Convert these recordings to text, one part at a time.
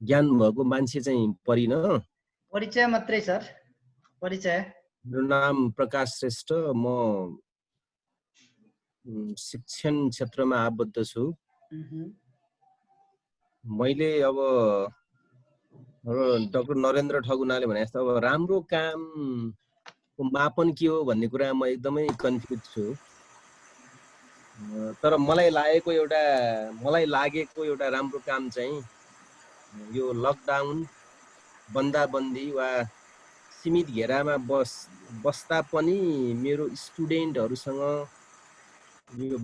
ज्ञान भएको मान्छे चाहिँ परिन। परिचय मात्रै सर, परिचय। मेरो नाम प्रकाश श्रेष्ठ, म शिक्षण क्षेत्रमा आबद्ध छु। मैले अब डाक्टर नरेन्द्र ठगुनाले भने जस्तो अब राम्रो कामको मापन के हो भन्ने कुरा म एकदमै कन्फ्युज छु। तर मलाई लागेको एउटा राम्रो काम चाहिँ यो लकडाउन बन्दाबन्दी वा सीमित घेरामा बस्दा पनि मेरो स्टुडेन्टहरुसँग यो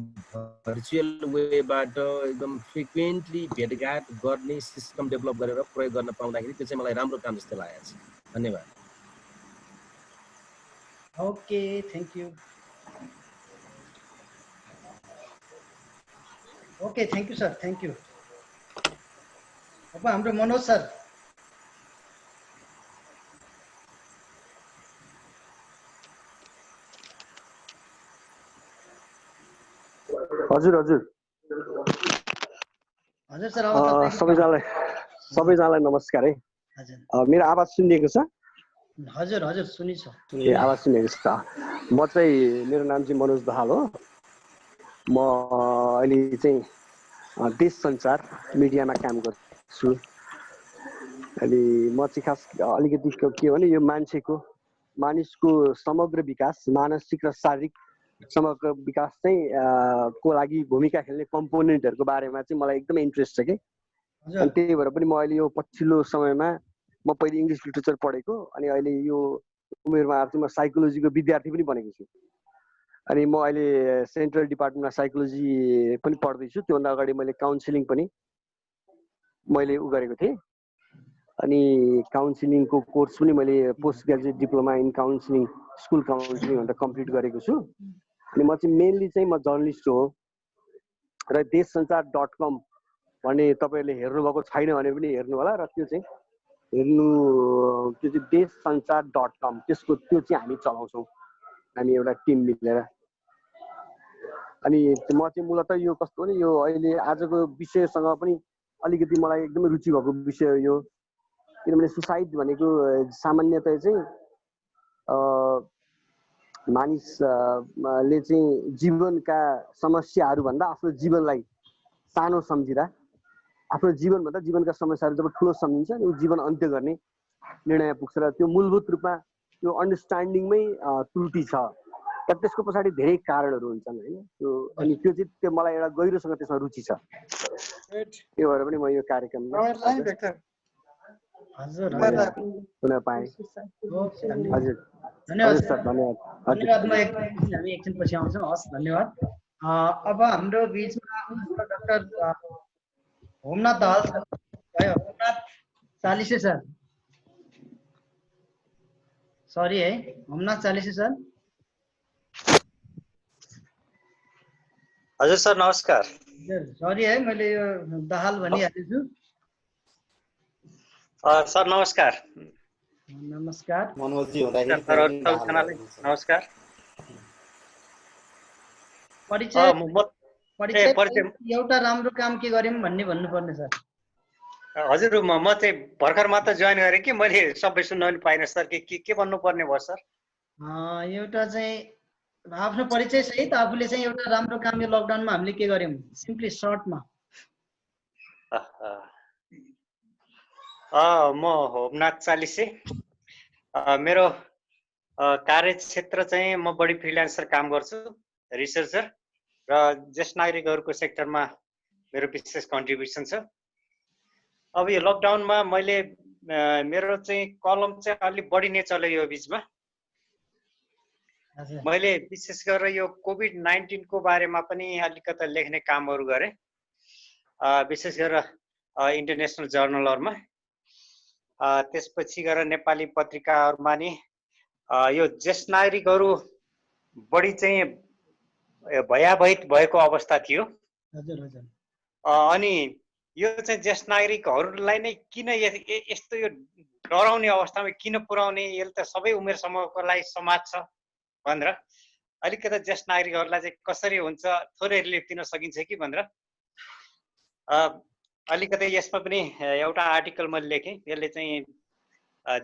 भर्चुअल वेबाट एकदम फ्रिक्वेन्टली भेटघाट गर्ने सिस्टम डेभलप गरेर प्रयोग गर्न पाउँदाखेरि त्यो चाहिँ मलाई राम्रो काम जस्तो लागेको छ। धन्यवाद। Okay, thank you. Okay, thank you sir, thank you. अब हाम्रो मनोज सर। हजुर हजुर हजुर सर, सबैजनालाई नमस्कार है। हजुर, मेरो आवाज सुनिएको छ? हजुर हजुर सुनिन्छ। ए आवाज सुनिएको छ। म चाहिँ मेरो नाम चाहिँ मनोज दाहाल हो। म अहिले चाहिँ देश सञ्चार मिडियामा काम गर्छु। अनि म चाहिँ खास अलिकति के भने यो मानिसको समग्र विकास, मानसिक र शारीरिक समग्र विकास चाहिँ को लागि भूमिका खेल्ने कम्पोनेन्टहरुको बारेमा चाहिँ मलाई एकदमै इन्ट्रेस्ट छ के। अनि त्यही भएर पनि म अहिले यो पछिल्लो समयमा म पहिले इङ्ग्लिश लिटरेचर पढेको, अनि अहिले यो उमेरमा आएर चाहिँ म साइकोलोजीको विद्यार्थी पनि बनेको छु। अनि म अहिले सेन्ट्रल डिपार्टमेन्टमा साइकोलोजी पनि पढ्दैछु। त्योभन्दा अगाडि मैले काउन्सिलिङ पनि मैले गरेको थिएँ। अनि काउन्सिलिङको कोर्स पनि मैले post graduate diploma in counselling, school counselling भनेर कम्प्लिट गरेको छु। अनि म चाहिँ मेनली चाहिँ म जर्नलिस्ट हो र देशसञ्चार.com भन्ने तपाईहरुले हेर्नुभएको छैन भने पनि हेर्नु होला र त्यो चाहिँ देशसञ्चार.com त्यो चाहिँ हामी चलाउँछौँ, हामी एउटा टिम मिलेर। अनि म चाहिँ मूलतः यो कस्तो भने यो अहिले आजको विषयसँग पनि अलिकति मलाई एकदमै रुचि भएको विषय हो यो। किनभने सुसाइड भनेको सामान्यतया चाहिँ मानिसले चाहिँ जीवनका समस्याहरू भन्दा आफ्नो जीवनलाई सानो सम्झिरा, आफ्नो जीवनभन्दा जीवनका समस्याहरू जब ठुलो सम्झिन्छ अनि जीवन अन्त्य गर्ने निर्णय पुग्छ र त्यो मूलभूत रूपमा त्यो अन्डरस्ट्यान्डिङमै त्रुटि छ। तर त्यसको पछाडि धेरै कारणहरू हुन्छन् हैन। अनि त्यो मलाई एउटा गहिरोसँग त्यसमा रुचि छ। त्यो भएर पनि म यो कार्यक्रममा हजुर हुन पाएँ। हजुर धन्यवाद सर, धन्यवाद। धन्यवाद। म हामी एकछिन पछि आउँछौँ। हस्, धन्यवाद। अब हाम्रो बीचमा डाक्टर होमनाथ दाहाल सर भयो। होमनाथ चालिसे सर, सरी है, होमनाथ चालिसे सर। हजुर सर, नमस्कार। सरी है, मैले यो दाहाल भनिहालेको छु। सर नमस्कार। नमस्कार मनोजी हुँदाखेरि नमस्कार। परिचय एउटा राम्रो काम के गर्यौं भन्ने भन्नुपर्ने सर। हजुर, म चाहिँ भर्खर मात्र जोइन गरेँ कि मैले सबै सुन्न पनि पाइनँ सर। के भन्नुपर्ने भयो सर? एउटा चाहिँ आफ्नो परिचय सहित आफूले चाहिँ एउटा राम्रो काम यो लकडाउनमा हामीले के गर्यौं, सिम्पली सर्टमा। म होमनाथ चालिसे। मेरो कार्यक्षेत्र चाहिँ म बढी फ्रिल्यान्सर काम गर्छु, रिसर्चर, र ज्येष्ठ नागरिकहरूको सेक्टरमा मेरो विशेष कन्ट्रिब्युसन छ। अब यो लकडाउनमा मैले मेरो चाहिँ कलम चाहिँ अलि बढी नै चल्यो यो बिचमा। मैले विशेष गरेर यो कोभिड-19 को बारेमा पनि अलिकति लेख्ने कामहरू गरेँ, विशेष गरेर इन्टरनेसनल जर्नलहरुमा। त्यसपछि गएर नेपाली पत्रिकाहरुमा नि यो ज्येष्ठ नागरिकहरू बढी चाहिँ भयावहित भएको अवस्था थियो। अनि यो चाहिँ ज्येष्ठ नागरिकहरूलाई नै किन यस्तो यो डराउने अवस्थामा किन पुर्याउने, यसले त सबै उमेर समूहको लागि समाज छ भनेर अलिकति ज्येष्ठ नागरिकहरूलाई चाहिँ कसरी हुन्छ थोरै रिलिफ दिन सकिन्छ कि भनेर अलिकति यसमा पनि एउटा आर्टिकल मैले लेखेँ, यसले चाहिँ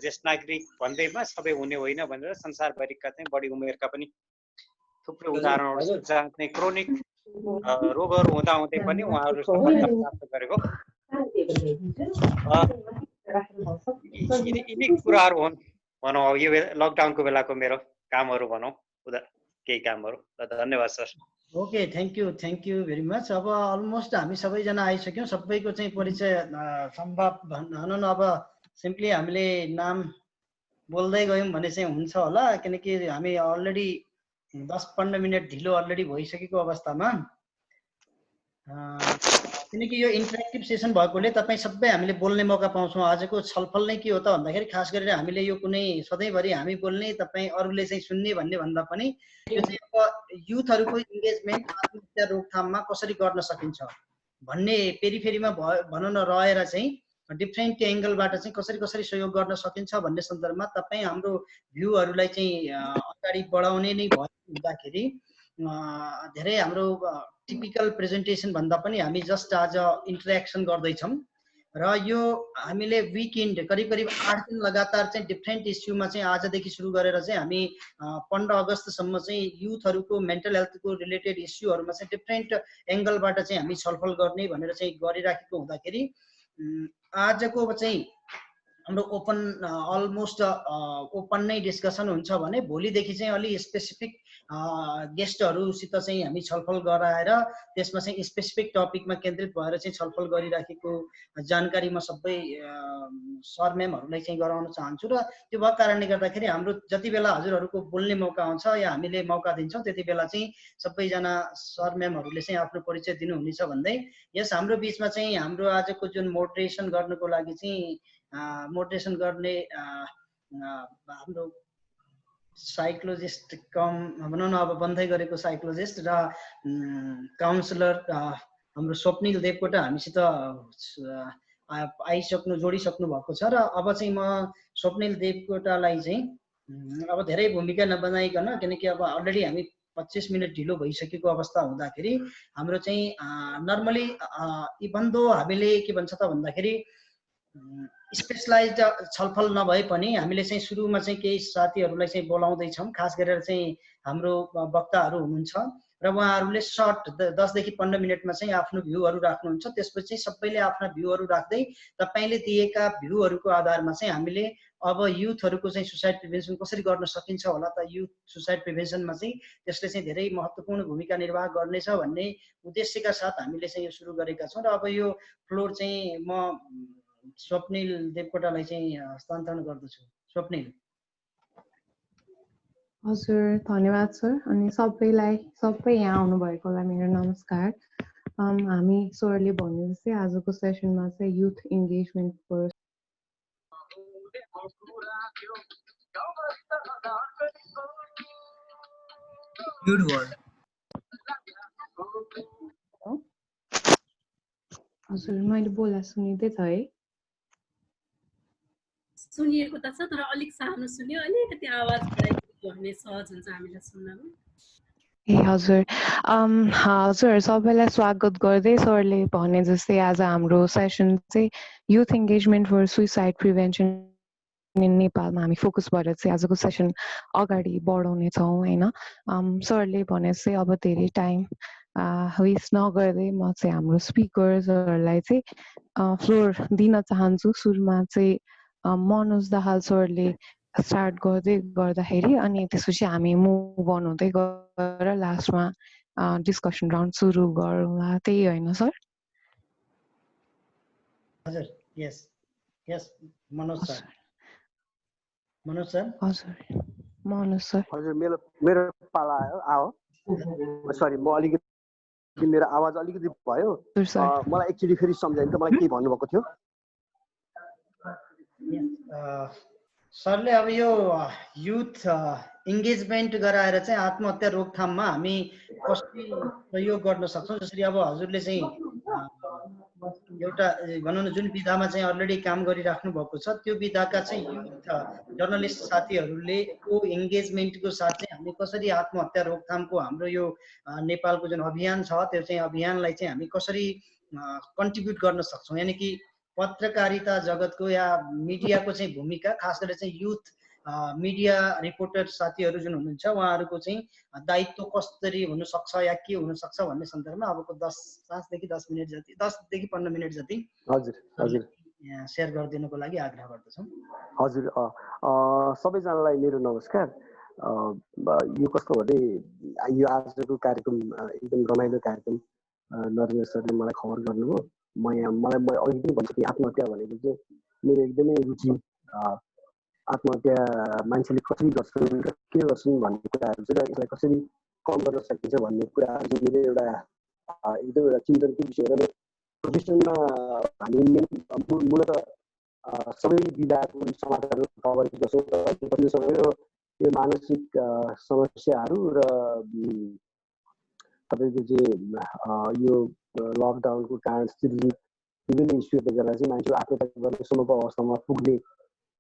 ज्येष्ठ नागरिक भन्दैमा सबै हुने होइन भनेर संसारभरिका चाहिँ बढी उमेरका पनि थुप्रै उदाहरणहरू छन् जहाँ चाहिँ क्रोनिक रोगहरू हुँदाहुँदै पनि उहाँहरू सफलता प्राप्त गरेको यिनी कुराहरू हुन् भनौँ। अब यो लकडाउनको बेलाको मेरो कामहरू भनौँ, केही कामहरू। धन्यवाद sir. Okay, thank you very much. अब अलमोस्ट हामी सबैजना आइसक्यौँ, सबैको चाहिँ परिचय सम्भव भनौँ न। अब सिम्पली हामीले नाम बोल्दै गयौँ भने चाहिँ हुन्छ होला, किनकि हामी अलरेडी 10-15 मिनट ढिलो अलरेडी भइसकेको अवस्थामा, किनकि यो इन्टरेक्टिभ सेसन भएकोले तपाईँ सबै हामीले बोल्ने मौका पाउँछौँ। आजको छलफल नै के हो त भन्दाखेरि खास गरेर हामीले यो कुनै सधैँभरि हामी बोल्ने तपाईँ अरूले चाहिँ सुन्ने भन्ने भन्दा पनि यो चाहिँ अब युथहरूको इङ्गेजमेन्ट आत्महत्या रोकथाममा कसरी गर्न सकिन्छ भन्ने पेरिफेरीमा भनौँ न रहेर चाहिँ डिफ्रेन्ट एङ्गलबाट चाहिँ कसरी सहयोग गर्न सकिन्छ भन्ने सन्दर्भमा तपाईँ हाम्रो भ्यूहरूलाई चाहिँ अगाडि बढाउने नै भयो हुँदाखेरि धेरै हाम्रो टिपिकल प्रेजेन्टेसन भन्दा पनि हामी जस्ट आज इन्टरेक्सन गर्दैछौँ र यो हामीले विकेन्ड करिब 8 दिन लगातार चाहिँ डिफ्रेन्ट इस्युमा चाहिँ आजदेखि सुरु गरेर चाहिँ हामी 15 अगस्तसम्म चाहिँ युथहरूको मेन्टल हेल्थको रिलेटेड इस्युहरूमा चाहिँ डिफ्रेन्ट एङ्गलबाट चाहिँ हामी छलफल गर्ने भनेर चाहिँ गरिराखेको हुँदाखेरि आजको चाहिँ हाम्रो ओपन अलमोस्ट ओपन नै डिस्कसन हुन्छ भने भोलिदेखि चाहिँ अलि स्पेसिफिक गेस्टहरूसित चाहिँ हामी छलफल गराएर त्यसमा चाहिँ स्पेसिफिक टपिकमा केन्द्रित भएर चाहिँ छलफल गरिराखेको जानकारी म सबै सर म्यामहरूलाई चाहिँ गराउन चाहन्छु। र त्यो भएको कारणले गर्दाखेरि हाम्रो जति बेला हजुरहरूको बोल्ने मौका आउँछ या हामीले मौका दिन्छौँ त्यति बेला चाहिँ सबैजना सर म्यामहरूले चाहिँ आफ्नो परिचय दिनुहुनेछ भन्दै यस हाम्रो बिचमा चाहिँ हाम्रो आजको जुन मोडरेसन गर्नको लागि चाहिँ मोडरेसन गर्ने हाम्रो साइकोलोजिस्ट कम भनौँ न अब बन्दै गरेको साइकोलोजिस्ट र काउन्सिलर हाम्रो स्वप्निल देवकोटा हामीसित जोडिसक्नु भएको छ। र अब चाहिँ म स्वप्निल देवकोटालाई चाहिँ अब धेरै भूमिका नबनाइकन, किनकि अब अलरेडी हामी 25 मिनट ढिलो भइसकेको अवस्था हुँदाखेरि हाम्रो चाहिँ नर्मली इभन दो हामीले के भन्छ त भन्दाखेरि स्पेसलाइज्ड छलफल नभए पनि हामीले चाहिँ सुरुमा चाहिँ केही साथीहरूलाई चाहिँ बोलाउँदैछौँ। खास गरेर चाहिँ हाम्रो वक्ताहरू हुनुहुन्छ र उहाँहरूले सर्ट 10 देखि 15 मिनटमा चाहिँ आफ्नो भ्यूहरू राख्नुहुन्छ। त्यसपछि सबैले आफ्ना भ्यूहरू राख्दै तपाईँले दिएका भ्यूहरूको आधारमा चाहिँ हामीले अब युथहरूको चाहिँ सुसाइड प्रिभेन्सन कसरी गर्न सकिन्छ होला त, युथ सुसाइड प्रिभेन्सनमा चाहिँ त्यसले चाहिँ धेरै महत्त्वपूर्ण भूमिका निर्वाह गर्नेछ भन्ने उद्देश्यका साथ हामीले चाहिँ यो सुरु गरेका छौँ। र अब यो फ्लोर चाहिँ म स्वप्निल देवकोटालाई चाहिँ हस्तान्तरण गर्दछु। स्वप्निल। हजुर, धन्यवाद सर। अनि सबै यहाँ आउनुभएकोलाई मेरो नमस्कार। हामी सरले भन्नु जस्तै आजको सेसनमा चाहिँ युथ इन्गेजमेन्ट फर हजुर मैले बोला सुनिँदै छ है? सुनिएको त छ तर अलिक सानो सुन्यो, अलिकति आवाज बढाइदिनु भने सहज हुन्छ हामीलाई सुन्नमा। ए हजुर, हजुर सबैलाई स्वागत गर्दै सरले भने जस्तै आज हाम्रो सेसन चाहिँ youth engagement for suicide prevention in नेपालमा हामी फोकस भएर चाहिँ आजको सेसन अगाडि बढाउने छौँ हैन। सरले भने चाहिँ अब धेरै टाइम वेस्ट नगर्दै म चाहिँ हाम्रो स्पिकर्सहरूलाई चाहिँ फ्लोर दिन चाहन्छु। सुरुमा चाहिँ मनोज दाहाल सरले स्टार्ट गर्दाखेरि अनि त्यसपछि हामी मुभ अन हुँदै गएर लास्टमा डिस्कसन राउन्ड सुरु गरौँला, त्यही होइन सर? हजुर, यस मनोज सर। मनोज सर। हजुर मनोज सर। हजुर मेरो पाला आयो। सरी म अलिकति मेरो आवाज अलिकति भयो। मलाई एक्चुअली फेरि सम्झाइनु त मलाई के भन्नुभएको थियो? सरले अब यो युथ इन्गेजमेन्ट गराएर चाहिँ आत्महत्या रोकथाममा हामी कसरी सहयोग गर्न सक्छौँ, जसरी अब हजुरले चाहिँ एउटा भनौँ न जुन विधामा चाहिँ अलरेडी काम गरिराख्नु भएको छ त्यो विधाका चाहिँ युथ जर्नलिस्ट साथीहरूले को इन्गेजमेन्टको साथ चाहिँ हामी कसरी आत्महत्या रोकथामको हाम्रो यो नेपालको जुन अभियान छ त्यो चाहिँ अभियानलाई चाहिँ हामी कसरी कन्ट्रिब्युट गर्न सक्छौँ। यानि कि पत्रकारिता जगतको या मिडियाको चाहिँ भूमिका, खास गरेर चाहिँ युथ मिडिया रिपोर्टर साथीहरू जुन हुनुहुन्छ उहाँहरूको चाहिँ दायित्व कसरी हुनसक्छ या के हुनसक्छ भन्ने सन्दर्भमा अबको 5 देखि 10 मिनट जति 10 देखि 15 मिनट जति सेयर गरिदिनुको लागि आग्रह गर्दछौँ। हजुर, सबैजनालाई मेरो नमस्कार। यो कस्तो भने यो आजको कार्यक्रम एकदम रमाइलो कार्यक्रम नरेन्द्र सरले मलाई खबर गर्नुभयो। मलाई अघि पनि भन्छु कि आत्महत्या भनेको चाहिँ मेरो एकदमै रुचि। आत्महत्या मान्छेले कसरी गर्छन् र के गर्छन् भन्ने कुराहरू चाहिँ र यसलाई कसरी कम गर्न सकिन्छ भन्ने कुराहरू चाहिँ मेरो एउटा एकदम एउटा चिन्तनको विषय हो। प्रोफेसनमा हामी मूलत सबै विधाको समाजहरू कभर गर्छौँ। कति समय यो मानसिक समस्याहरू र तपाईँको चाहिँ यो लकडाउनको कारण विभिन्न इस्युहरूले गर्दा चाहिँ मान्छे आत्महत्या गर्ने सम्मको अवस्थामा पुग्ने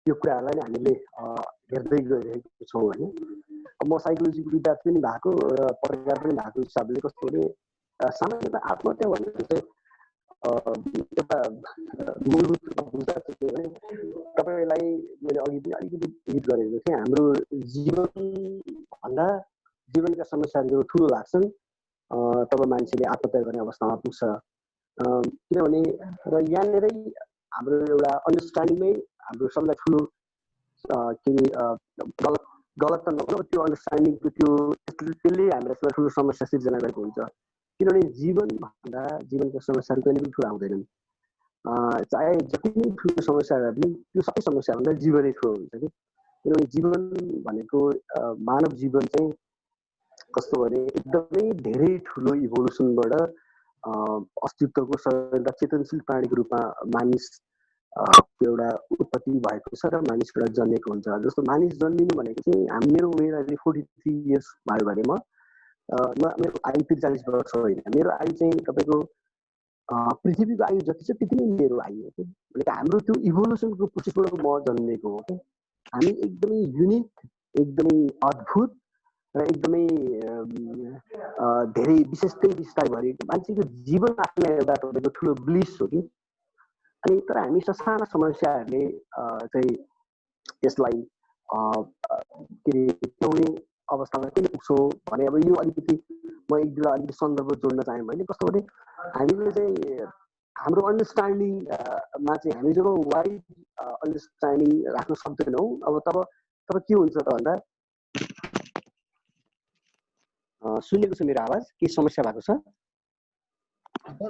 यो कुराहरूलाई हामीले हेर्दै गइरहेको छौँ होइन। म साइकोलोजीको विद्यार्थी पनि भएको र पत्रकार पनि भएको हिसाबले कस्तो भने सामान्यतः आत्महत्या भनेको चाहिँ एउटा मूलभूत रूपमा बुझ्दा के भने तपाईँलाई मैले अघि पनि अलिकति हिट गरेको थिएँ, हाम्रो जीवनभन्दा जीवनका समस्याहरू ठुलो लाग्छन् तब मान्छेले आत्महत्या गर्ने अवस्थामा पुग्छ। किनभने र यहाँनिरै हाम्रो एउटा अन्डरस्ट्यान्डिङमै हाम्रो सबैलाई ठुलो गलत त नभनौँ, त्यो अन्डरस्ट्यान्डिङको त्यसले हामीलाई ठुलो समस्या सिर्जना गरेको हुन्छ। किनभने जीवनभन्दा जीवनका समस्याहरू कहिले पनि ठुलो आउँदैनन्। चाहे जति नै ठुलो समस्या भए पनि त्यो सबै समस्याभन्दा जीवनै ठुलो हुन्छ कि। किनभने जीवन भनेको मानव जीवन चाहिँ कस्तो भने एकदमै धेरै ठुलो इभोल्युसनबाट अस्तित्वको सबैभन्दा चेतनशील प्राणीको रूपमा मानिस एउटा उत्पत्ति भएको छ र मानिस एउटा जन्मेको हुन्छ। जस्तो मानिस जन्मिनु भनेको चाहिँ मेरो उमेर अहिले 43 इयर्स भयो भने मेरो आयु 43 वर्ष होइन, मेरो आयु चाहिँ तपाईँको पृथ्वीको आयु जति छ त्यति नै मेरो आयु हो कि। भनेको हाम्रो त्यो इभोल्युसनको प्रोसेसबाट म जन्मेको हो कि। हामी एकदमै युनिक, एकदमै अद्भुत र एकदमै धेरै विशेषता भरिएको मान्छेको जीवन आफ्नै एउटा तपाईँको ठुलो ब्लिस हो कि। अनि तर हामी साना समस्याहरूले चाहिँ यसलाई के अरे ल्याउने अवस्थामा किन पुग्छौँ भने अब यो अलिकति म एक दुईवटा अलिकति सन्दर्भ जोड्न चाहेँ भने कस्तो भने हामीले चाहिँ हाम्रो अन्डरस्ट्यान्डिङमा चाहिँ हामी जब वाइड अन्डरस्ट्यान्डिङ राख्न सक्दैनौँ अब तब के हुन्छ त भन्दा सुनेको छ मेरो आवाज के समस्या भएको छ?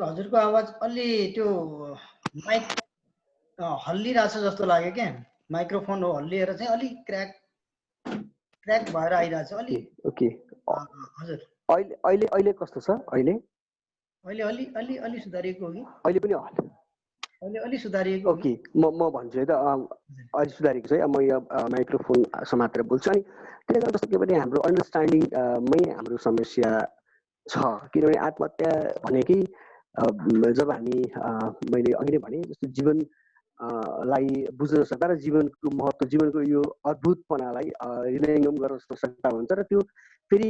हजुरको आवाज अलि त्यो माइक हल्लिरहेछ जस्तो लाग्यो क्या। माइक्रोफोन हो हल्लिएर चाहिँ अलि क्र्याक भएर आइरहेछ अलि। ओके हजुर अहिले कस्तो छ? अहिले अलि सुधारिएको हो कि? अहिले पनि अलि सुधारिएको। ओके म भन्छु है त अलि सुधारिएको छ। म यो माइक्रोफोन समातेर बोल्छु। अनि त्यसले गर्दा कस्तो के भने हाम्रो अन्डरस्ट्यान्डिङमै हाम्रो समस्या छ। किनभने आत्महत्या भनेकै जब हामी मैले अघि नै भने जस्तो जीवन लाई बुझ्न सक्दा र जीवनको महत्त्व जीवनको यो अद्भुतपनालाई हृदयङ्गम गर्न सक्दा हुन्छ र त्यो फेरि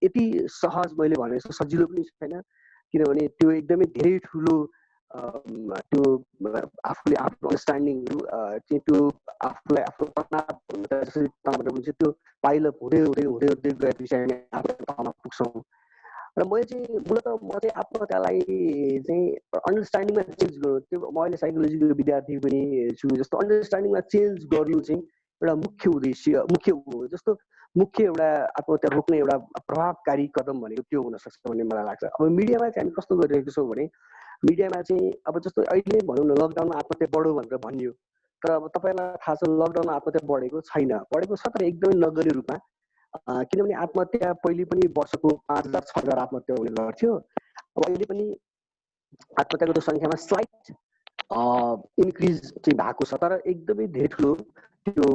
यति सहज मैले भने जस्तो सजिलो पनि छैन। किनभने त्यो एकदमै धेरै ठुलो त्यो आफूले आफ्नो अन्डरस्ट्यान्डिङहरू चाहिँ त्यो आफूलाई आफ्नो जसरी हुन्छ त्यो पाइलअप हुँदै गएपछि हामी आफ्नो ठाउँमा पुग्छौँ। र म चाहिँ आत्महत्यालाई चाहिँ अन्डरस्ट्यान्डिङमा चेन्ज गर्नु, त्यो म अहिले साइकोलोजीको विद्यार्थी पनि छु। जस्तो अन्डरस्ट्यान्डिङमा चेन्ज गर्नु चाहिँ एउटा मुख्य उद्देश्य हो। जस्तो मुख्य एउटा आत्महत्या रोक्ने एउटा प्रभावकारी कदम भनेको त्यो हुनसक्छ भन्ने मलाई लाग्छ। अब मिडियामा चाहिँ हामी कस्तो गरिरहेको छौँ भने मिडियामा चाहिँ अब जस्तो अहिले भनौँ न लकडाउनमा आत्महत्या बढ्यो भनेर भनियो, तर अब तपाईँलाई थाहा छ लकडाउनमा आत्महत्या बढेको छैन। बढेको छ तर एकदमै नगण्य रूपमा। किनभने आत्महत्या पहिले पनि वर्षको 5,000-6,000 आत्महत्या हुने गर्थ्यो। अब अहिले पनि आत्महत्याको सङ्ख्यामा स्लाइट इन्क्रिज चाहिँ भएको छ, तर एकदमै धेरै ठुलो त्यो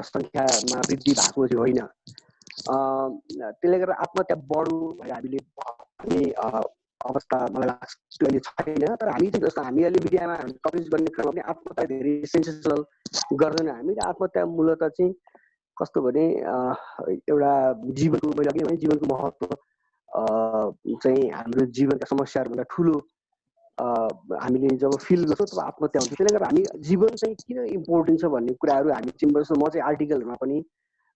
सङ्ख्यामा वृद्धि भएको चाहिँ होइन। त्यसले गर्दा आत्महत्या बढ्यो भनेर हामीले अवस्था मलाई लाग्छ त्यो अहिले छैन। तर हामी चाहिँ जस्तो हामी अहिले मिडियामा हामी कभरेज गर्ने क्रममा पनि आत्महत्या धेरै सेन्सेसनल गर्दैन हामी। र आत्महत्या मूलतः चाहिँ कस्तो भने एउटा जीवनको मैले अघि भने जीवनको महत्त्व चाहिँ हाम्रो जीवनका समस्याहरूभन्दा ठुलो हामीले जब फिल गर्छौँ तब आत्महत्या हुन्छ। त्यसले गर्दा हामी जीवन चाहिँ किन इम्पोर्टेन्ट छ भन्ने कुराहरू हामी चाहिँ म चाहिँ आर्टिकलहरूमा पनि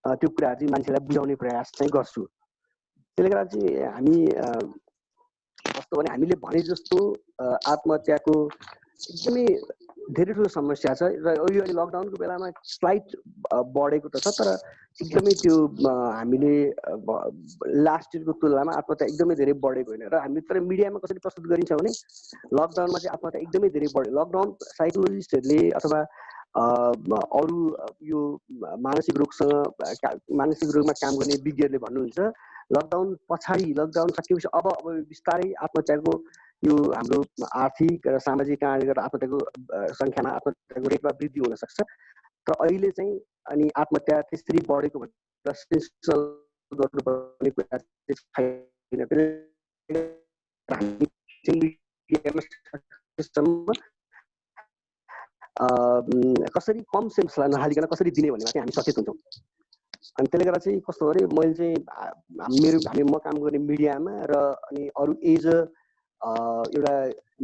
त्यो कुराहरू चाहिँ मान्छेलाई बुझाउने प्रयास चाहिँ गर्छु। त्यसले गर्दा चाहिँ हामी कस्तो भने हामीले भने जस्तो आत्महत्याको एकदमै धेरै ठुलो समस्या छ र यो अहिले लकडाउनको बेलामा स्लाइट बढेको त छ, तर एकदमै त्यो हामीले लास्ट इयरको तुलनामा आत्महत्या एकदमै धेरै बढेको होइन। र हामी तर मिडियामा कसरी प्रस्तुत गरिन्छ भने लकडाउनमा चाहिँ आत्महत्या एकदमै धेरै बढ्यो। लकडाउन साइकोलोजिस्टहरूले अथवा अरू यो मानसिक रोगमा काम गर्ने विज्ञहरूले भन्नुहुन्छ लकडाउन पछाडि, लकडाउन सकिएपछि अब बिस्तारै आत्महत्याको यो हाम्रो आर्थिक र सामाजिक कारणले गर्दा आत्महत्याको सङ्ख्यामा, आत्महत्याको रेटमा वृद्धि हुन सक्छ। तर अहिले चाहिँ अनि आत्महत्या त्यसरी बढेको भनेर गर्नुपर्ने कुरा छैन। कसरी कम सेन्सलाई नहालिकन कसरी दिने भन्नेमा चाहिँ हामी सचेत हुन्छौँ। अनि त्यसले गर्दा चाहिँ कस्तो भने मैले चाहिँ म काम गर्ने मिडियामा र अनि अरू एज एउटा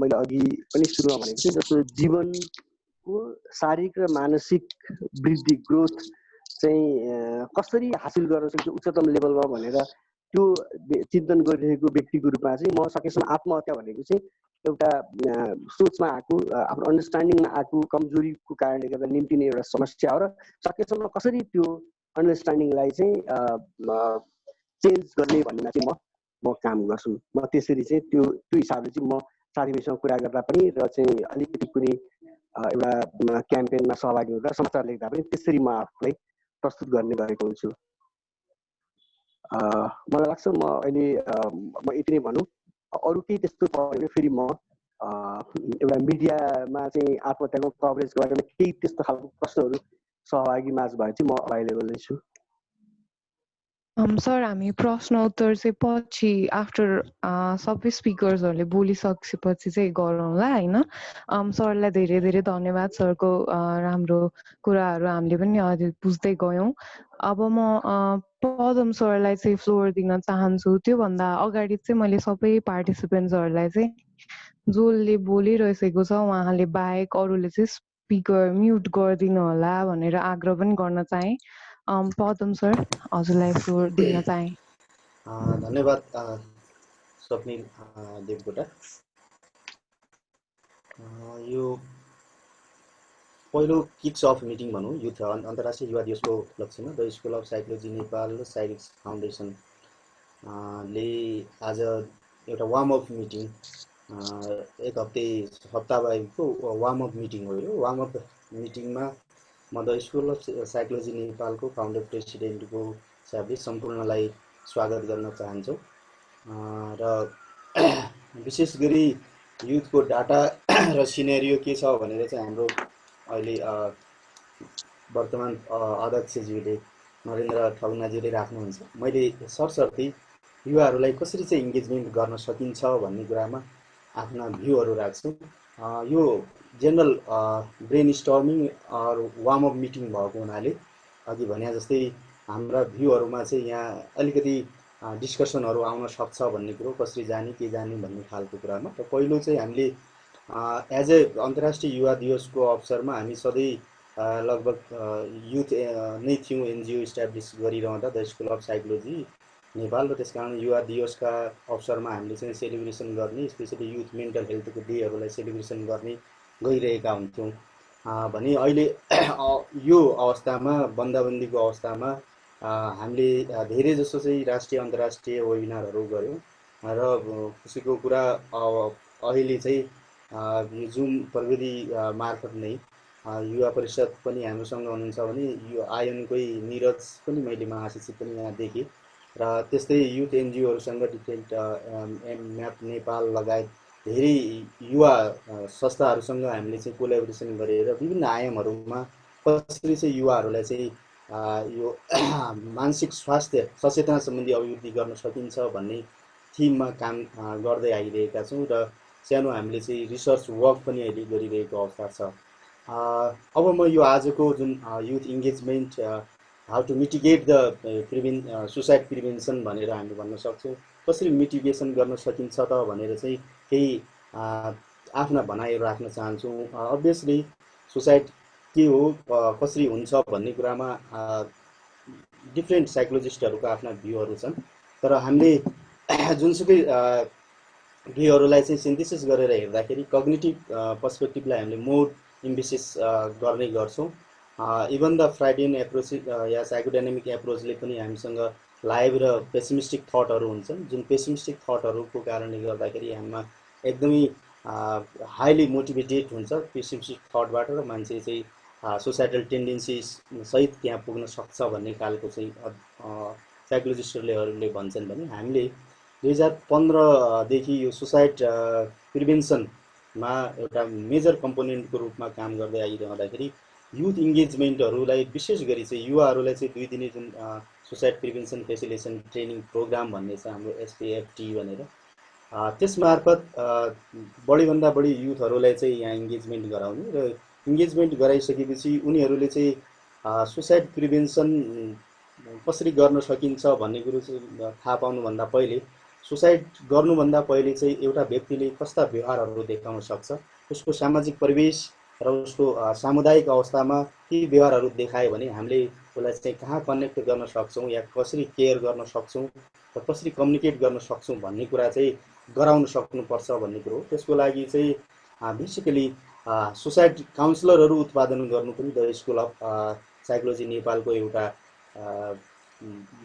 मैले अघि पनि सुरुमा भनेको थिएँ जस्तो जीवनको शारीरिक र मानसिक वृद्धि ग्रोथ चाहिँ कसरी हासिल गर्न सक्छु उच्चतम लेभलमा भनेर त्यो चिन्तन गरिरहेको व्यक्तिको रूपमा चाहिँ म सकेसम्म आत्महत्या भनेको चाहिँ एउटा सोचमा आएको, आफ्नो अन्डरस्ट्यान्डिङमा आएको कमजोरीको कारणले गर्दा निम्तिने एउटा समस्या हो र सकेसम्म कसरी त्यो अन्डरस्ट्यान्डिङलाई चाहिँ चेन्ज गर्ने भन्नेमा चाहिँ म काम गर्छु। म त्यसरी चाहिँ त्यो हिसाबले चाहिँ म साथीभाइसँग कुरा गर्दा पनि र चाहिँ अलिकति कुनै एउटा क्याम्पेनमा सहभागी हुँदा समाचार लेख्दा पनि त्यसरी म आफूलाई प्रस्तुत गर्ने गरेको हुन्छु। मलाई लाग्छ म अहिले म यति नै भनौँ। अरू केही त्यस्तो छ भने फेरि म एउटा मिडियामा चाहिँ आत्महत्याको कभरेजको बारेमा केही त्यस्तो खालको प्रश्नहरू सहभागी माझ भए चाहिँ म अभाइलेबल नै छु। सर हामी प्रश्न उत्तर चाहिँ पछि आफ्टर सबै स्पिकर्सहरूले बोलिसकेपछि चाहिँ गरौँला होइन। सरलाई धेरै धेरै धन्यवाद, सरको राम्रो कुराहरू हामीले पनि अहिले बुझ्दै गयौँ। अब म पदम सरलाई चाहिँ फ्लोर दिन चाहन्छु। त्योभन्दा अगाडि चाहिँ मैले सबै पार्टिसिपेन्ट्सहरूलाई चाहिँ जसले बोलिरहेको छ उहाँले बाहेक अरूले चाहिँ स्पिकर म्युट गरिदिनु होला भनेर आग्रह पनि गर्न चाहेँ। पदम सर हजुरलाई फ्लोर दिन चाहेँ। धन्यवाद स्वप्निल देवकोटा। यो पहिलो किक्स अफ मिटिङ भनौँ युथ अन्तर्राष्ट्रिय युवा दिवसको उपलक्ष्यमा the school of psychology Nepal र साइरिक्स फाउन्डेसनले आज एउटा वार्म अप मिटिङ, एक हप्ताको वार्म अप मिटिङ हो। यो वार्म अप मिटिङमा म द स्कुल अफ साइकोलोजी नेपालको फाउन्डर प्रेसिडेन्टको हिसाबले सम्पूर्णलाई स्वागत गर्न चाहन्छु। र विशेष गरी युथको डाटा र सिनेरियो के छ भनेर चाहिँ हाम्रो अहिले वर्तमान अध्यक्षज्यूले नरेन्द्र ठगुनाज्यूले राख्नुहुन्छ। मैले सरसर्ती युवाहरूलाई कसरी चाहिँ इङ्गेजमेन्ट गर्न सकिन्छ भन्ने कुरामा आफ्ना भ्यूहरू राख्छु। यो general brain storming warm up meeting भएको हुनाले अघि भने जस्तै हाम्रा भ्यूहरूमा चाहिँ यहाँ अलिकति डिस्कसनहरू आउन सक्छ भन्ने कुरो, कसरी जाने के जाने भन्ने खालको कुरामा। र पहिलो चाहिँ हामीले एज ए अन्तर्राष्ट्रिय युवा दिवसको अवसरमा हामी सधैँ लगभग युथ नै थियौँ एनजिओ इस्टाब्लिस गरिरहँदा the school of psychology Nepal, र त्यस कारण युवा दिवसका अवसरमा हामीले चाहिँ सेलिब्रेसन गर्ने, स्पेसली युथ मेन्टल हेल्थको डेहरूलाई सेलिब्रेसन गर्ने गइरहेका हुन्थ्यौँ भने अहिले यो अवस्थामा बन्दाबन्दीको अवस्थामा हामीले धेरै जसो चाहिँ राष्ट्रिय अन्तर्राष्ट्रिय वेबिनारहरू गऱ्यौँ र खुसीको कुरा अहिले चाहिँ यो जुम प्रविधि मार्फत नै युवा परिषद पनि हाम्रोसँग हुनुहुन्छ भने यो आयनकै निरज पनि मैले महासचिव पनि यहाँ देखेँ, र त्यस्तै युथ एनजिओहरूसँग डिफ्रेन्ट म्याप नेपाल लगायत धेरै युवा संस्थाहरूसँग हामीले चाहिँ कोलाबोरेसन गरेर विभिन्न आयामहरूमा कसरी चाहिँ युवाहरूलाई चाहिँ यो मानसिक स्वास्थ्य सचेतना सम्बन्धी अभिवृद्धि गर्न सकिन्छ भन्ने थिममा काम गर्दै आइरहेका छौँ। र सानो हामीले चाहिँ रिसर्च वर्क पनि अहिले गरिरहेको अवस्था छ। अब म यो आजको जुन youth engagement how to mitigate the suicide prevention भनेर हामी भन्न सक्छौँ, कसरी मिटिगेसन गर्न सकिन्छ त भनेर चाहिँ केही आफ्ना भनाइहरू राख्न चाहन्छौँ। अभियसली सुसाइड के हो, कसरी हुन्छ भन्ने कुरामा डिफ्रेन्ट साइकोलोजिस्टहरूको आफ्ना भ्यूहरू छन्, तर हामीले जुनसुकै भ्यूहरूलाई चाहिँ सिन्थेसिस गरेर हेर्दाखेरि कग्निटिभ पर्सपेक्टिभलाई हामीले मोर इम्फेसिस गर्ने गर्छौँ। इभन द फ्राइडियन एप्रोच या साइकोडाइनामिक एप्रोचले पनि हामीसँग लाइभ र पेसिमिस्टिक थटहरू हुन्छन्, जुन पेसिमिस्टिक थटहरूको कारणले गर्दाखेरि हामीमा एकदमै हाइली मोटिभेटेड हुन्छ पेसिमिस्टिक थटबाट, र मान्छे चाहिँ सोसाइटल टेन्डेन्सिज सहित त्यहाँ पुग्न सक्छ भन्ने खालको चाहिँ साइकोलोजिस्टहरूले भन्छन् भने हामीले 2015देखि यो सुसाइड प्रिभेन्सनमा एउटा मेजर कम्पोनेन्टको रूपमा काम गर्दै आइरहँदाखेरि युथ इङ्गेजमेन्टहरूलाई विशेष गरी चाहिँ युवाहरूलाई चाहिँ 2 दिने जुन suicide prevention facilitation training programme भन्ने छ हाम्रो SPFT भनेर, त्यस मार्फत बढीभन्दा बढी युथहरूलाई चाहिँ यहाँ इङ्गेजमेन्ट गराउने र इङ्गेजमेन्ट गराइसकेपछि उनीहरूले चाहिँ सुसाइड प्रिभेन्सन कसरी गर्न सकिन्छ भन्ने कुरो चाहिँ थाहा पाउनुभन्दा पहिले, सुसाइड गर्नुभन्दा पहिले चाहिँ एउटा व्यक्तिले कस्ता व्यवहारहरू देखाउन सक्छ, उसको सामाजिक परिवेश र उसको सामुदायिक अवस्थामा ती व्यवहारहरू देखायो भने हामीले उसलाई चाहिँ कहाँ कनेक्ट गर्न सक्छौँ या कसरी केयर गर्न सक्छौँ र कसरी कम्युनिकेट गर्न सक्छौँ भन्ने कुरा चाहिँ गराउन सक्नुपर्छ भन्ने कुरो हो। त्यसको लागि चाहिँ बेसिकली सुसाइड काउन्सिलरहरू उत्पादन गर्नु पनि द स्कुल अफ साइकोलोजी नेपालको एउटा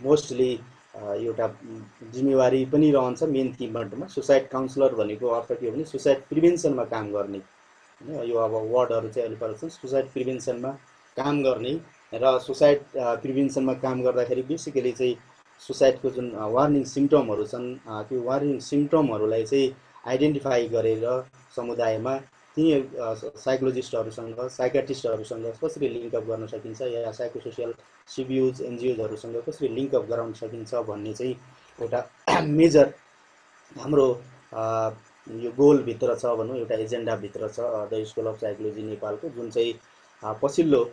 मोस्टली एउटा जिम्मेवारी पनि रहन्छ। मेन थिममा सुसाइड काउन्सिलर भनेको अर्थ के हो भने सुसाइड प्रिभेन्सनमा काम गर्ने, यो अब वर्डहरू चाहिँ अलिक फरक छन्। सुसाइड प्रिभेन्सनमा काम गर्ने र सुसाइड प्रिभेन्सनमा काम गर्दाखेरि बेसिकली चाहिँ सुसाइडको जुन वार्निङ सिम्पटमहरू छन् त्यो वार्निङ सिम्पटमहरूलाई चाहिँ आइडेन्टिफाई गरेर समुदायमा ती साइकोलोजिस्टहरूसँग साइकाट्रिस्टहरूसँग कसरी लिङ्कअप गर्न सकिन्छ या साइकोसोसियल सिबियुज एनजिओजहरूसँग कसरी लिङ्कअप गराउन सकिन्छ भन्ने चाहिँ एउटा मेजर हाम्रो यो गोलभित्र छ भनौँ, एउटा एजेन्डाभित्र छ द स्कुल अफ साइकोलोजी नेपालको, जुन चाहिँ पछिल्लो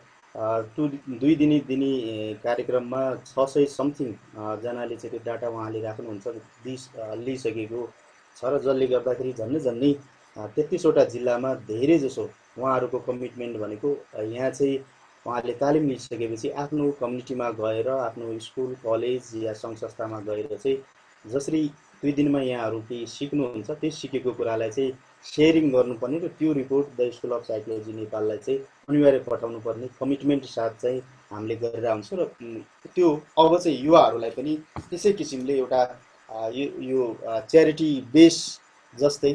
2 दिने कार्यक्रममा 600 समथिङ जनाले चाहिँ त्यो डाटा उहाँले राख्नुहुन्छ लिइसकेको छ र जसले गर्दाखेरि झन्नै 33वटा जिल्लामा धेरै जसो उहाँहरूको कमिटमेन्ट भनेको यहाँ चाहिँ उहाँले तालिम लिइसकेपछि आफ्नो कम्युनिटीमा गएर आफ्नो स्कुल कलेज या सङ्घ संस्थामा गएर चाहिँ जसरी 2 दिनमा यहाँहरू केही सिक्नुहुन्छ त्यो सिकेको कुरालाई चाहिँ सेयरिङ गर्नुपर्ने र त्यो report the school of psychology नेपाललाई चाहिँ अनिवार्य पठाउनु पर्ने कमिटमेन्ट साथ चाहिँ हामीले गरेर आउँछौँ र त्यो अब चाहिँ युवाहरूलाई पनि त्यसै किसिमले एउटा यो च्यारिटी बेस जस्तै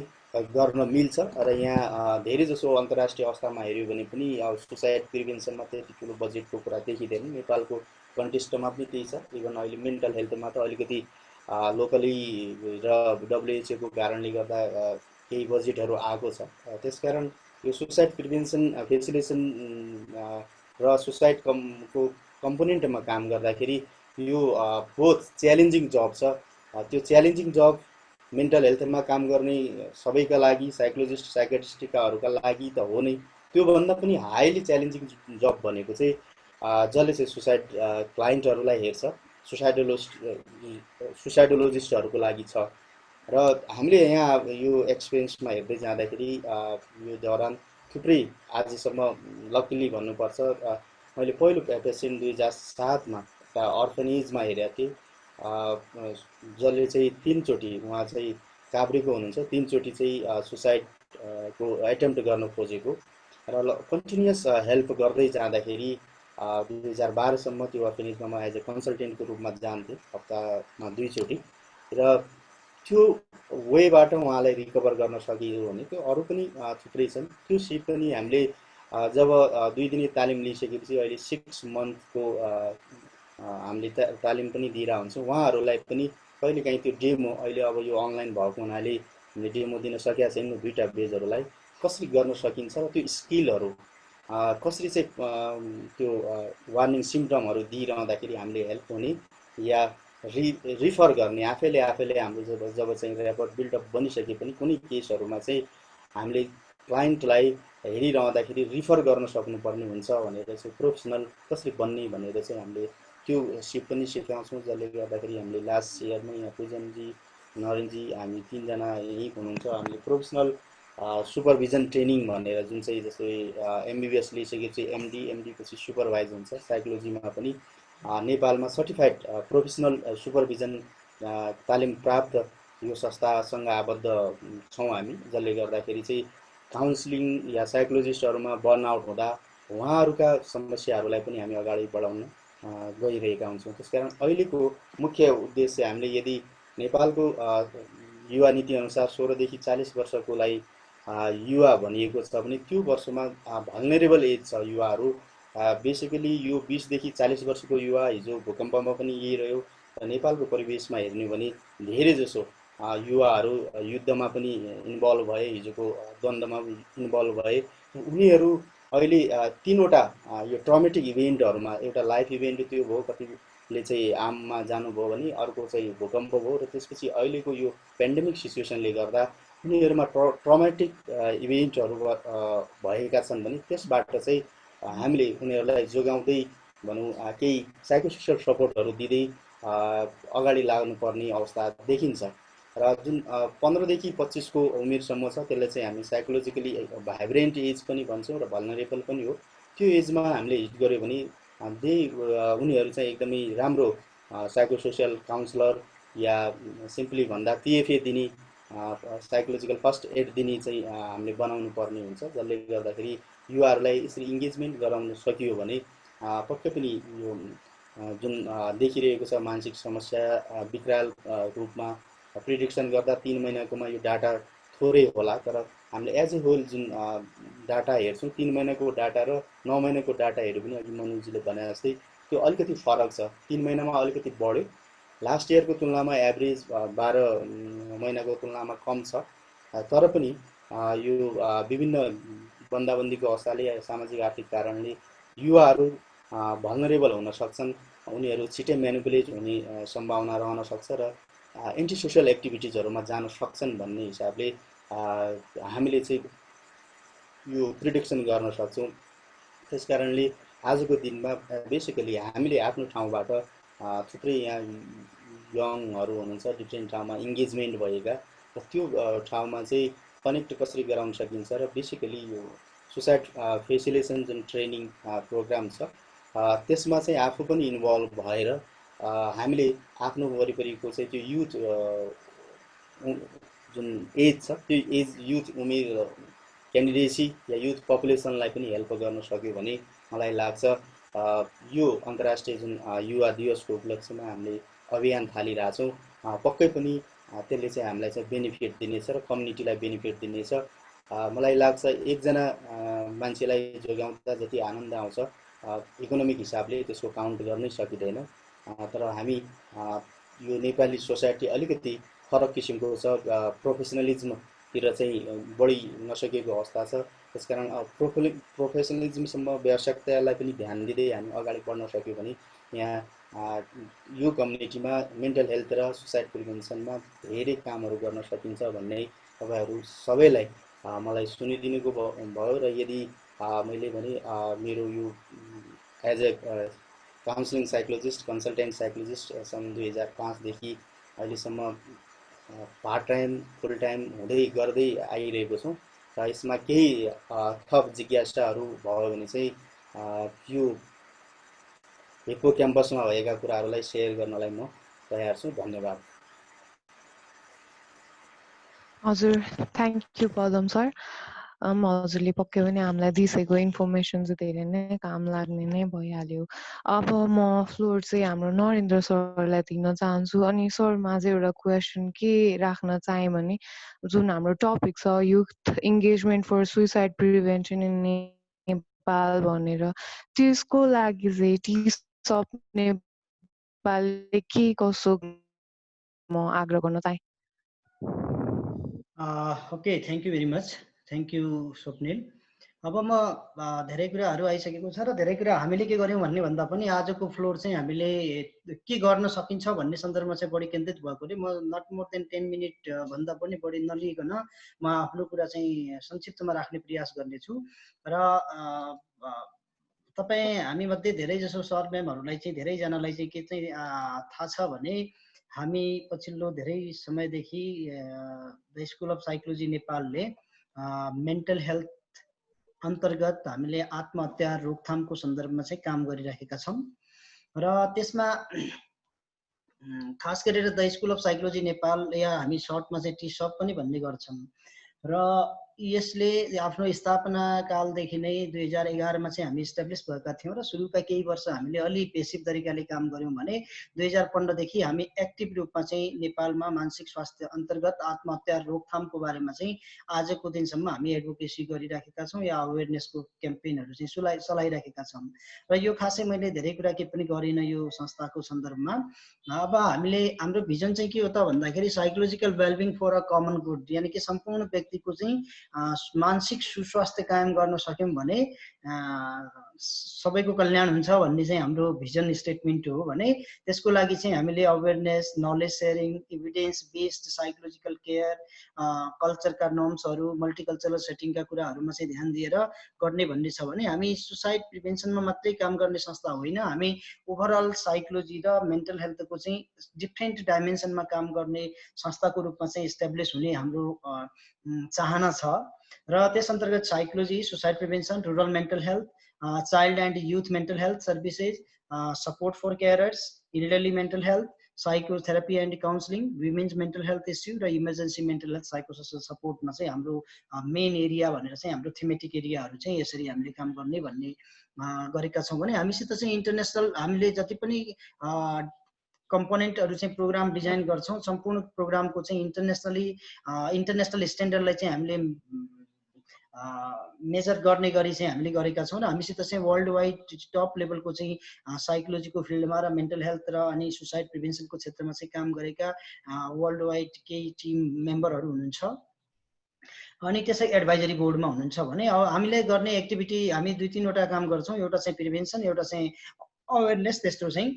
गर्न मिल्छ र यहाँ धेरै जसो अन्तर्राष्ट्रिय अवस्थामा हेऱ्यो भने पनि अब सुसाइड प्रिभेन्सनमा त्यति ठुलो बजेटको कुरा देखिँदैन। नेपालको कन्टेस्टमा पनि त्यही छ। इभन अहिले मेन्टल हेल्थमा त अलिकति लोकली र WHO को कारणले गर्दा केही बजेटहरू आएको छ। त्यसकारण यो सुसाइड प्रिभेन्सन फेसिलिटेसन र सुसाइड को कम्पोनेन्टमा काम गर्दाखेरि यो बहुत च्यालेन्जिङ जब छ। त्यो च्यालेन्जिङ जब मेन्टल हेल्थमा काम गर्ने सबैका लागि, साइकोलोजिस्ट साइकाट्रिस्टकाहरूका लागि त हो नै, त्योभन्दा पनि हाइली च्यालेन्जिङ जब भनेको चाहिँ जसले चाहिँ सुसाइड क्लाइन्टहरूलाई हेर्छ सुसाइडोलोजिस्टहरूको लागि छ। र हामीले यहाँ यो एक्सपिरियन्समा हेर्दै जाँदाखेरि यो दौरान थुप्रै आजसम्म लकिली भन्नुपर्छ मैले पहिलो पेसेन्ट 2007मा एउटा अर्फनेजमा हेरेको थिएँ, जसले चाहिँ 3 चोटि उहाँ चाहिँ काभ्रेको हुनुहुन्छ, 3 चोटि चाहिँ सुसाइडको एटेम्प्ट गर्न खोजेको र कन्टिन्युस हेल्प गर्दै जाँदाखेरि 2012सम्म त्यो अर्फनेजमा म एज ए कन्सल्टेन्टको रूपमा जान्थेँ, हप्तामा 2 चोटि, र त्यो वेबाट उहाँलाई रिकभर गर्न सकियो भने त्यो अरू पनि थुप्रै छन्। त्यो सिप पनि हामीले जब 2 दिने तालिम लिइसकेपछि अहिले 6 मन्थको हामीले तालिम पनि दिइरहेको हुन्छौँ। उहाँहरूलाई पनि कहिलेकाहीँ त्यो डेमो, अहिले अब यो अनलाइन भएको हुनाले हामीले डेमो दिन सकेका छैनौँ 2टा बेजहरूलाई कसरी गर्न सकिन्छ र त्यो स्किलहरू कसरी चाहिँ त्यो वार्निङ सिम्पटमहरू दिइरहँदाखेरि हामीले हेल्प हुने या रिफर गर्ने, आफैले हाम्रो जब चाहिँ रेकर्ड बिल्डअप बनिसके पनि कुनै केसहरूमा चाहिँ हामीले क्लाइन्टलाई हेरिरहँदाखेरि रिफर गर्न सक्नुपर्ने हुन्छ भनेर चाहिँ प्रोफेसनल कसरी बन्ने भनेर चाहिँ हामीले त्यो सिप पनि सिकाउँछौँ। जसले गर्दाखेरि हामीले लास्ट इयरमा यहाँ पूजनजी, नरेनजी, हामी 3 जना यहीँ हुनुहुन्छ, हामीले प्रोफेसनल सुपरभिजन ट्रेनिङ भनेर जुन चाहिँ जस्तै MBBS लिइसकेपछि MD पछि सुपरभाइज हुन्छ, साइकोलोजीमा पनि नेपालमा सर्टिफाइड प्रोफेसनल सुपरभिजन तालिम प्राप्त यो संस्थासँग आबद्ध छौँ हामी, जसले गर्दाखेरि चाहिँ काउन्सिलिङ या साइकोलोजिस्टहरूमा बर्नआउट हुँदा उहाँहरूका समस्याहरूलाई पनि हामी अगाडि बढाउन गइरहेका हुन्छौँ। त्यसकारण अहिलेको मुख्य उद्देश्य हामीले यदि नेपालको युवा नीति अनुसार 16 देखि 40 वर्षकोलाई युवा भनिएको छ भने त्यो वर्षमा भल्नरेबल एज छ युवाहरू। बेसिकली यो 20 देखि 40 वर्षको युवा हिजो भूकम्पमा पनि यही रह्यो। नेपालको परिवेशमा हेर्ने हो भने धेरै जसो युवाहरू युद्धमा पनि इन्भल्भ भए, हिजोको द्वन्द्वमा इन्भल्भ भए। उनीहरू अहिले तीनवटा यो ट्रमेटिक इभेन्टहरूमा, एउटा लाइफ इभेन्ट त्यो भयो, कतिले चाहिँ आममा जानुभयो भने, अर्को चाहिँ भूकम्प भयो, र त्यसपछि अहिलेको यो पेन्डेमिक सिचुएसनले गर्दा उनीहरूमा ट्रमेटिक इभेन्टहरू भएका छन् भने त्यसबाट चाहिँ हामीले उनीहरूलाई जोगाउँदै भनौँ केही साइकोसोसियल सपोर्टहरू दिँदै अगाडि लाग्नुपर्ने अवस्था देखिन्छ। र जुन 15 देखि 25 को उमेरसम्म छ त्यसलाई चाहिँ हामी साइकोलोजिकली भाइब्रेन्ट एज पनि भन्छौँ र भल्नरेबल पनि हो। त्यो एजमा हामीले हिट गऱ्यो भने उनीहरू चाहिँ एकदमै राम्रो साइकोसोसियल काउन्सलर या सिम्पली भन्दा TFA दिने साइकोलोजिकल फर्स्ट एड दिने चाहिँ हामीले बनाउनु पर्ने हुन्छ, जसले गर्दाखेरि युवाहरूलाई यसरी इङ्गेजमेन्ट गराउन सकियो भने पक्कै पनि यो जुन देखिरहेको छ मानसिक समस्या विकराल रूपमा प्रिडिक्सन गर्दा 3 महिनाकोमा यो डाटा थोरै होला, तर हामीले एज ए होल जुन डाटा हेर्छौँ 3 महिनाको डाटा र 9 महिनाको डाटा हेऱ्यो भने अघि मनुजीले भने जस्तै त्यो अलिकति फरक छ। 3 महिनामा अलिकति बढ्यो, लास्ट इयरको तुलनामा एभरेज 12 महिनाको तुलनामा कम छ। तर पनि यो विभिन्न बन्दाबन्दीको अवस्थाले, सामाजिक आर्थिक कारणले युवाहरू भल्नरेबल हुन सक्छन्, उनीहरू छिटै म्यानिपुलेट हुने सम्भावना रहन सक्छ र एन्टी सोसियल एक्टिभिटिजहरूमा जान सक्छन् भन्ने हिसाबले हामीले चाहिँ यो प्रिडिक्सन गर्न सक्छौँ। त्यसकारणले आजको दिनमा बेसिकली हामीले आफ्नो ठाउँबाट थुप्रै यहाँ यङहरू हुनुहुन्छ डिफ्रेन्ट ठाउँमा इङ्गेजमेन्ट भएका, र त्यो ठाउँमा चाहिँ कनेक्ट कसरी गराउन सकिन्छ र बेसिकली यो सुसाइड फेसिलेसन जुन ट्रेनिङ प्रोग्राम छ त्यसमा चाहिँ आफू पनि इन्भल्भ भएर हामीले आफ्नो वरिपरिको चाहिँ त्यो युथ जुन एज छ त्यो एज युथ उमेर क्यान्डिडेसी या युथ पपुलेसनलाई पनि हेल्प गर्न सक्यो भने मलाई लाग्छ यो अन्तर्राष्ट्रिय जुन युवा दिवसको उपलक्ष्यमा हामीले अभियान थालिरहेछौँ, पक्कै पनि त्यसले चाहिँ हामीलाई चाहिँ बेनिफिट दिनेछ र कम्युनिटीलाई बेनिफिट दिनेछ। मलाई लाग्छ एकजना मान्छेलाई जोगाउँदा जति आनन्द आउँछ इकोनोमिक हिसाबले त्यसको काउन्ट गर्नै सकिँदैन। तर हामी यो नेपाली सोसाइटी अलिकति फरक किसिमको छ, प्रोफेसनलिज्मतिर चाहिँ बढी नसकेको अवस्था छ। त्यसकारण प्रोफेसनलिज्मसम्म व्यावसायिकतालाई पनि ध्यान दिँदै हामी अगाडि बढ्न सक्यो भने यहाँ यो कम्युनिटीमा मेन्टल हेल्थ र सुसाइड प्रिभेन्सनमा धेरै कामहरू गर्न सकिन्छ भन्ने तपाईँहरू सबैलाई मलाई सुनिदिनुको भयो। र यदि मैले भने मेरो यो as a counselling psychologist, consultant psychologist सन् 2005 देखि अहिलेसम्म पार्ट टाइम फुल टाइम हुँदै गर्दै आइरहेको छौँ। र यसमा केही थप जिज्ञासाहरू भयो भने चाहिँ यो हिप्पो क्याम्पसमा भएका कुराहरूलाई सेयर गर्नलाई म तयार छु। धन्यवाद। हजुर, थ्याङ्क यू पदम सर। हजुरले पक्कै पनि हामीलाई दिइसकेको इन्फर्मेसन चाहिँ धेरै नै काम लाग्ने नै भइहाल्यो। अब म फ्लोर चाहिँ हाम्रो नरेन्द्र सरलाई दिन चाहन्छु। अनि सरमा चाहिँ एउटा क्वेसन के राख्न चाहेँ भने जुन हाम्रो टपिक छ youth engagement for suicide prevention in Nepal भनेर, त्यसको लागि चाहिँ टिसप नेपालले के कसो म आग्रह गर्न चाहेँ। Okay, thank you very much, thank you Swapnil. अब म धेरै कुराहरू आइसकेको छ र धेरै कुरा हामीले के गर्यौँ भन्ने भन्दा पनि आजको फ्लोर चाहिँ हामीले के गर्न सकिन्छ भन्ने सन्दर्भमा चाहिँ बढी केन्द्रित भएकोले म नट मोर देन 10 मिनट भन्दा पनि बढी नलिकन म आफ्नो कुरा चाहिँ संक्षिप्तमा राख्ने प्रयास गर्नेछु। र तपाईँ हामीमध्ये धेरै जसो सर म्यामहरूलाई चाहिँ धेरैजनालाई चाहिँ के चाहिँ थाहा छ भने हामी पछिल्लो धेरै समयदेखि द स्कुल अफ साइकोलोजी नेपालले मेन्टल हेल्थ अन्तर्गत हामीले आत्महत्या रोकथामको सन्दर्भमा चाहिँ काम गरिरहेका छौँ र त्यसमा खास गरेर the school of psychology Nepal या हामी सर्टमा चाहिँ टिसप पनि भन्ने गर्छौँ र यसले आफ्नो स्थापना कालदेखि नै 2011 मा चाहिँ हामी इस्टाब्लिस भएका थियौँ र सुरुका केही वर्ष हामीले अलि पेसिभ तरिकाले काम गऱ्यौँ भने 2015 देखि हामी एक्टिभ रूपमा चाहिँ नेपालमा मानसिक स्वास्थ्य अन्तर्गत आत्महत्या रोकथामको बारेमा चाहिँ आजको दिनसम्म हामी एडभोकेसी गरिराखेका छौँ या अवेरनेसको क्याम्पेनहरू चाहिँ चलाइराखेका छौँ र यो खासै मैले धेरै कुरा के पनि गरिनँ यो संस्थाको सन्दर्भमा। अब हामीले हाम्रो भिजन चाहिँ के हो त भन्दाखेरि psychological wellbeing for a common good, यानि कि सम्पूर्ण व्यक्तिको चाहिँ मानसिक सुस्वास्थ्य कायम गर्न सक्यौँ भने सबैको कल्याण हुन्छ भन्ने चाहिँ हाम्रो भिजन स्टेटमेन्ट हो भने त्यसको लागि चाहिँ हामीले awareness, knowledge sharing, evidence based psychological care, कल्चरका नर्म्सहरू, मल्टिकल्चरल सेटिङका कुराहरूमा चाहिँ ध्यान दिएर गर्ने भन्ने छ भने हामी सुसाइड प्रिभेन्सनमा मात्रै काम गर्ने संस्था होइन, हामी ओभरअल साइकोलोजी र मेन्टल हेल्थको चाहिँ डिफ्रेन्ट डाइमेन्सनमा काम गर्ने संस्थाको रूपमा चाहिँ इस्टाब्लिस हुने हाम्रो चाहना छ र त्यस अन्तर्गत psychology, suicide prevention, rural mental health, child and youth mental health services, support for carers, elderly mental health, psychotherapy and counselling, women's mental health issue र इमर्जेन्सी मेन्टल हेल्थ साइकोसोसल सपोर्टमा चाहिँ हाम्रो मेन एरिया भनेर चाहिँ हाम्रो thematic एरियाहरू चाहिँ यसरी हामीले काम गर्ने भन्ने गरेका छौँ भने हामीसित चाहिँ इन्टरनेसनल हामीले जति पनि कम्पोनेन्टहरू चाहिँ प्रोग्राम डिजाइन गर्छौँ सम्पूर्ण प्रोग्रामको चाहिँ इन्टरनेसनल स्ट्यान्डर्डलाई चाहिँ हामीले मेजर गर्ने गरी चाहिँ हामीले गरेका छौँ र हामीसित चाहिँ वर्ल्ड वाइड टप लेभलको चाहिँ साइकोलोजीको फिल्डमा र मेन्टल हेल्थ र अनि सुसाइड प्रिभेन्सनको क्षेत्रमा चाहिँ काम गरेका वर्ल्ड वाइड केही टिम मेम्बरहरू हुनुहुन्छ अनि त्यसै एडभाइजरी बोर्डमा हुनुहुन्छ भने अब हामीले गर्ने एक्टिभिटी हामी 2-3 वटा काम गर्छौँ। एउटा चाहिँ प्रिभेन्सन, एउटा चाहिँ अवेरनेस, तेस्रो चाहिँ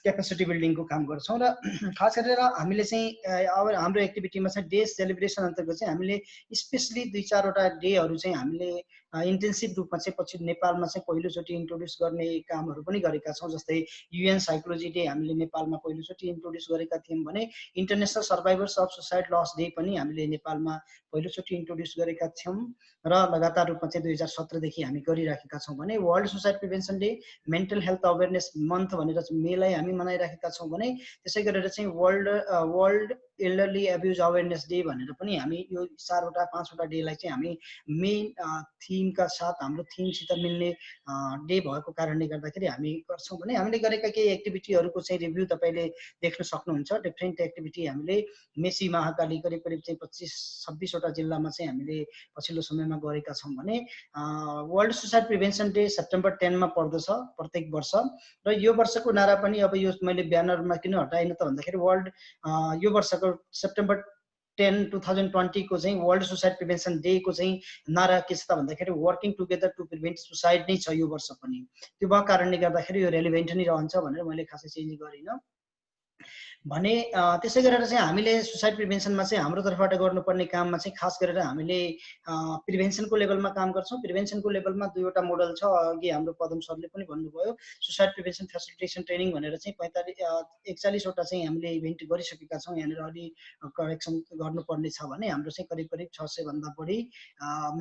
क्यापेसिटी बिल्डिङको काम गर्छौँ र खास गरेर हामीले चाहिँ अब हाम्रो एक्टिभिटीमा चाहिँ डे सेलिब्रेसन अन्तर्गत चाहिँ हामीले स्पेसली 2-4 वटा डेहरू चाहिँ हामीले इन्टेन्सिभ रूपमा चाहिँ पछि नेपालमा चाहिँ पहिलोचोटि इन्ट्रोड्युस गर्ने कामहरू पनि गरेका छौँ। जस्तै युएन साइकोलोजी डे हामीले नेपालमा पहिलोचोटि इन्ट्रोड्युस गरेका थियौँ भने international survivors of suicide loss day पनि हामीले नेपालमा पहिलोचोटि इन्ट्रोड्युस गरेका थियौँ र लगातार रूपमा चाहिँ 2017 देखि हामी गरिराखेका छौँ भने world suicide prevention day, mental health awareness month भनेर मेलाई हामी मनाइराखेका छौँ भने त्यसै गरेर चाहिँ world elderly abuse awareness day भनेर पनि हामी यो 4-5 वटा डेलाई चाहिँ हामी मेन थिमका साथ हाम्रो थिमसित मिल्ने डे भएको कारणले गर्दाखेरि हामी गर्छौँ भने हामीले गरेका केही एक्टिभिटीहरूको चाहिँ रिभ्यू तपाईँले देख्न सक्नुहुन्छ। डिफ्रेन्ट एक्टिभिटी हामीले मेची महाकाली करिब चाहिँ 25-26 वटा जिल्लामा चाहिँ हामीले पछिल्लो समयमा गरेका छौँ भने world suicide prevention day September 10 मा पर्दछ प्रत्येक वर्ष र यो वर्षको नारा पनि अब यो मैले ब्यानरमा किन हटाइन त भन्दाखेरि वर्ल्ड यो वर्षको सेप्टेम्बर 10, 2020 को चाहिँ वर्ल्ड सुसाइड प्रिभेन्सन डे को चाहिँ नारा के छ त भन्दाखेरि working together to prevent suicide नै छ यो वर्ष पनि। त्यो भएको कारणले गर्दाखेरि यो रेलिभेन्ट नै रहन्छ भनेर मैले खासै चेन्ज गरिनँ भने त्यसै गरेर चाहिँ हामीले सुसाइड प्रिभेन्सनमा चाहिँ हाम्रो तर्फबाट गर्नुपर्ने काममा चाहिँ खास गरेर हामीले प्रिभेन्सनको लेभलमा काम गर्छौँ। प्रिभेन्सनको लेभलमा 2 वटा मोडल छ, अघि हाम्रो पदम सरले पनि भन्नुभयो सुसाइड प्रिभेन्सन फेसिलिटेसन ट्रेनिङ भनेर चाहिँ 41 वटा चाहिँ हामीले इभेन्ट गरिसकेका छौँ। यहाँनिर अलि करेक्सन गर्नुपर्ने छ भने हाम्रो चाहिँ करिब 600 भन्दा बढी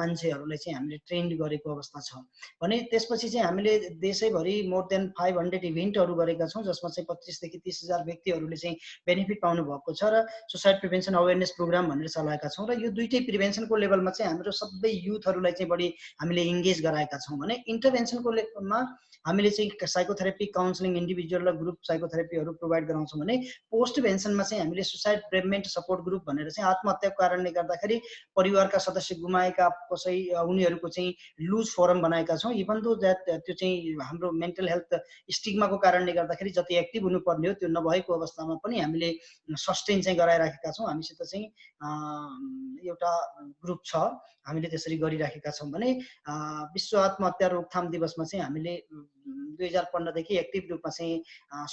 मान्छेहरूलाई चाहिँ हामीले ट्रेन्ड गरेको अवस्था छ भने त्यसपछि चाहिँ हामीले देशैभरि मोर देन 500 इभेन्टहरू गरेका छौँ जसमा चाहिँ 25 देखि 30,000 व्यक्तिहरूले चाहिँ बेनिफिट पाउनु भएको छ र सुसाइड प्रिभेन्सन अवेरनेस प्रोग्राम भनेर चलाएका छौँ र यो दुईटै प्रिभेन्सनको लेभलमा चाहिँ हाम्रो सबै युथहरूलाई चाहिँ बढी हामीले इन्गेज गराएका छौँ भने इन्टरभेन्सनको लेभलमा हामीले चाहिँ साइकोथेरापी काउन्सिलिङ इन्डिभिजुअल र ग्रुप साइकोथेरापीहरू प्रोभाइड गराउँछौँ भने पोस्ट भेन्सनमा चाहिँ हामीले सुसाइड प्रिभेन्ट सपोर्ट ग्रुप भनेर चाहिँ आत्महत्याको कारणले गर्दाखेरि परिवारका सदस्य गुमाएका कसै उनीहरूको चाहिँ लुज फोरम बनाएका छौँ। इभन दो द्याट त्यो चाहिँ हाम्रो मेन्टल हेल्थ स्टिग्माको कारणले गर्दाखेरि जति एक्टिभ हुनुपर्ने हो त्यो नभएको अवस्थामा पनि हामीले सस्टेन चाहिँ गराइराखेका छौँ। हामीसित चाहिँ एउटा ग्रुप छ, हामीले त्यसरी गरिराखेका छौँ भने विश्व आत्महत्या रोकथाम दिवसमा चाहिँ हामीले 2015 देखि एक्टिभ रूपमा चाहिँ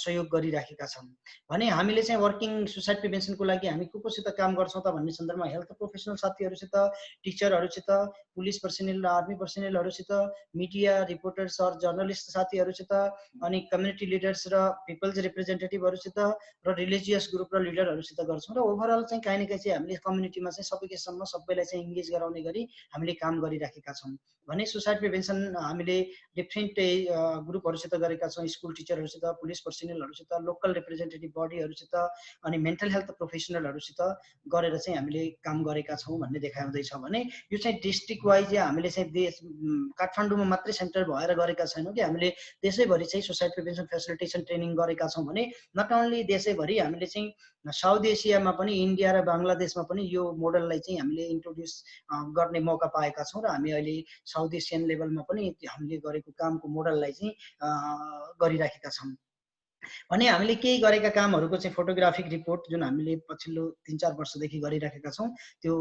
सहयोग गरिराखेका छौँ। भने हामीले चाहिँ वर्किङ सुसाइड प्रिभेन्सनको लागि हामी कोसित काम गर्छौँ त भन्ने सन्दर्भमा हेल्थ प्रोफेसनल साथीहरूसित, टिचरहरूसित, पुलिस पर्सनल र आर्मी पर्सनलहरूसित, मिडिया रिपोर्टर्स र जर्नलिस्ट साथीहरूसित, अनि कम्युनिटी लिडर्स र पिपल्स रिप्रेजेन्टेटिभहरूसित र रिलिजियस ग्रुप र लिडरहरूसित गर्छौँ। र ओभरअल चाहिँ काहीँ न काहीँ चाहिँ हामीले कम्युनिटीमा चाहिँ सबैसम्म सबैलाई चाहिँ इङ्गेज गराउने गरी हामीले काम गरिराखेका छौँ। भने सुसाइड प्रिभेन्सन हामीले डिफ्रेन्ट ग्रुपहरूसित गरेका छौँ, स्कुल टिचरहरूसित, पुलिस पर्सनलहरूसित, लोकल रिप्रेजेन्टेटिभ बडीहरूसित, अनि मेन्टल हेल्थ प्रोफेसनलहरूसित गरेर चाहिँ हामीले काम गरेका छौँ भन्ने देखाउँदैछ। भने यो चाहिँ डिस्ट्रिक्ट वाइज हामीले चाहिँ देश काठमाडौँमा मात्रै सेन्टर भएर गरेका छैनौँ कि हामीले देशैभरि चाहिँ सुसाइड प्रिभेन्सन फेसिलिटेसन ट्रेनिङ गरेका छौँ। भने नट ओन्ली देशैभरि, हामीले चाहिँ साउथ एसियामा पनि, इन्डिया र बङ्गलादेशमा पनि यो मोडललाई चाहिँ हामीले इन्ट्रोड्युस गर्ने मौका पाएका छौँ। र हामी अहिले साउथ एसियन लेभलमा पनि हामीले गरेको कामको मोडललाई चाहिँ गरिराखेका छौँ। भने हामीले केही गरेका कामहरूको चाहिँ फोटोग्राफिक रिपोर्ट जुन हामीले पछिल्लो 3-4 वर्षदेखि गरिराखेका छौँ त्यो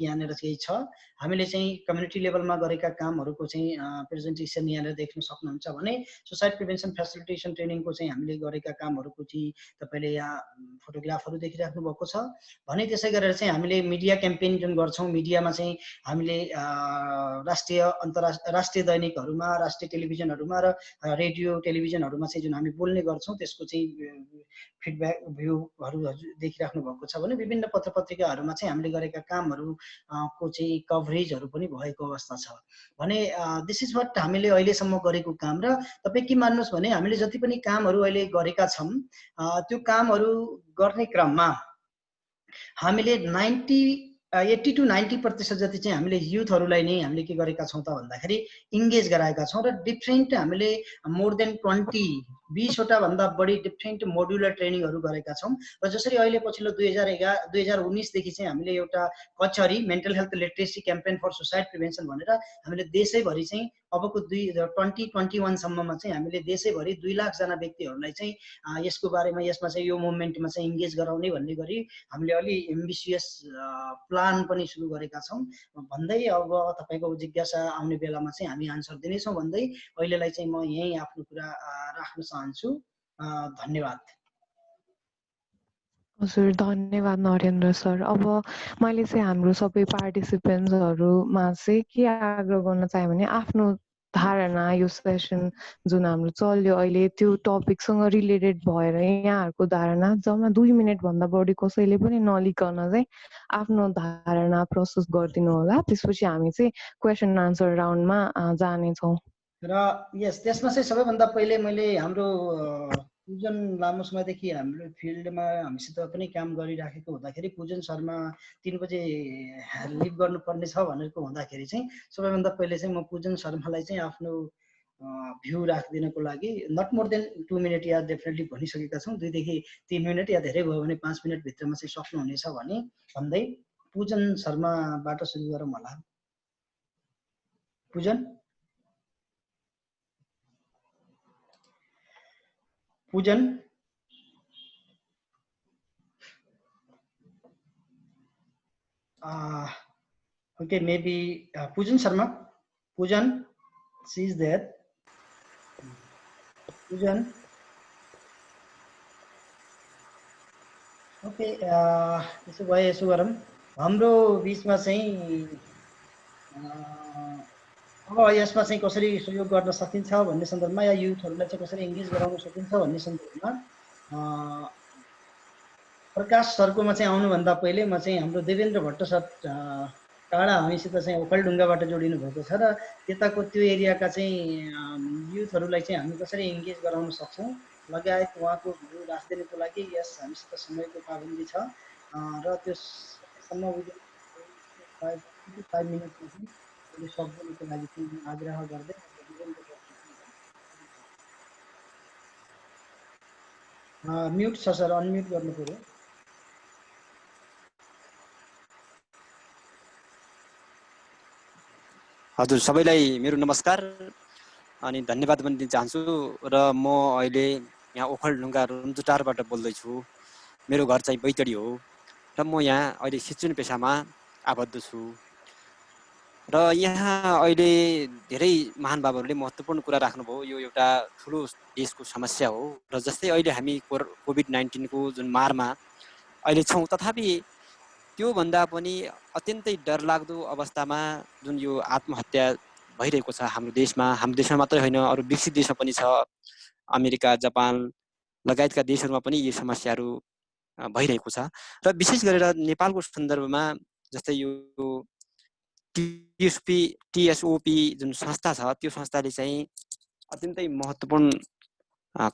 यहाँनिर चाहिँ छ। हामीले चाहिँ कम्युनिटी लेभलमा गरेका कामहरूको चाहिँ प्रेजेन्टेसन यहाँनिर देख्न सक्नुहुन्छ। भने सुसाइड प्रिभेन्सन फेसिलिटेसन ट्रेनिङको चाहिँ हामीले गरेका कामहरूको चाहिँ तपाईँले यहाँ फोटोग्राफहरू देखिराख्नु भएको छ। भने त्यसै गरेर चाहिँ हामीले मिडिया क्याम्पेन जुन गर्छौँ, मिडियामा चाहिँ हामीले राष्ट्रिय अन्तर्राष्ट्रिय दैनिकहरूमा, राष्ट्रिय टेलिभिजनहरूमा र रेडियो टेलिभिजनहरूमा चाहिँ जुन हामी बोल्ने गर्छौँ त्यसको चाहिँ फिडब्याक भ्यूहरू देखिराख्नु भएको छ। भने विभिन्न पत्र पत्रिकाहरूमा चाहिँ हामीले गरेका कामहरूको चाहिँ कभरेजहरू पनि भएको अवस्था छ। भने दिस इज वाट हामीले अहिलेसम्म गरेको काम। र तपाईँ के मान्नुहोस् भने हामीले जति पनि कामहरू अहिले गरेका छौँ त्यो कामहरू गर्ने क्रममा हामीले 80 to 90% जति चाहिँ हामीले युथहरूलाई नै हामीले के गरेका छौँ त भन्दाखेरि इङ्गेज गराएका छौँ। र डिफ्रेन्ट हामीले मोर देन 20वटा भन्दा बढी डिफ्रेन्ट मोड्युलर ट्रेनिङहरू गरेका छौँ। र जसरी अहिले पछिल्लो 2019देखि चाहिँ हामीले एउटा Kachahari mental health literacy campaign for suicide prevention भनेर हामीले देशैभरि चाहिँ अबको 2021सम्ममा चाहिँ हामीले देशैभरि 2 लाखजना व्यक्तिहरूलाई चाहिँ यसको बारेमा, यसमा चाहिँ यो मुभमेन्टमा चाहिँ इङ्गेज गराउने भन्ने गरी हामीले अलि एम्बिसियस प्लान पनि सुरु गरेका छौँ। भन्दै अब तपाईँको जिज्ञासा आउने बेलामा चाहिँ हामी आन्सर दिनेछौँ भन्दै अहिलेलाई चाहिँ म यहीँ आफ्नो कुरा राख्न चाहन्छु। धन्यवाद। हजुर, धन्यवाद नरेन्द्र सर। अब मैले चाहिँ हाम्रो सबै पार्टिसिपेन्ट्सहरूमा चाहिँ के आग्रह गर्न चाहे भने आफ्नो धारणा, यो सेसन जुन हाम्रो चल्यो अहिले त्यो टपिकसँग रिलेटेड भएर यहाँहरूको धारणा जम्मा 2 मिनटभन्दा बढी कसैले पनि नलिकन चाहिँ आफ्नो धारणा प्रस्तुत गरिदिनु होला। त्यसपछि हामी चाहिँ क्वेसन आन्सर राउन्डमा जानेछौँ। र यस त्यसमा चाहिँ सबैभन्दा पहिले मैले हाम्रो पूजन लामो समयदेखि हाम्रो फिल्डमा हामीसित पनि काम गरिराखेको हुँदाखेरि पूजन शर्मा 3 बजे लिभ गर्नुपर्ने छ भनेको हुँदाखेरि चाहिँ सबैभन्दा पहिले चाहिँ म पूजन शर्मालाई चाहिँ आफ्नो भ्यू राखिदिनको लागि नट मोर देन 2 मिनट या डेफिनेटली भनिसकेका छौँ, 2 देखि 3 मिनट या धेरै भयो भने 5 मिनटभित्रमा चाहिँ सक्नुहुनेछ भने भन्दै पूजन शर्माबाट सुरु गरौँ होला। पूजन okay, maybe Pujan Sharma. Pujan, she is there. Pujan. Okay, यसो भए यसो गरौँ, हाम्रो बिचमा चाहिँ अब यसमा चाहिँ कसरी सहयोग गर्न सकिन्छ भन्ने सन्दर्भमा या युथहरूलाई चाहिँ कसरी इङ्गेज गराउन सकिन्छ भन्ने सन्दर्भमा प्रकाश सरकोमा चाहिँ आउनुभन्दा पहिले म चाहिँ हाम्रो देवेन्द्र भट्ट सर टाढा हामीसित चाहिँ ओखलढुङ्गाबाट जोडिनु भएको छ र त्यताको त्यो एरियाका चाहिँ युथहरूलाई चाहिँ हामी कसरी इङ्गेज गराउन सक्छौँ लगायत उहाँको भ्यू राखिदिनुको लागि यस हामीसित समयको पाबन्दी छ र त्यससम्म 5 मिनटमा चाहिँ सक्दिनुको लागि चाहिँ आग्रह गर्दै म्युट छ सर, अनम्युट गर्नु पर्यो। हजुर, सबैलाई मेरो नमस्कार अनि धन्यवाद पनि दिन चाहन्छु। र म अहिले यहाँ ओखलढुङ्गा रुम्जुटारबाट बोल्दैछु। मेरो घर चाहिँ बैतडी हो र म यहाँ अहिले शिक्षण पेसामा आबद्ध छु। र यहाँ अहिले धेरै महानुभावहरूले महत्त्वपूर्ण कुरा राख्नुभयो। यो एउटा ठुलो देशको समस्या हो र जस्तै अहिले हामी कोभिड-19 को जुन मारमा अहिले छौँ, तथापि त्योभन्दा पनि अत्यन्तै डरलाग्दो अवस्थामा जुन यो आत्महत्या भइरहेको छ हाम्रो देशमा मात्रै होइन, अरू विकसित देशमा पनि छ। अमेरिका, जापान लगायतका देशहरूमा पनि यी समस्याहरू भइरहेको छ र विशेष गरेर नेपालको सन्दर्भमा जस्तै यो टिएसओपी जुन संस्था छ, त्यो संस्थाले चाहिँ अत्यन्तै महत्त्वपूर्ण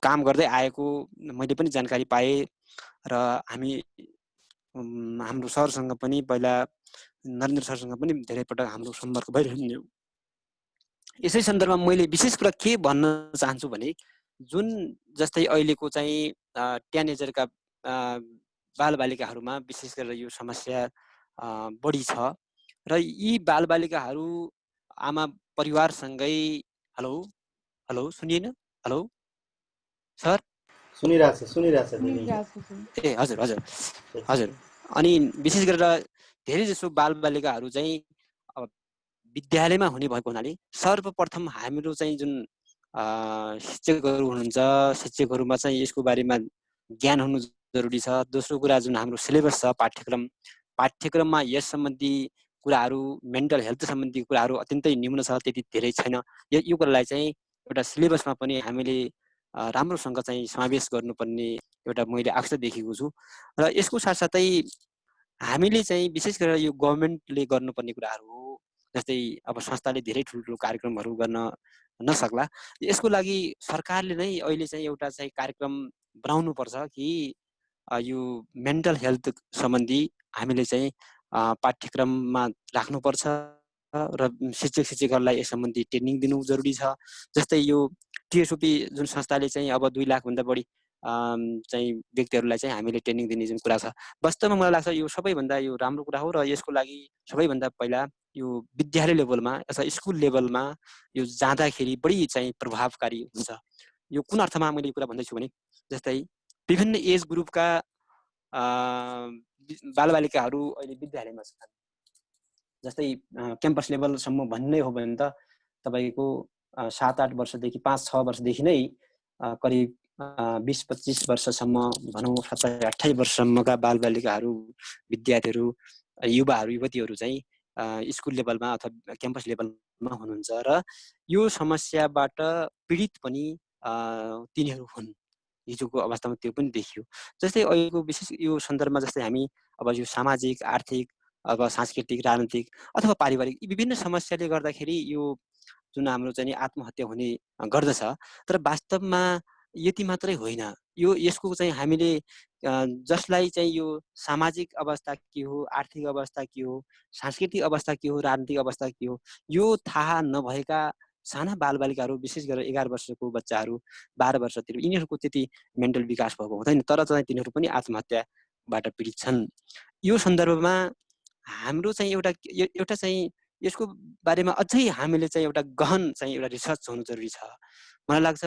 काम गर्दै आएको मैले पनि जानकारी पाएँ र हाम्रो सरसँग पनि पहिला नरेन्द्र सरसँग पनि धेरै पटक हाम्रो सम्पर्क भइरहन्थ्यो। यसै सन्दर्भमा मैले विशेष कुरा के भन्न चाहन्छु भने जुन जस्तै अहिलेको चाहिँ टिनेजरका बालबालिकाहरूमा विशेष गरेर यो समस्या बढी छ र यी बालबालिकाहरू आमा परिवारसँगै हेलो सुनिएन? हेलो सर सुनिरहेछ ए हजुर। अनि विशेष गरेर धेरै जसो बालबालिकाहरू चाहिँ अब विद्यालयमा हुने भएको हुनाले सर्वप्रथम हाम्रो चाहिँ जुन शिक्षकहरू हुनुहुन्छ, शिक्षकहरूमा चाहिँ यसको बारेमा ज्ञान हुनु जरुरी छ। दोस्रो कुरा जुन हाम्रो सिलेबस छ, पाठ्यक्रममा यस सम्बन्धी कुराहरू, मेन्टल हेल्थ सम्बन्धी कुराहरू अत्यन्तै न्यून छ, त्यति धेरै छैन। यो कुरालाई चाहिँ एउटा सिलेबसमा पनि हामीले राम्रोसँग चाहिँ समावेश गर्नुपर्ने एउटा मैले आवश्यकता देखेको छु। र यसको साथसाथै हामीले चाहिँ विशेष गरेर यो गभर्मेन्टले गर्नुपर्ने कुराहरू हो। जस्तै अब संस्थाले धेरै ठुल्ठुलो कार्यक्रमहरू गर्न नसक्ला, यसको लागि सरकारले नै अहिले चाहिँ एउटा चाहिँ कार्यक्रम बनाउनु पर्छ कि यो मेन्टल हेल्थ सम्बन्धी हामीले चाहिँ पाठ्यक्रममा राख्नुपर्छ र शिक्षकहरूलाई यस सम्बन्धी ट्रेनिङ दिनु जरुरी छ। जस्तै यो टिएसओपी जुन संस्थाले चाहिँ अब 2 लाखभन्दा बढी चाहिँ व्यक्तिहरूलाई चाहिँ हामीले ट्रेनिङ दिने जुन कुरा छ, वास्तवमा मलाई लाग्छ यो सबैभन्दा यो राम्रो कुरा हो र यसको लागि सबैभन्दा पहिला यो विद्यालय लेभलमा अथवा स्कुल लेभलमा यो जाँदाखेरि बढी चाहिँ प्रभावकारी हुन्छ। यो कुन अर्थमा मैले कुरा भन्दैछु भने जस्तै विभिन्न एज ग्रुपका बालबालिकाहरू अहिले विद्यालयमा छन्। जस्तै क्याम्पस लेभलसम्म भन्ने हो भने त तपाईँको 7-8 वर्षदेखि 5-6 वर्षदेखि नै करिब 20-25 वर्षसम्म भनौँ 27-28 वर्षसम्मका बालबालिकाहरू, विद्यार्थीहरू, युवाहरू, युवतीहरू चाहिँ स्कुल लेभलमा अथवा क्याम्पस लेभलमा हुनुहुन्छ र यो समस्याबाट पीडित पनि तिनीहरू हुन्। हिजोको अवस्थामा त्यो पनि देखियो। जस्तै अहिलेको विशेष यो सन्दर्भमा जस्तै हामी अब यो सामाजिक, आर्थिक, अब सांस्कृतिक, राजनीतिक अथवा पारिवारिक यी विभिन्न समस्याले गर्दाखेरि यो जुन हाम्रो चाहिँ आत्महत्या हुने गर्दछ। तर वास्तवमा यति मात्रै होइन, यसको चाहिँ हामीले जसलाई चाहिँ यो सामाजिक अवस्था के हो, आर्थिक अवस्था के हो, सांस्कृतिक अवस्था के हो, राजनीतिक अवस्था के हो, यो थाहा नभएका साना बालबालिकाहरू विशेष गरेर 11 वर्षको बच्चाहरू, 12 वर्षतिर यिनीहरूको त्यति मेन्टल विकास भएको हुँदैन, तर चाहिँ तिनीहरू पनि आत्महत्याबाट पीडित छन्। यो सन्दर्भमा हाम्रो चाहिँ एउटा चाहिँ यसको बारेमा अझै हामीले चाहिँ एउटा गहन चाहिँ एउटा रिसर्च हुनु जरुरी छ। मलाई लाग्छ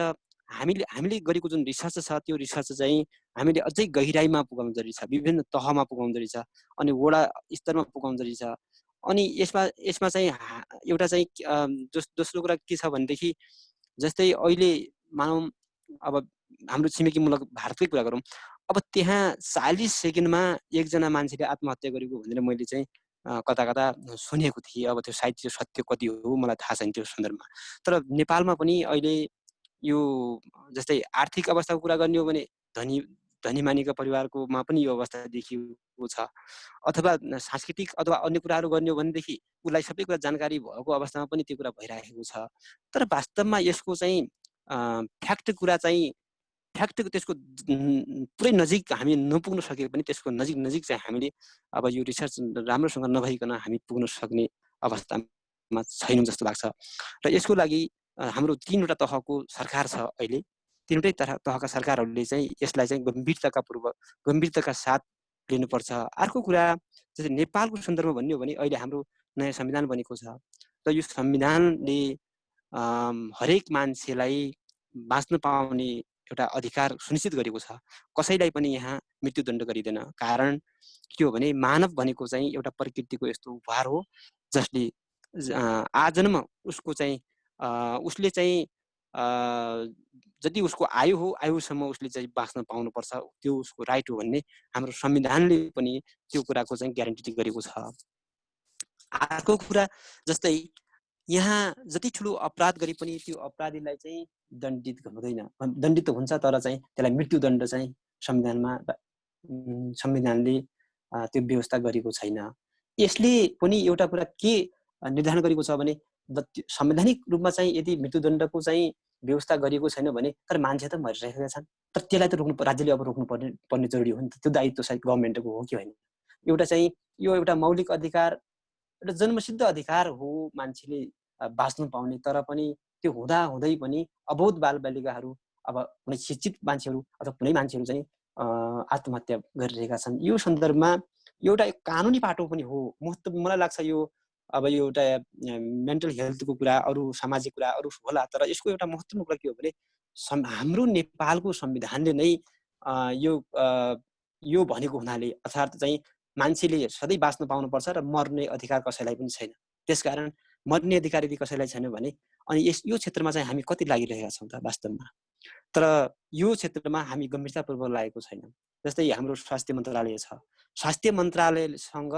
हामीले गरेको जुन रिसर्च छ त्यो रिसर्च चाहिँ हामीले अझै गहिराइमा पुगाउनु जरुरी छ, विभिन्न तहमा पुगाउनु जरुरी छ, अनि वडा स्तरमा पुगाउनु जरुरी छ। अनि यसमा चाहिँ एउटा चाहिँ दोस्रो कुरा के छ भनेदेखि जस्तै अहिले मानौँ अब हाम्रो छिमेकी मुलुक भारतकै कुरा गरौँ, अब त्यहाँ 40 सेकेन्डमा एकजना मान्छेले आत्महत्या गरेको भनेर मैले चाहिँ कता सुनेको थिएँ। अब त्यो सायद त्यो सत्य कति हो मलाई थाहा छैन त्यो सन्दर्भमा। तर नेपालमा पनि अहिले यो जस्तै आर्थिक अवस्थाको कुरा गर्ने हो भने धनीमानीका परिवारकोमा पनि यो अवस्था देखिएको छ, अथवा सांस्कृतिक अथवा अन्य कुराहरू गर्ने हो भनेदेखि उसलाई सबै कुरा जानकारी भएको अवस्थामा पनि त्यो कुरा भइरहेको छ। तर वास्तवमा यसको चाहिँ फ्याक्ट त्यसको पुरै नजिक हामी नपुग्न सके पनि त्यसको नजिक चाहिँ हामीले अब यो रिसर्च राम्रोसँग नभइकन हामी पुग्न सक्ने अवस्थामा छैनौँ जस्तो लाग्छ। र यसको लागि हाम्रो 3वटा तहको सरकार छ अहिले, 3वटै तहका सरकारहरूले चाहिँ यसलाई चाहिँ गम्भीरताका साथ लिनुपर्छ। अर्को कुरा जस्तै नेपालको सन्दर्भमा भन्ने हो भने अहिले हाम्रो नयाँ संविधान बनेको छ र यो संविधानले हरेक मान्छेलाई बाँच्न पाउने एउटा अधिकार सुनिश्चित गरेको छ। कसैलाई पनि यहाँ मृत्युदण्ड गरिँदैन। कारण के हो भने मानव भनेको चाहिँ एउटा प्रकृतिको यस्तो उपहार हो जसले आजन्म उसको चाहिँ उसले चाहिँ जति उसको आयु हो आयुसम्म उसले चाहिँ बाँच्न पाउनुपर्छ, त्यो उसको राइट हो भन्ने हाम्रो संविधानले पनि त्यो कुराको चाहिँ ग्यारेन्टी गरेको छ। अर्को कुरा जस्तै यहाँ जति ठुलो अपराध गरे पनि त्यो अपराधीलाई चाहिँ दण्डित हुँदैन, दण्डित हुन्छ तर चाहिँ त्यसलाई मृत्युदण्ड चाहिँ संविधानले त्यो व्यवस्था गरेको छैन। यसले पनि एउटा कुरा के निर्धारण गरेको छ भने संवैधानिक रूपमा चाहिँ यदि मृत्युदण्डको चाहिँ व्यवस्था गरिएको छैन भने तर मान्छे त मरिरहेका छन्, तर त्यसलाई त रोक्नु, राज्यले अब रोक्नु पर्ने जरुरी हो नि त, त्यो दायित्व सायद गभर्मेन्टको हो कि होइन। एउटा चाहिँ यो एउटा मौलिक अधिकार, एउटा जन्मसिद्ध अधिकार हो मान्छेले बाँच्नु पाउने, तर पनि त्यो हुँदा हुँदै पनि अबोध बालबालिकाहरू अब कुनै शिक्षित मान्छेहरू अथवा कुनै मान्छेहरू चाहिँ आत्महत्या गरिरहेका छन्। यो सन्दर्भमा एउटा कानुनी पाटो पनि हो। मलाई लाग्छ यो अब यो एउटा मेन्टल हेल्थको कुरा, अरू सामाजिक कुरा अरू होला, तर यसको एउटा महत्त्वपूर्ण कुरा के हो भने हाम्रो नेपालको संविधानले नै यो भनेको हुनाले, अर्थात् चाहिँ मान्छेले सधैँ बाँच्न पाउनुपर्छ र मर्ने अधिकार कसैलाई पनि छैन। त्यसकारण मर्ने अधिकार यदि कसैलाई छैन भने अनि यो क्षेत्रमा चाहिँ हामी कति लागिरहेका छौँ त वास्तवमा। तर यो क्षेत्रमा हामी गम्भीरतापूर्वक लागेको छैन। जस्तै हाम्रो स्वास्थ्य मन्त्रालय छ, स्वास्थ्य मन्त्रालयसँग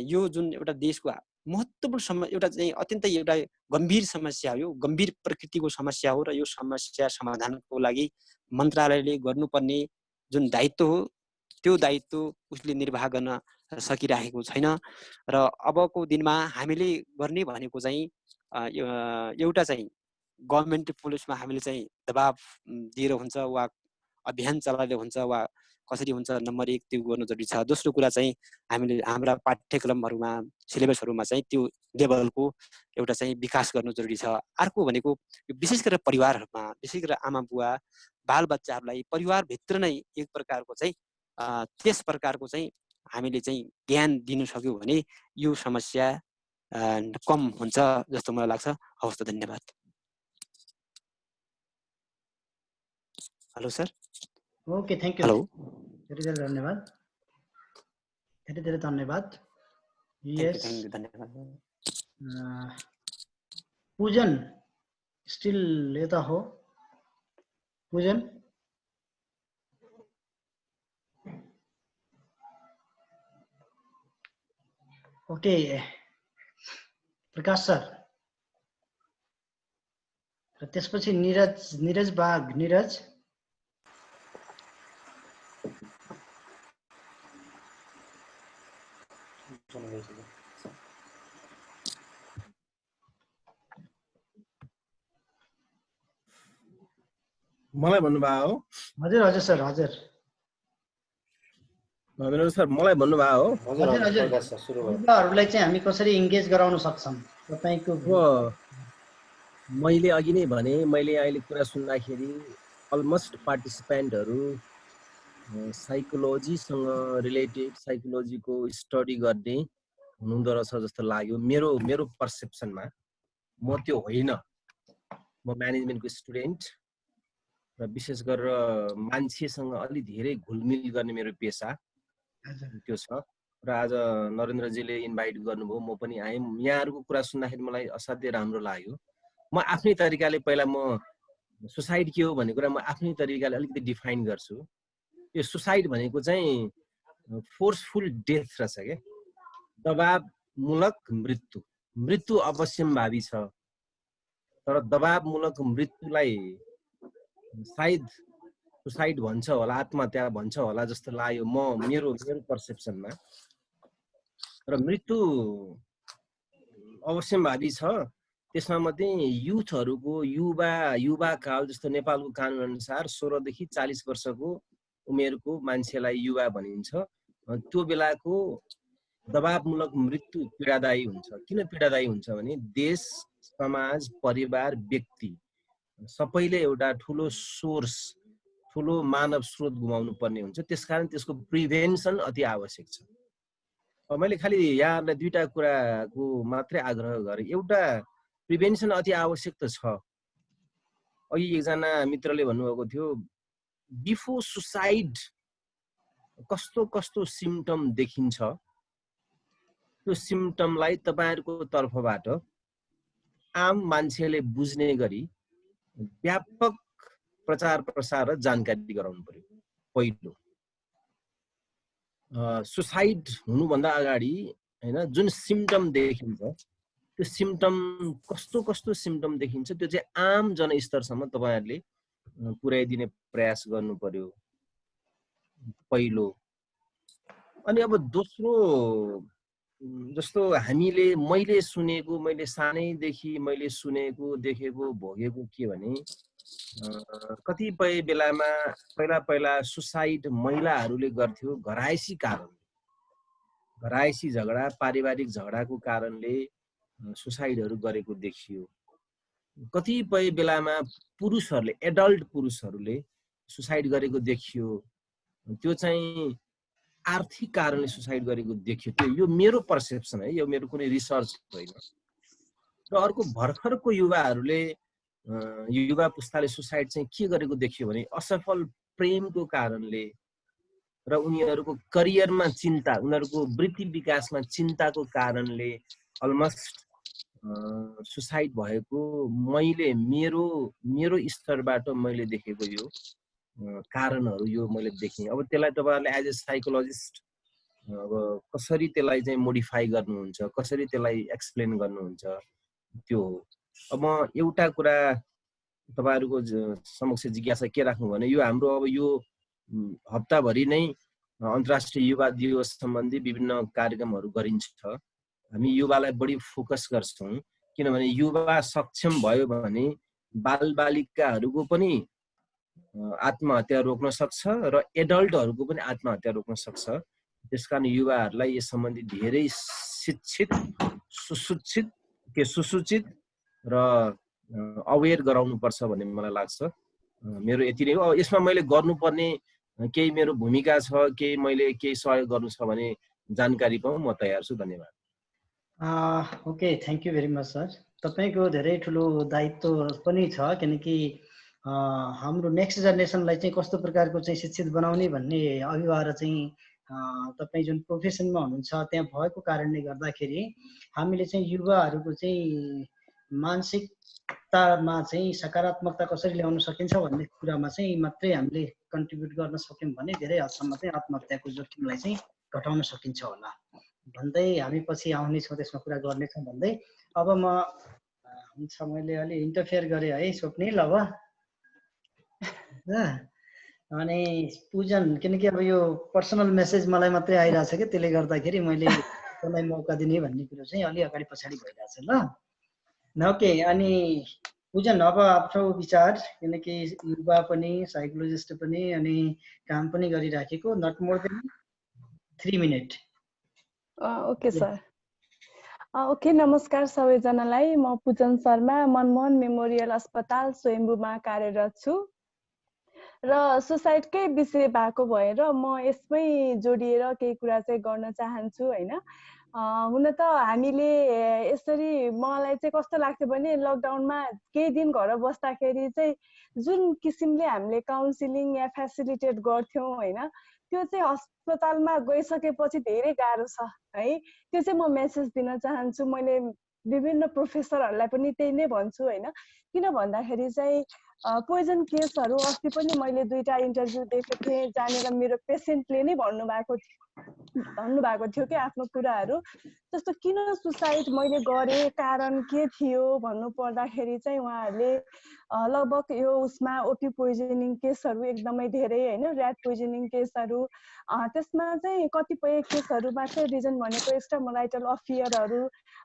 यो जुन एउटा देशको महत्त्वपूर्ण एउटा चाहिँ अत्यन्तै एउटा गम्भीर समस्या हो, यो गम्भीर प्रकृतिको समस्या हो र यो समस्या समाधानको लागि मन्त्रालयले गर्नुपर्ने जुन दायित्व हो त्यो दायित्व उसले निर्वाह गर्न सकिरहेको छैन। र अबको दिनमा हामीले गर्ने भनेको चाहिँ एउटा चाहिँ गभर्मेन्ट पुलिसमा हामीले चाहिँ दबाब दिएर हुन्छ वा अभियान चलाएर हुन्छ वा कसरी हुन्छ, नम्बर 1 त्यो गर्नु जरुरी छ। दोस्रो कुरा चाहिँ हामीले हाम्रा पाठ्यक्रमहरूमा सिलेबसहरूमा चाहिँ त्यो लेभलको एउटा चाहिँ विकास गर्नु जरुरी छ। अर्को भनेको विशेष गरेर परिवारहरूमा, विशेष गरेर आमा बुवा बालबच्चाहरूलाई परिवारभित्र नै एक प्रकारको चाहिँ त्यस प्रकारको चाहिँ हामीले चाहिँ ज्ञान दिनु सक्यौँ भने यो समस्या कम हुन्छ जस्तो मलाई लाग्छ। हवस् त, धन्यवाद। Hello sir. Okay, thank you. Hello, धेरै धेरै धन्यवाद, धेरै धेरै धन्यवाद। यस, धन्यवाद। पूजन स्टिल यता हो? पूजन ओके। प्रकाश सर र त्यसपछि निरज बाग। निरज मलाई भन्नुभयो हो? हजुर हजुर सर, हजुर धन्यवाद सर, मलाई भन्नुभयो हो? हजुर हजुर। युवाहरूलाई चाहिँ हामी कसरी इन्गेज गराउन सक्छौँ तपाईको? मैले अघि नै भने, मैले अहिले कुरा सुन्दाखेरि अलमोस्ट पार्टिसिपेन्टहरू साइकोलोजीसँग रिलेटेड, साइकोलोजीको स्टडी गर्ने हुनुहुँदो रहेछ जस्तो लाग्यो मेरो पर्सेप्सनमा। म त्यो होइन, म म्यानेजमेन्टको स्टुडेन्ट र विशेष गरेर मान्छेसँग अलि धेरै घुलमिल गर्ने मेरो पेसा त्यो छ। र आज नरेन्द्रजीले इन्भाइट गर्नुभयो, म पनि आएँ। यहाँहरूको कुरा सुन्दाखेरि मलाई असाध्यै राम्रो लाग्यो। म आफ्नै तरिकाले पहिला म सुसाइड के हो भन्ने कुरा म आफ्नै तरिकाले अलिकति डिफाइन गर्छु। यो सुसाइड भनेको चाहिँ फोर्सफुल डेथ रहेछ क्या, दबावमूलक मृत्यु। मृत्यु अवश्यम्भावी छ, तर दबावमूलक मृत्युलाई सायद सुसाइड भन्छ होला, आत्महत्या भन्छ होला जस्तो लाग्यो मेरो पर्सेप्सनमा। र मृत्यु अवश्यम्भावी छ, त्यसमा मध्ये युथहरूको युवा काल, जस्तो नेपालको कानुन अनुसार 16 देखि 40 वर्षको उमेरको मान्छेलाई युवा भनिन्छ। त्यो बेलाको दबावमूलक मृत्यु पीडादायी हुन्छ। किन पीडादायी हुन्छ भने देश, समाज, परिवार, व्यक्ति सबैले एउटा ठुलो सोर्स, ठुलो मानव स्रोत गुमाउनु पर्ने हुन्छ। त्यसकारण त्यसको प्रिभेन्सन अति आवश्यक छ। मैले खालि यहाँहरूलाई दुईटा कुराको मात्रै आग्रह गरेँ। एउटा, प्रिभेन्सन अति आवश्यक त छ। अघि एकजना मित्रले भन्नुभएको थियो बिफोर सुसाइड कस्तो कस्तो सिम्पटम देखिन्छ, त्यो सिम्पटमलाई तपाईहरुको तर्फबाट आम मान्छेले बुझ्ने गरी व्यापक प्रचार प्रसार र जानकारी गराउनु पर्यो। पहिलो सुसाइड हुनुभन्दा अगाडि हैन जुन सिम्पटम देखिन्छ त्यो सिम्पटम कस्तो कस्तो सिम्पटम देखिन्छ त्यो चाहिँ आम जनस्तरसम्म तपाईहरुले पुर्याइदिने प्रयास गर्नु पर्यो पहिलो। अनि अब दोस्रो जस्तो मैले सुनेको मैले सानैदेखि मैले सुनेको देखेको भोगेको के भने कतिपय बेलामा पहिला सुसाइड महिलाहरूले गर्थ्यो घरायसी कारणले, घरायसी झगडा पारिवारिक झगडाको कारणले सुसाइडहरू गरेको देखियो। कतिपय बेलामा पुरुषहरूले एडल्ट पुरुषहरूले सुसाइड गरेको देखियो। त्यो चाहिँ आर्थिक कारणले सुसाइड गरेको देखियो। त्यो यो मेरो पर्सेप्सन है, यो मेरो कुनै रिसर्च होइन। र अर्को भर्खरको युवाहरूले युवा पुस्ताले सुसाइड चाहिँ के गरेको देखियो भने असफल प्रेमको कारणले र उनीहरूको करियरमा चिन्ता, उनीहरूको वृत्ति विकासमा चिन्ताको कारणले अलमोस्ट सुसाइड भएको मैले मेरो स्तरबाट मैले देखेको यो कारणहरू यो मैले देखेँ। अब त्यसलाई तपाईहरुले एज ए साइकोलोजिस्ट अब कसरी त्यसलाई चाहिँ मोडिफाई गर्नुहुन्छ, कसरी त्यसलाई एक्सप्लेन गर्नुहुन्छ त्यो हो। अब म एउटा कुरा तपाईहरुको समक्ष जिज्ञासा के राख्नु भने यो हाम्रो अब यो हप्ताभरि नै अन्तर्राष्ट्रिय युवा दिवस सम्बन्धी विभिन्न कार्यक्रमहरू गरिन्छ। हामी युवालाई बढी फोकस गर्छौं किनभने युवा सक्षम भयो भने बालबालिकाहरूको पनि आत्महत्या रोक्न सक्छ र एडल्टहरूको पनि आत्महत्या रोक्न सक्छ। त्यसकारण युवाहरूलाई यस सम्बन्धी धेरै शिक्षित, सुसूचित र अवेयर गराउनुपर्छ भन्ने मलाई लाग्छ। मेरो यति नै हो। यसमा मैले गर्नुपर्ने केही मेरो भूमिका छ, मैले केही सहयोग गर्नु छ भने जानकारी पाऊँ म तयार छु। धन्यवाद। Okay, thank you very much sir. तपाईको धेरै ठुलो दायित्व पनि छ किनकि हाम्रो नेक्स्ट जेनेरेसनलाई चाहिँ कस्तो प्रकारको चाहिँ शिक्षित बनाउने भन्ने अभिभावक चाहिँ तपाईँ जुन प्रोफेसनमा हुनुहुन्छ त्यहाँ भएको कारणले गर्दाखेरि हामीले चाहिँ युवाहरूको चाहिँ मानसिकतामा चाहिँ सकारात्मकता कसरी ल्याउन सकिन्छ भन्ने कुरामा चाहिँ मात्रै हामीले कन्ट्रिब्युट गर्न सक्यौँ भने धेरै हदसम्म चाहिँ आत्महत्याको जोखिमलाई चाहिँ घटाउन सकिन्छ होला भन्दै हामी पछि आउनेछौँ, त्यसमा कुरा गर्नेछौँ भन्दै अब म हुन्छ मैले अलि इन्टरफेयर गरेँ है स्वप्निल। अब अनि पूजन किनकि अब यो पर्सनल मेसेज मलाई मात्रै आइरहेछ कि त्यसले गर्दाखेरि मैले त्यसलाई मौका दिने भन्ने कुरो चाहिँ अलि अगाडि पछाडि भइरहेछ ल। ओके, अनि पूजन अब आफ्नो विचार किनकि युवा पनि साइकोलोजिस्ट पनि अनि काम पनि गरिराखेको, not more than 3 minute. Okay sir. Okay, नमस्कार सबैजनालाई। म पूजन शर्मा मनमोहन मेमोरियल अस्पताल स्वयम्भूमा कार्यरत छु र सुसाइडकै विषय भएको भएर म यसमै जोडिएर केही कुरा चाहिँ गर्न चाहन्छु हैन। हुन त हामीले यसरी मलाई चाहिँ कस्तो लाग्थ्यो भने लकडाउनमा केही दिन घर बस्दाखेरि चाहिँ जुन किसिमले हामीले काउन्सिलिङ या फेसिलिटेट गर्थ्यौं हैन त्यो चाहिँ अस्पतालमा गइसकेपछि धेरै गाह्रो छ है। त्यो चाहिँ म मेसेज दिन चाहन्छु। मैले विभिन्न प्रोफेसरहरूलाई पनि त्यही नै भन्छु हैन। किन भन्दाखेरि चाहिँ पोइजन केसहरू अस्ति पनि मैले 2टा इन्टरभ्यू दिएको थिएँ जानेर मेरो पेसेन्टले नै भन्नुभएको थियो कि आफ्नो कुराहरू जस्तो किन सुसाइड मैले गरेँ, कारण के थियो भन्नु पर्दाखेरि चाहिँ उहाँहरूले लगभग यो उसमा ओपी पोइजनिङ केसहरू एकदमै धेरै हैन, ऱ्याट पोइजनिङ केसहरू, त्यसमा चाहिँ कतिपय केसहरूमा चाहिँ रिजन भनेको एक्स्ट्रा मोराइटल अफेयरहरू,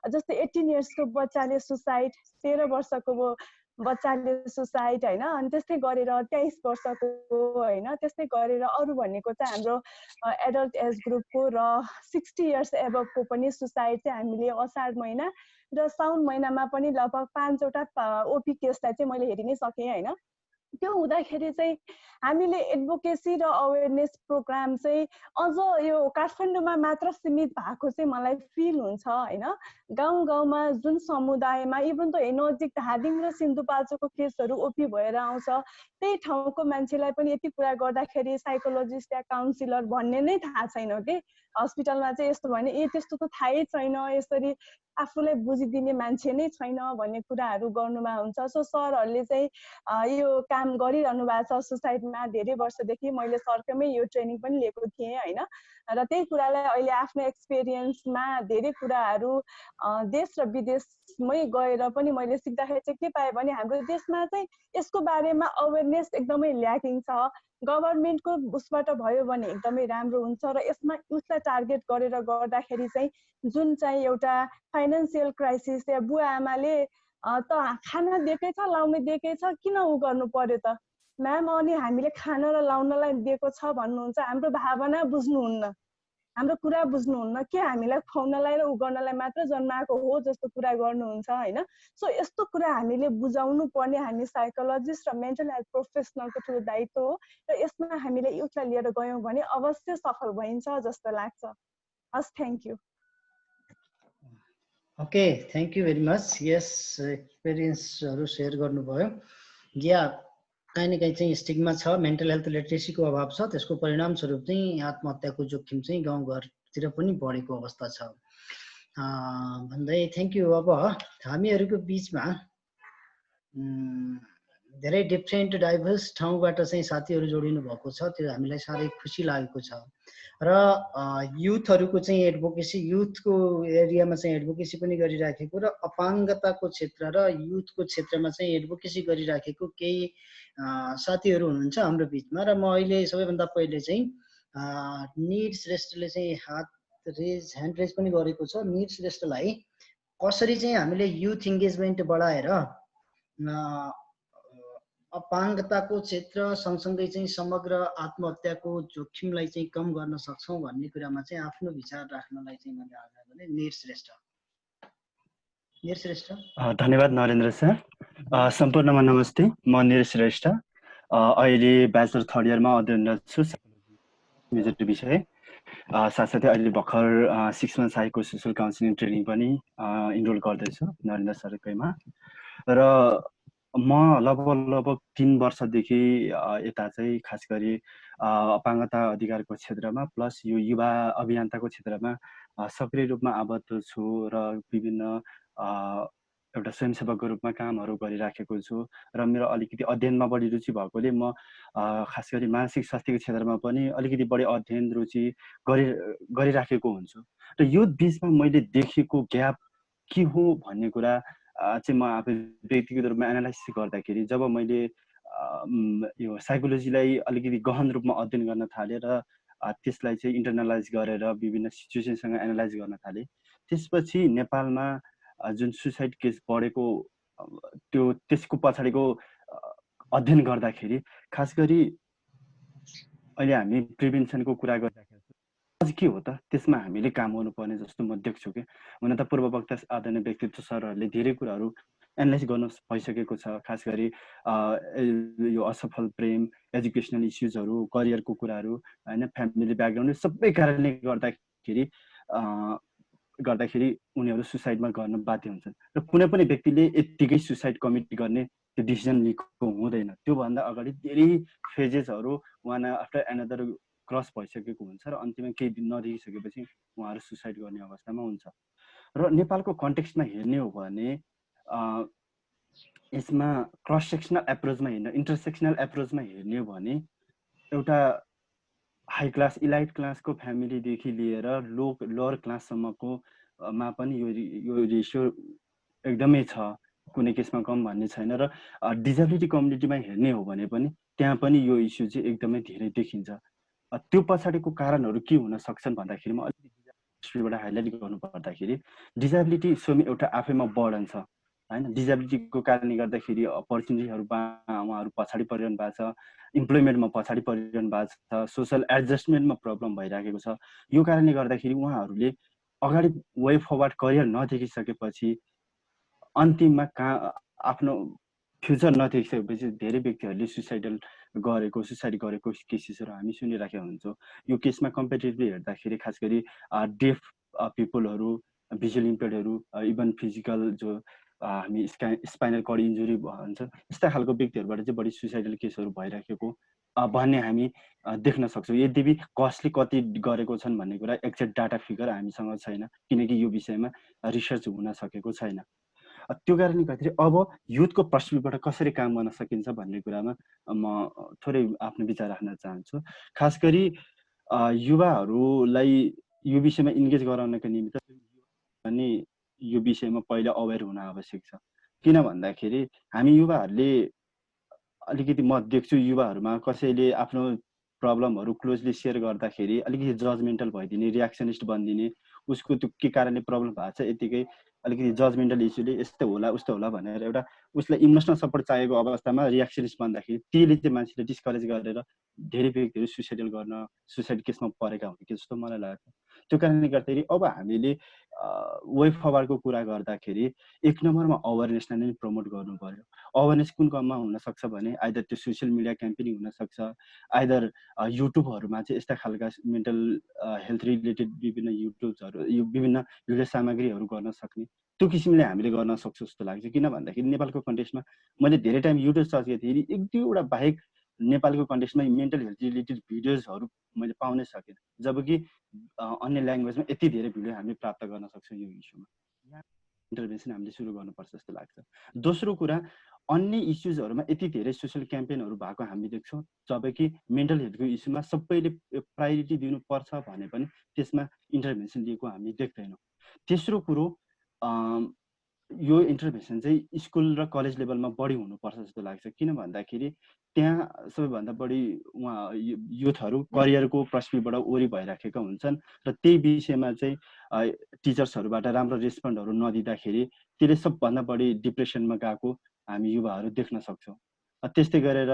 जस्तै 18 इयर्सको बच्चाले सुसाइड, 13 वर्षको बच्चाले सुसाइड हैन, अनि त्यस्तै गरेर 23 वर्षको हैन, त्यस्तै गरेर अरू भनेको चाहिँ हाम्रो एडल्ट एज ग्रुपको र 60 इयर्स एबभको पनि सुसाइड चाहिँ हामीले असार महिना र साउन महिनामा पनि लगभग 5 वटा ओपी केसलाई चाहिँ मैले हेरि नै सकेँ हैन। त्यो हुँदाखेरि चाहिँ हामीले एडभोकेसी र अवेरनेस प्रोग्राम चाहिँ अझ यो काठमाडौँमा मात्र सीमित भएको चाहिँ मलाई फिल हुन्छ होइन। गाउँ गाउँमा जुन समुदायमा इभन त नजिक धादिङ र सिन्धुपाल्चोकको केसहरू ओपी भएर आउँछ, त्यही ठाउँको मान्छेलाई पनि यति कुरा गर्दाखेरि साइकोलोजिस्ट या काउन्सिलर भन्ने नै थाहा छैन कि हस्पिटलमा चाहिँ यस्तो भने त्यस्तो त थाहै छैन, यसरी आफूलाई बुझिदिने मान्छे नै छैन भन्ने कुराहरू गर्नुमा हुन्छ। सो सरहरूले चाहिँ यो काम गरिरहनु भएको छ सोसाइटीमा धेरै वर्षदेखि। मैले सरकैमै यो ट्रेनिङ पनि लिएको थिएँ होइन, र त्यही कुरालाई अहिले आफ्नो एक्सपिरियन्समा धेरै कुराहरू देश र विदेशमै गएर पनि मैले सिक्दाखेरि चाहिँ के पाएँ भने हाम्रो देशमा चाहिँ यसको बारेमा अवेरनेस एकदमै ल्याकिङ छ। गभर्मेन्टको उसबाट भयो भने एकदमै राम्रो हुन्छ र यसमा युथलाई टार्गेट गरेर गर्दाखेरि चाहिँ जुन चाहिँ एउटा फाइनेन्सियल क्राइसिस या बुवा आमाले त खाना दिएकै छ, लाउन दिएकै छ, किन उ गर्नु पर्यो त म्याम, अनि हामीले खाना र लाउनलाई दिएको छ भन्नुहुन्छ, हाम्रो भावना बुझ्नुहुन्न, हाम्रो कुरा बुझ्नुहुन्न, के हामीलाई खुवाउनलाई र उ गर्नलाई मात्र जन्माएको हो जस्तो कुरा गर्नुहुन्छ होइन। सो यस्तो कुरा हामीले बुझाउनु पर्ने हामी साइकोलोजिस्ट र मेन्टल हेल्थ प्रोफेसनलको ठुलो दायित्व हो र यसमा हामीले युथलाई लिएर गयौँ भने अवश्य सफल भइन्छ जस्तो लाग्छ। हस्, thank you. Okay, thank you very much. Yes, एक्सपिरियन्सहरू सेयर गर्नुभयो। या काहीँ न काहीँ चाहिँ स्टिग्मा छ, मेन्टल हेल्थ लिटरेसीको अभाव छ, त्यसको परिणामस्वरूप चाहिँ आत्महत्याको जोखिम चाहिँ गाउँघरतिर पनि बढेको अवस्था छ भन्दै थ्याङ्क यू। अब हामीहरूको बिचमा धेरै डिफ्रेन्ट डाइभर्स ठाउँबाट चाहिँ साथीहरू जोडिनु भएको छ, त्यो हामीलाई साह्रै खुसी लागेको छ। र युथहरूको चाहिँ एडभोकेसी, युथको एरियामा चाहिँ एडभोकेसी पनि गरिराखेको र अपाङ्गताको क्षेत्र र युथको क्षेत्रमा चाहिँ एडभोकेसी गरिराखेको केही साथीहरू हुनुहुन्छ हाम्रो बिचमा। र म अहिले सबैभन्दा पहिले चाहिँ निर श्रेष्ठले चाहिँ ह्यान्ड रेज पनि गरेको छ। निर श्रेष्ठलाई कसरी चाहिँ हामीले युथ इङ्गेजमेन्ट बढाएर अपाङ्गताको क्षेत्र सँगसँगै चाहिँ समग्र आत्महत्याको जोखिमलाई चाहिँ कम गर्न सक्छौँ भन्ने कुरामा चाहिँ आफ्नो विचार राख्नलाई चाहिँ मैले आग्रह गरेँ। निर श्रेष्ठ। निर श्रेष्ठ। धन्यवाद नरेन्द्र सर। सम्पूर्णमा नमस्ते, म निर श्रेष्ठ। अहिले ब्याचलर थर्ड इयरमा अध्ययनरत छु, मेजर विषय। साथसाथै अहिले भर्खर 6 month psycho social counselling training पनि इनरोल गर्दैछु नरेन्द्र सरकैमा। र म लगभग 3 वर्षदेखि यता चाहिँ खास गरी अपाङ्गता अधिकारको क्षेत्रमा प्लस यो युवा अभियन्ताको क्षेत्रमा सक्रिय रूपमा आबद्ध छु र विभिन्न एउटा स्वयंसेवकको रूपमा कामहरू गरिराखेको छु। र मेरो अलिकति अध्ययनमा बढी रुचि भएकोले म खास गरी मानसिक स्वास्थ्यको क्षेत्रमा पनि अलिकति बढी अध्ययन रुचि गरिराखेको हुन्छु। र यो बिचमा मैले देखेको ग्याप के हो भन्ने कुरा चाहिँ म आफै व्यक्तिगत रूपमा एनालाइसिस गर्दाखेरि जब मैले यो साइकोलोजीलाई अलिकति गहन रूपमा अध्ययन गर्न थालेँ र त्यसलाई चाहिँ इन्टरनलाइज गरेर विभिन्न सिचुएसनसँग एनालाइज गर्न थालेँ, त्यसपछि नेपालमा जुन सुसाइड केस बढेको त्यसको पछाडिको अध्ययन गर्दाखेरि खास गरी अहिले हामी प्रिभेन्सनको कुरा गर्दाखेरि अझ के हो त त्यसमा हामीले काम गर्नुपर्ने जस्तो म देख्छु कि। हुन त पूर्ववक्ता आदरणीय व्यक्तित्व सरहरूले धेरै कुराहरू एनालाइज गर्नु भइसकेको छ, खास गरी यो असफल प्रेम, एजुकेसनल इस्युजहरू, करियरको कुराहरू होइन, फ्यामिली ब्याकग्राउन्ड, सबै कारणले गर्दाखेरि उनीहरू सुसाइडमा गर्न बाध्य हुन्छन्। र कुनै पनि व्यक्तिले यत्तिकै सुसाइड कमिट गर्ने त्यो डिसिजन लिएको हुँदैन। त्योभन्दा अगाडि धेरै फेजेसहरू वान आफ्टर एनदर क्रस भइसकेको हुन्छ र अन्तिममा केही नदेखिसकेपछि उहाँहरू सुसाइड गर्ने अवस्थामा हुन्छ। र नेपालको कन्टेक्स्टमा हेर्ने हो भने यसमा क्रस सेक्सनल एप्रोचमा हेर्ने, इन्टरसेक्सनल एप्रोचमा हेर्ने हो भने एउटा हाई क्लास इलाइट क्लासको फ्यामिलीदेखि लिएर लोअर क्लाससम्मको मा पनि यो रेसियो एकदमै छ, कुनै केसमा कम भन्ने छैन। र डिजेबिलिटी कम्युनिटीमा हेर्ने हो भने पनि त्यहाँ पनि यो इस्यु चाहिँ एकदमै धेरै देखिन्छ। त्यो पछाडिको कारणहरू के हुन सक्छन् भन्दाखेरि म अलिकति हाइलाइट गर्नु पर्दाखेरि डिजेबिलिटी स्वयं एउटा आफैमा बर्डन छ होइन। डिजेबिलिटीको कारणले गर्दाखेरि अपर्च्युनिटीहरूमा उहाँहरू पछाडि परिरहनु भएको छ, इम्प्लोइमेन्टमा पछाडि परिरहनु भएको छ, सोसल एडजस्टमेन्टमा प्रब्लम भइराखेको छ। यो कारणले गर्दाखेरि उहाँहरूले अगाडि वे फरवर्ड करियर नदेखिसकेपछि अन्तिममा आफ्नो फ्युचर नदेखिसकेपछि धेरै व्यक्तिहरूले सुसाइड गरेको केसेसहरू हामी सुनिराखेका हुन्छौँ। यो केसमा कम्पेरिटिभली हेर्दाखेरि खास गरी डेफ पिपलहरू, भिजुअल इम्पेयर्डहरू, इभन फिजिकल जो हामी स्पाइनल कर्ड इन्जुरी भन्छ यस्ता खालको व्यक्तिहरूबाट चाहिँ बढी सुसाइडल केसहरू भइराखेको भन्ने हामी देख्न सक्छौँ। यद्यपि कसले कति गरेको छन् भन्ने कुरा एक्ज्याक्ट डाटा फिगर हामीसँग छैन, किनकि यो विषयमा रिसर्च हुन सकेको छैन। त्यो कारणले गर्दाखेरि अब युथको पर्सपेक्टिभबाट कसरी काम गर्न सकिन्छ भन्ने कुरामा म थोरै आफ्नो विचार राख्न चाहन्छु। खास गरी युवाहरूलाई यो विषयमा इन्गेज गराउनका निमित्त पनि यो विषयमा पहिला अवेर हुन आवश्यक छ। किन भन्दाखेरि हामी युवाहरूले अलिकति म देख्छु युवाहरूमा कसैले आफ्नो प्रब्लमहरू क्लोजली सेयर गर्दाखेरि अलिकति जजमेन्टल भइदिने, रियाक्सनिस्ट बनिदिने, उसको त्यो के कारणले प्रब्लम भएको छ यतिकै अलिकति जजमेन्टल इस्युले यस्तो होला उस्तो होला भनेर एउटा उसलाई इमोसनल सपोर्ट चाहिएको अवस्थामा रियाक्सनिस्ट बन्दाखेरि त्यसले चाहिँ मान्छेले डिस्करेज गरेर धेरै व्यक्तिहरू सुसाइड केसमा परेका हुन् कि जस्तो मलाई लाग्छ। त्यो कारणले गर्दाखेरि अब हामीले वे फरवर्डको कुरा गर्दाखेरि एक नम्बरमा अवेरनेसलाई नै प्रमोट गर्नु पर्यो। अवेरनेस कुन कममा हुनसक्छ भने आइदर त्यो सोसियल मिडिया क्याम्पेनिङ हुनसक्छ, आइदर युट्युबहरूमा चाहिँ यस्ता खालका मेन्टल हेल्थ रिलेटेड विभिन्न युट्युब्सहरू यो विभिन्न भिडियो सामग्रीहरू गर्न सक्ने त्यो किसिमले हामीले गर्न सक्छौँ जस्तो लाग्छ। किन भन्दाखेरि नेपालको कन्टेक्स्टमा मैले धेरै टाइम युट्युब सर्च गर्दाखेरि एक दुईवटा बाहेक नेपालको कन्टेक्स्टमा मेन्टल हेल्थ रिलेटेड भिडियोजहरू मैले पाउनै सकेन, जबकि अन्य ल्याङ्ग्वेजमा यति धेरै भिडियो हामीले प्राप्त गर्न सक्छौँ यो इस्युमा। इन्टरभेन्सन हामीले सुरु गर्नुपर्छ जस्तो लाग्छ। दोस्रो कुरा, अन्य इस्युजहरूमा यति धेरै सोसियल क्याम्पेनहरू भएको हामी देख्छौँ, जबकि मेन्टल हेल्थको इस्युमा सबैले प्रायोरिटी दिनुपर्छ भने पनि त्यसमा इन्टरभेन्सन लिएको हामी देख्दैनौँ। तेस्रो कुरो, यो इन्टरभेन्सन चाहिँ स्कुल र कलेज लेभलमा बढी हुनुपर्छ जस्तो लाग्छ। किन भन्दाखेरि त्यहाँ सबैभन्दा बढी युथहरू करियरको पर्सपेक्टिभबाट ओरी भइराखेका हुन्छन् र त्यही विषयमा चाहिँ टिचर्सहरूबाट राम्रो रेस्पोन्डहरू नदिँदाखेरि त्यसले सबभन्दा बढी डिप्रेसनमा गएको हामी युवाहरू देख्न सक्छौँ। त्यस्तै गरेर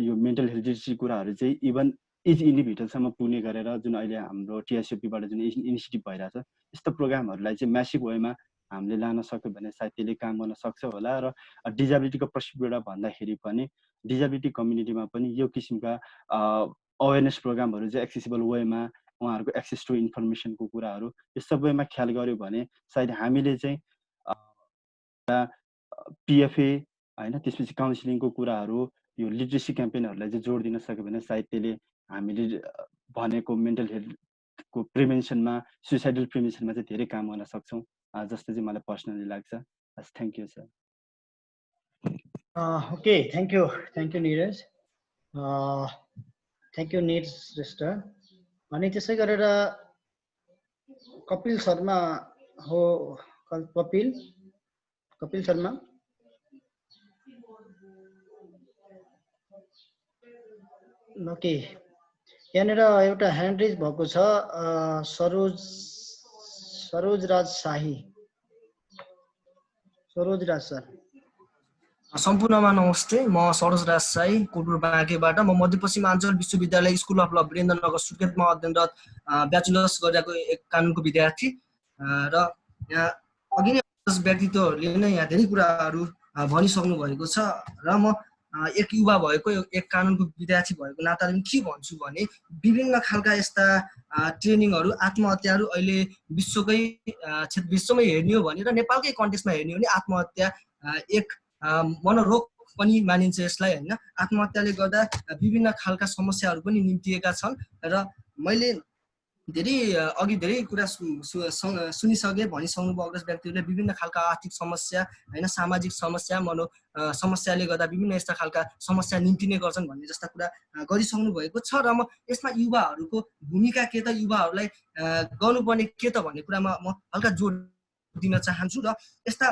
यो मेन्टल हेल्थ रिलेटेड कुराहरू चाहिँ इभन इच इन्डिभिजुअलसम्म पुग्ने गरेर जुन अहिले हाम्रो टिएसओपीबाट जुन इनिसिएटिभ भइरहेछ यस्तो प्रोग्रामहरूलाई चाहिँ म्यासिभ वेमा हामीले लान सक्यो भने सायद त्यसले काम गर्न सक्छ होला। र डिजेबिलिटीको पर्सपेक्टिभबाट भन्दाखेरि पनि डिजेबिलिटी कम्युनिटीमा पनि यो किसिमका अवेरनेस प्रोग्रामहरू चाहिँ एक्सेसिबल वेमा उहाँहरूको एक्सेस टु इन्फर्मेसनको कुराहरू यो सबैमा ख्याल गऱ्यो भने सायद हामीले चाहिँ पिएफए होइन त्यसपछि काउन्सिलिङको कुराहरू यो लिटरेसी क्याम्पेनहरूलाई चाहिँ जोड दिन सक्यो भने सायद त्यसले हामीले भनेको मेन्टल हेल्थको प्रिभेन्सनमा सुसाइडल प्रिभेन्सनमा चाहिँ धेरै काम गर्न सक्छौँ जस्तो चाहिँ मलाई पर्सनली लाग्छ। Thank you sir. Okay, thank you Niraj, thank you Niraj Shrestha. अनि त्यसै गरेर कपिल शर्मा हो, कपिल शर्मा। ओके, यहाँनिर एउटा ह्यान्ड रेज भएको छ, सरोज राज शाही। सरोज राज सर। सम्पूर्णमा नमस्ते, म सरोज राज शाही कोटपुर बाँकेबाट। म मध्यपश्चिमाञ्चल विश्वविद्यालय स्कुल अफ ल वीरेन्द्रनगर सुर्खेतमा अध्ययनरत ब्याचलर्स गरेको एक कानुनको विद्यार्थी र यहाँ अघि नै व्यक्तित्वहरूले नै यहाँ धेरै कुराहरू भनिसक्नु भएको छ र म एक युवा भएको एक कानुनको विद्यार्थी भएको नाताले के भन्छु भने विभिन्न खालका यस्ता ट्रेनिङहरू आत्महत्याहरू अहिले विश्वमै हेर्ने हो भने र नेपालकै कन्टेक्स्टमा हेर्ने हो भने आत्महत्या एक मनोरोग पनि मानिन्छ यसलाई होइन। आत्महत्याले गर्दा विभिन्न खालका समस्याहरू पनि निम्तिएका छन् र मैले धेरै कुरा सुनिसकेँ, भनिसक्नुभयो अग्रज व्यक्तिहरूले विभिन्न खालका आर्थिक समस्या होइन, सामाजिक समस्या, समस्याले गर्दा विभिन्न यस्ता खालका समस्या निम्तिने गर्छन् भन्ने जस्ता कुरा गरिसक्नु भएको छ र म यसमा युवाहरूको भूमिका के त, युवाहरूलाई गर्नुपर्ने के त भन्ने कुरामा म हल्का जोड दिन चाहन्छु। र यस्ता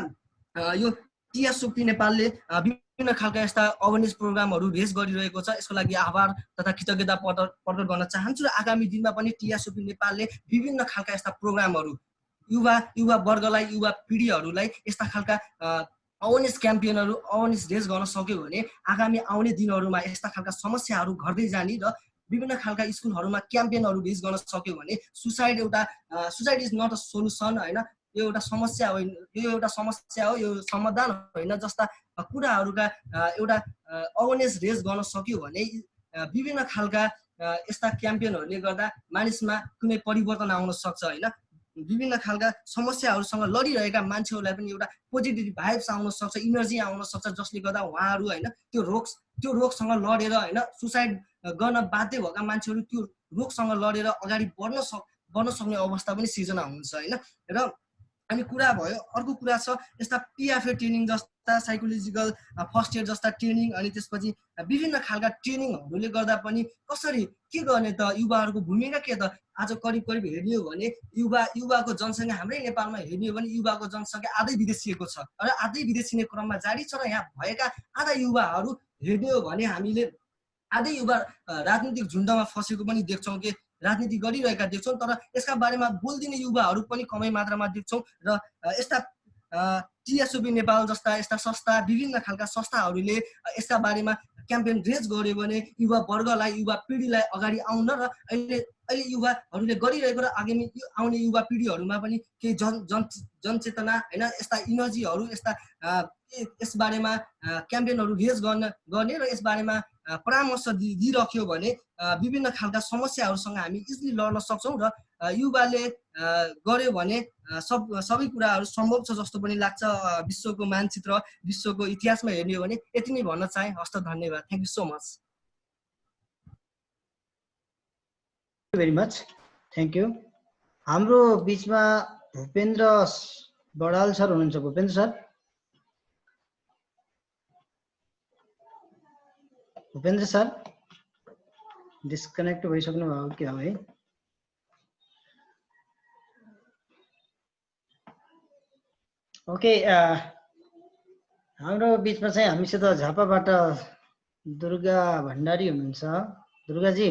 यो टिएसओपी नेपालले विभिन्न खालका यस्ता अवेरनेस प्रोग्रामहरू रेज गरिरहेको छ, यसको लागि आभार तथा कृतज्ञता प्रकट गर्न चाहन्छु र आगामी दिनमा पनि टिएसओपी नेपालले विभिन्न खालका यस्ता प्रोग्रामहरू युवा वर्गलाई, युवा पिँढीहरूलाई यस्ता खालका अवेरनेस क्याम्पेनहरू अवेरनेस रेज गर्न सक्यो भने आगामी आउने दिनहरूमा यस्ता खालका समस्याहरू घट्दै जाने र विभिन्न खालका स्कुलहरूमा क्याम्पेनहरू रेज गर्न सक्यो भने suicide is not a solution होइन, यो एउटा समस्या होइन, यो एउटा समस्या हो, यो समाधान होइन जस्ता कुराहरूका एउटा अवेरनेस रेज गर्न सक्यो भने विभिन्न खालका यस्ता क्याम्पेनहरूले गर्दा मानिसमा कुनै परिवर्तन आउन सक्छ होइन। विभिन्न खालका समस्याहरूसँग लडिरहेका मान्छेहरूलाई पनि एउटा पोजिटिभ भाइब्स आउन सक्छ, इनर्जी आउन सक्छ, जसले गर्दा उहाँहरू होइन त्यो रोगसँग लडेर होइन सुसाइड गर्न बाध्य भएका मान्छेहरू त्यो रोगसँग लडेर अगाडि बढ्न सक्ने अवस्था पनि सिर्जना हुन्छ होइन। र अनि कुरा भयो, अर्को कुरा छ यस्ता पिएफए ट्रेनिङ जस्ता साइकोलोजिकल फर्स्ट एड जस्ता ट्रेनिङ, अनि त्यसपछि विभिन्न खालका ट्रेनिङहरूले गर्दा पनि कसरी के गर्ने त, युवाहरूको भूमिका के त। आज करिब हेर्ने हो भने युवाको जनसङ्ख्या हाम्रै नेपालमा हेर्ने हो भने युवाको जनसङ्ख्या आधै विदेशिएको छ र आधै विदेशिने क्रममा जारी छ। र यहाँ भएका आधा युवाहरू हेर्ने हो भने हामीले आधै युवा राजनीतिक झुन्डमा फसेको पनि देख्छौँ, कि राजनीति गरिरहेका देख्छौँ, तर यसका बारेमा बोलिदिने युवाहरू पनि कमै मात्रामा देख्छौँ। र यस्ता टिएसओबी नेपाल जस्ता यस्ता संस्था, विभिन्न खालका संस्थाहरूले यसका बारेमा क्याम्पेन रेज गर्यो भने युवा वर्गलाई, युवा पिँढीलाई अगाडि आउन र अहिले युवाहरूले गरिरहेको र आगामी आउने युवा पिँढीहरूमा पनि केही जनचेतना होइन यस्ता इनर्जीहरू यस्ता यसबारेमा क्याम्पेनहरू रेज गर्ने र यसबारेमा परामर्श दिइराख्यो भने विभिन्न खालका समस्याहरूसँग हामी इजिली लड्न सक्छौँ। र युवाले गर्यो भने सबै कुराहरू सम्भव छ जस्तो पनि लाग्छ। विश्वको मानचित्र, विश्वको इतिहासमा हेर्ने हो भने यति नै भन्न चाहे। हस्त धन्यवाद। Thank you so much. Very much, thank you. हाम्रो बिचमा भूपेन्द्र बडाल सर हुनुहुन्छ। Bhupendra sir, Bhupendra sir disconnect भइसक्नु भयो क्या है? ओके, हाम्रो बिचमा चाहिँ हामीसित झापाबाट दुर्गा भण्डारी हुनुहुन्छ। दुर्गाजी।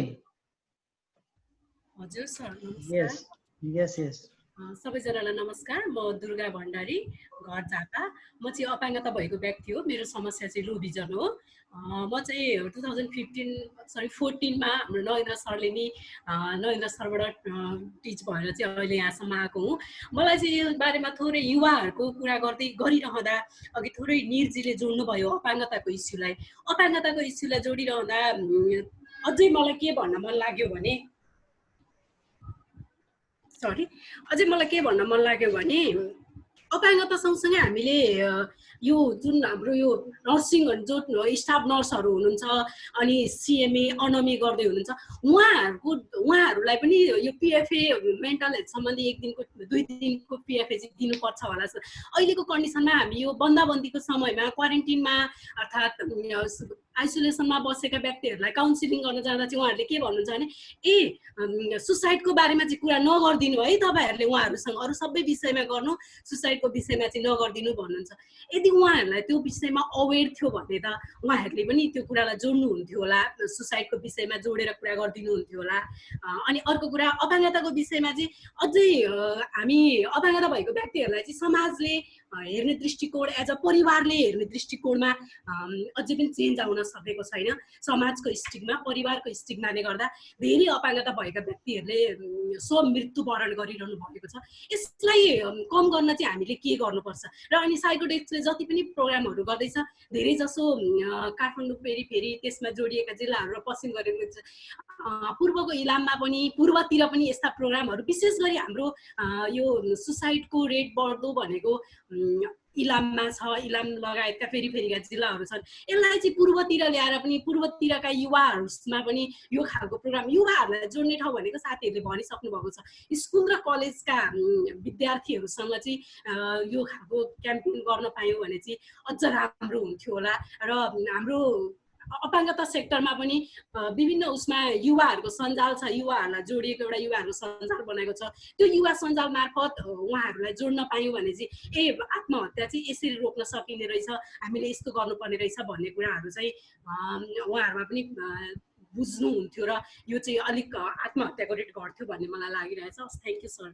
हजुर सर, यस यस यस। सबैजनालाई नमस्कार। म दुर्गा भण्डारी, घर झापा। म चाहिँ अपाङ्गता भएको व्यक्ति हो। मेरो समस्या चाहिँ लो भिजन हो। म चाहिँ 2014 मा हाम्रो नरेन्द्र सरले नि नरेन्द्र सरबाट टिच भएर चाहिँ अहिले यहाँसम्म आएको हुँ। मलाई चाहिँ यो बारेमा थोरै युवाहरूको कुरा गरिरहँदा अघि थोरै निरजीले जोड्नुभयो अपाङ्गताको इस्युलाई जोडिरहँदा अझै मलाई के भन्न मन लाग्यो भने अपाङ्गता सँगसँगै हामीले यो जुन हाम्रो यो नर्सिङ जो स्टाफ नर्सहरू हुनुहुन्छ अनि सिएमए अनमी गर्दै हुनुहुन्छ उहाँहरूलाई पनि यो पिएफए मेन्टल हेल्थ सम्बन्धी 1 दिनको 2 दिनको पिएफए चाहिँ दिनुपर्छ होला। अहिलेको कन्डिसनमा हामी यो बन्दाबन्दीको समयमा क्वारेन्टिनमा अर्थात् आइसोलेसनमा बसेका व्यक्तिहरूलाई काउन्सिलिङ गर्न जाँदा चाहिँ उहाँहरूले के भन्नुहुन्छ भने सुसाइडको बारेमा चाहिँ कुरा नगरिदिनु है तपाईँहरूले, उहाँहरूसँग अरू सबै विषयमा गर्नु, सुसाइडको विषयमा चाहिँ नगरिदिनु भन्नुहुन्छ। यदि उहाँहरूलाई त्यो विषयमा अवेर थियो भने त उहाँहरूले पनि त्यो कुरालाई जोड्नुहुन्थ्यो होला, सुसाइडको विषयमा जोडेर कुरा गरिदिनुहुन्थ्यो होला। अनि अर्को कुरा अपाङ्गताको विषयमा चाहिँ अझै हामी अपाङ्गता भएको व्यक्तिहरूलाई चाहिँ समाजले हेर्ने दृष्टिकोण एज अ परिवारले हेर्ने दृष्टिकोणमा अझै पनि चेन्ज आउन सकेको छैन। समाजको स्टिगमा, परिवारको स्टिगमाले गर्दा धेरै अपाङ्गता भएका व्यक्तिहरूले स्वमृत्युवरण गरिरहनु भएको छ। यसलाई कम गर्न चाहिँ हामीले के गर्नुपर्छ? र अनि साइकोडेक्सले जति पनि प्रोग्रामहरू गर्दैछ, धेरै जसो काठमाडौँ पेरिफेरी त्यसमा जोडिएका जिल्लाहरू र पश्चिम गरेको पूर्वको इलाममा पनि पूर्वतिर पनि यस्ता प्रोग्रामहरू विशेष गरी हाम्रो यो सुसाइडको रेट बढ्दो भनेको इलाममा छ, इलाम लगायतका पेरिफेरीका जिल्लाहरू छन्। यसलाई चाहिँ पूर्वतिर ल्याएर पनि पूर्वतिरका युवाहरूमा पनि यो खालको प्रोग्राम, युवाहरूलाई जोड्ने ठाउँ भनेको साथीहरूले भनिसक्नु भएको छ, स्कुल र कलेजका विद्यार्थीहरूसँग चाहिँ यो खालको क्याम्पेन गर्न पायौँ भने चाहिँ अझ राम्रो हुन्थ्यो होला। र हाम्रो अपाङ्गता सेक्टरमा पनि विभिन्न उसमा युवाहरूको सञ्जाल छ, युवाहरूलाई जोडिएको एउटा युवाहरूको सञ्जाल बनाएको छ। त्यो युवा सञ्जाल मार्फत उहाँहरूलाई जोड्न पायौँ भने चाहिँ आत्महत्या चाहिँ यसरी रोक्न सकिने रहेछ, हामीले यस्तो गर्नुपर्ने रहेछ भन्ने कुराहरू चाहिँ उहाँहरूमा पनि बुझ्नुहुन्थ्यो र यो चाहिँ अलिक आत्महत्याको रेट घट्थ्यो भन्ने मलाई लागिरहेछ। Thank you sir.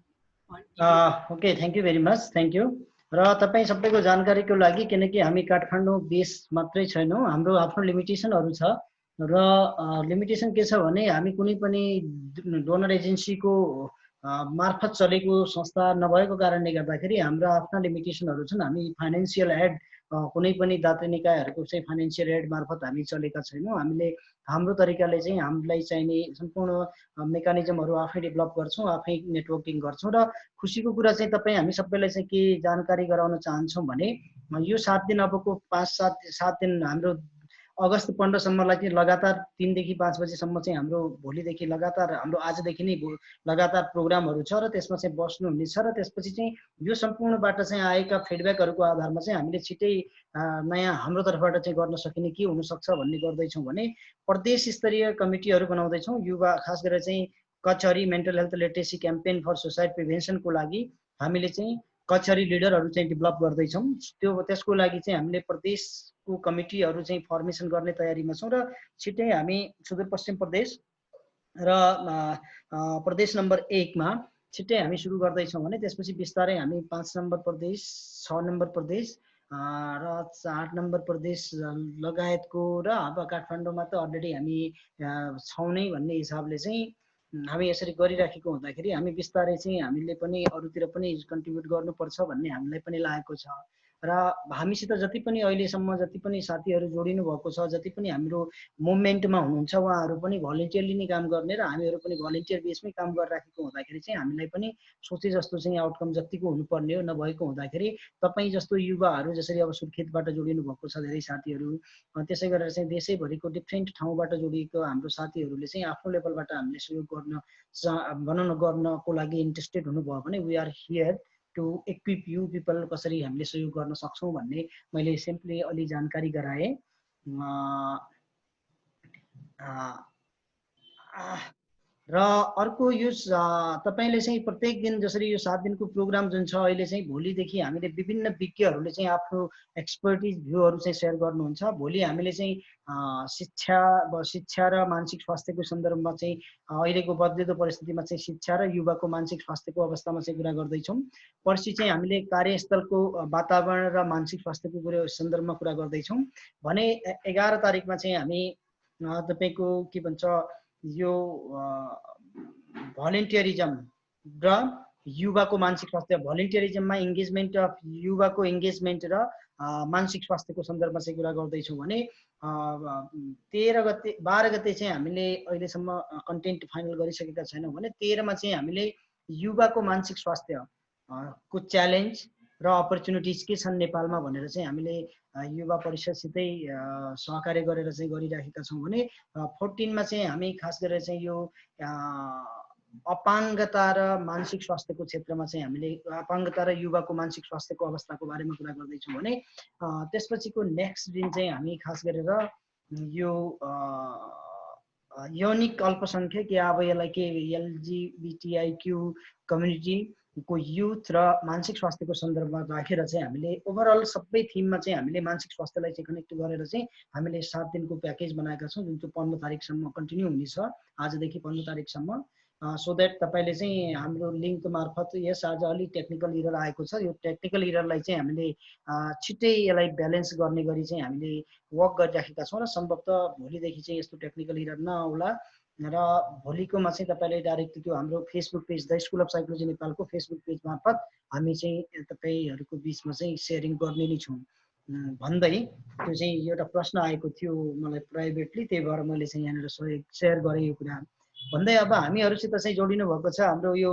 Okay, thank you very much, thank you. र तपाईँ सबैको जानकारीको लागि, किनकि हामी काठमाडौँ बेस मात्रै छैनौँ, हाम्रो आफ्नो लिमिटेसनहरू छ। र लिमिटेसन के छ भने हामी कुनै पनि डोनर एजेन्सीको मार्फत चलेको संस्था नभएको कारणले गर्दाखेरि हाम्रा आफ्ना लिमिटेसनहरू छन्। हामी फाइनेन्सियल एड कुनै पनि दात्री निकायहरूको चाहिँ फाइनेन्सियल एड मार्फत हामी चलेका छैनौँ। हामीले हाम्रो तरिकाले चाहिँ हामीलाई चाहिने सम्पूर्ण मेकानिजमहरू आफै डेभलप गर्छौँ, आफै नेटवर्किङ गर्छौँ। र खुसीको कुरा चाहिँ तपाईँ हामी सबैलाई चाहिँ के जानकारी गराउन चाहन्छौँ भने यो 7 दिन अबको 5-7 दिन हाम्रो अगस्त 15सम्मलाई चाहिँ लगातार 3 देखि 5 बजेसम्म चाहिँ हाम्रो भोलिदेखि लगातार हाम्रो आजदेखि नै लगातार प्रोग्रामहरू छ र त्यसमा चाहिँ बस्नुहुनेछ। र त्यसपछि चाहिँ यो सम्पूर्णबाट चाहिँ आएका फिडब्याकहरूको आधारमा चाहिँ हामीले छिट्टै नयाँ हाम्रो तर्फबाट चाहिँ गर्न सकिने के हुनसक्छ भन्ने गर्दैछौँ भने प्रदेश स्तरीय कमिटीहरू बनाउँदैछौँ। युवा खास गरेर चाहिँ कचहरी mental health literacy campaign for suicide प्रिभेन्सनको लागि हामीले चाहिँ कचहरी लिडरहरू चाहिँ डेभलप गर्दैछौँ। त्यसको लागि चाहिँ हामीले प्रदेशको कमिटीहरू चाहिँ फर्मेसन गर्ने तयारीमा छौँ र छिट्टै हामी सुदूरपश्चिम प्रदेश र प्रदेश नम्बर 1 मा छिट्टै हामी सुरु गर्दैछौँ भने त्यसपछि बिस्तारै हामी 5 नम्बर प्रदेश, 6 नम्बर प्रदेश र 8 नम्बर प्रदेश लगायतको र अब काठमाडौँमा त अलरेडी हामी छौँ नै भन्ने हिसाबले चाहिँ हामी यसरी गरिराखेको हुँदाखेरि हामी बिस्तारै चाहिँ हामीले पनि अरूतिर पनि कन्ट्रिब्युट गर्नुपर्छ भन्ने हामीलाई पनि लागेको छ। र हामीसित जति पनि अहिलेसम्म जति पनि साथीहरू जोडिनु भएको छ, जति पनि हाम्रो मुभमेन्टमा हुनुहुन्छ उहाँहरू पनि भलिन्टियरली नै काम गर्ने र हामीहरू पनि भलिन्टियर बेसमै काम गरिराखेको हुँदाखेरि चाहिँ हामीलाई पनि सोचे जस्तो चाहिँ आउटकम जतिको हुनुपर्ने हो नभएको हुँदाखेरि तपाईँ जस्तो युवाहरू जसरी अब सुर्खेतबाट जोडिनु भएको छ धेरै साथीहरू, त्यसै गरेर चाहिँ देशैभरिको डिफ्रेन्ट ठाउँबाट जोडिएको हाम्रो साथीहरूले चाहिँ आफ्नो लेभलबाट हामीले सहयोग गर्नको लागि इन्ट्रेस्टेड हुनुभयो भने we are here to equip you people कसरी हामीले सहयोग गर्न सक्छौँ भन्ने मैले सिम्पली अलि जानकारी गराएँ। र अर्को यो तपाईँले चाहिँ प्रत्येक दिन जसरी यो 7 दिनको प्रोग्राम जुन छ अहिले चाहिँ भोलिदेखि हामीले विभिन्न विज्ञहरूले चाहिँ आफ्नो एक्सपर्टिज भ्यूहरू चाहिँ सेयर गर्नुहुन्छ। भोलि हामीले चाहिँ शिक्षा र मानसिक स्वास्थ्यको सन्दर्भमा चाहिँ अहिलेको बदलिदो परिस्थितिमा चाहिँ शिक्षा र युवाको मानसिक स्वास्थ्यको अवस्थामा चाहिँ कुरा गर्दैछौँ। पर्सि चाहिँ हामीले कार्यस्थलको वातावरण र मानसिक स्वास्थ्यको कुरा सन्दर्भमा कुरा गर्दैछौँ भने 11 तारिकमा चाहिँ हामी तपाईँको के भन्छ यो भलिन्टियरिजम र युवाको मानसिक स्वास्थ्य, भलिन्टियरिजममा इङ्गेजमेन्ट अफ युवाको इङ्गेजमेन्ट र मानसिक स्वास्थ्यको सन्दर्भमा चाहिँ कुरा गर्दैछौँ भने 12 गते चाहिँ हामीले अहिलेसम्म कन्टेन्ट फाइनल गरिसकेका छैनौँ भने 13 मा चाहिँ हामीले युवाको मानसिक स्वास्थ्य को च्यालेन्ज र अपर्च्युनिटिज के छन् नेपालमा भनेर चाहिँ हामीले युवा परिषदसितै सहकार्य गरेर चाहिँ गरिराखेका छौँ भने 14 मा चाहिँ हामी खास गरेर चाहिँ यो अपाङ्गता र मानसिक स्वास्थ्यको क्षेत्रमा चाहिँ हामीले अपाङ्गता र युवाको मानसिक स्वास्थ्यको अवस्थाको बारेमा कुरा गर्दैछौँ भने त्यसपछिको नेक्स्ट दिन चाहिँ हामी खास गरेर यो यौनिक अल्पसङ्ख्यक या अब यसलाई के एलजीबीटीआईक्यू कम्युनिटीको युथ र मानसिक स्वास्थ्यको सन्दर्भमा राखेर चाहिँ हामीले ओभरअल सबै थिममा चाहिँ हामीले मानसिक स्वास्थ्यलाई चाहिँ कनेक्ट गरेर चाहिँ हामीले 7 दिनको प्याकेज बनाएका छौँ जुन चाहिँ 15 तारिकसम्म कन्टिन्यू हुनेछ, आजदेखि 15 तारिकसम्म। सो द्याट तपाईँले चाहिँ हाम्रो लिङ्क मार्फत यस आज अलिक टेक्निकल इरर आएको छ, यो टेक्निकल इररलाई चाहिँ हामीले छिट्टै यसलाई ब्यालेन्स गर्ने गरी चाहिँ हामीले वर्क गरिराखेका छौँ र सम्भवतः भोलिदेखि चाहिँ यस्तो टेक्निकल इरर नआउला र भोलिकोमा चाहिँ तपाईँले डाइरेक्ट त्यो हाम्रो Facebook page the school of psychology नेपालको फेसबुक पेज मार्फत हामी चाहिँ तपाईँहरूको बिचमा चाहिँ सेयरिङ गर्ने नै छौँ भन्दै त्यो चाहिँ एउटा प्रश्न आएको थियो मलाई प्राइभेटली, त्यही भएर मैले चाहिँ यहाँनिर सेयर गरेँ यो कुरा भन्दै। अब हामीहरूसित चाहिँ जोडिनु भएको छ हाम्रो यो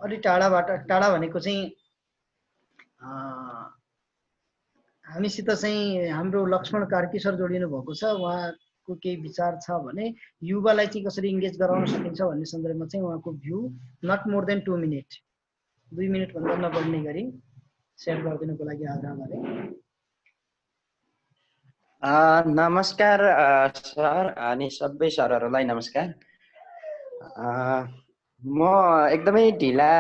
अलि टाढा भनेको चाहिँ हामीसित चाहिँ हाम्रो लक्ष्मण कार्की सर जोडिनु भएको छ। उहाँको केही विचार छ भने युवालाई चाहिँ कसरी इङ्गेज गराउन सकिन्छ भन्ने सन्दर्भमा चाहिँ उहाँको view not more than 2 minute, 2 मिनटभन्दा नबढ्ने गरी सेयर गरिदिनुको लागि आग्रह गरेँ। नमस्कार सर अनि सबै सरहरूलाई नमस्कार। म एकदमै ढिला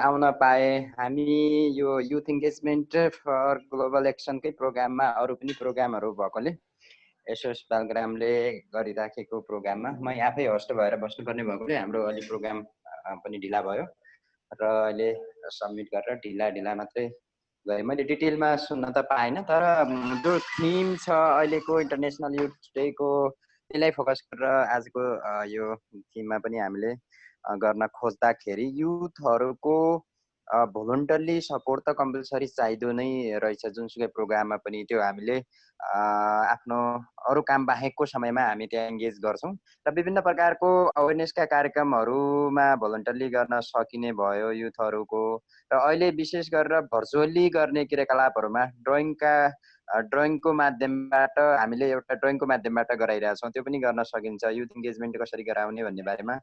आउन पाएँ। हामी यो युथ इङ्गेजमेन्ट फर ग्लोबल एक्सनकै प्रोग्राममा अरू पनि प्रोग्रामहरू भएकोले एसओएस बालग्रामले गरिराखेको प्रोग्राममा म आफै होस्ट भएर बस्नुपर्ने भएकोले हाम्रो अलि प्रोग्राम पनि ढिला भयो र अहिले सबमिट गरेर ढिला मात्रै गएँ। मैले डिटेलमा सुन्न त पाएन, तर जो थिम छ अहिलेको इन्टरनेसनल युथ डेको त्यसलाई फोकस गरेर आजको यो थिममा पनि हामीले गर्न खोज्दाखेरि युथहरूको भोलन्टरली सपोर्ट त कम्पलसरी चाहिँदो नै रहेछ। जुनसुकै प्रोग्राममा पनि त्यो हामीले आफ्नो अरू काम बाहेकको समयमा हामी त्यहाँ इङ्गेज गर्छौँ र विभिन्न प्रकारको अवेरनेसका कार्यक्रमहरूमा भोलन्टरली गर्न सकिने भयो युथहरूको। र अहिले विशेष गरेर भर्चुअली गर्ने क्रियाकलापहरूमा ड्रइङको माध्यमबाट हामीले एउटा ड्रइङको माध्यमबाट गराइरहेछौँ, त्यो पनि गर्न सकिन्छ। युथ इङ्गेजमेन्ट कसरी गराउने भन्ने बारेमा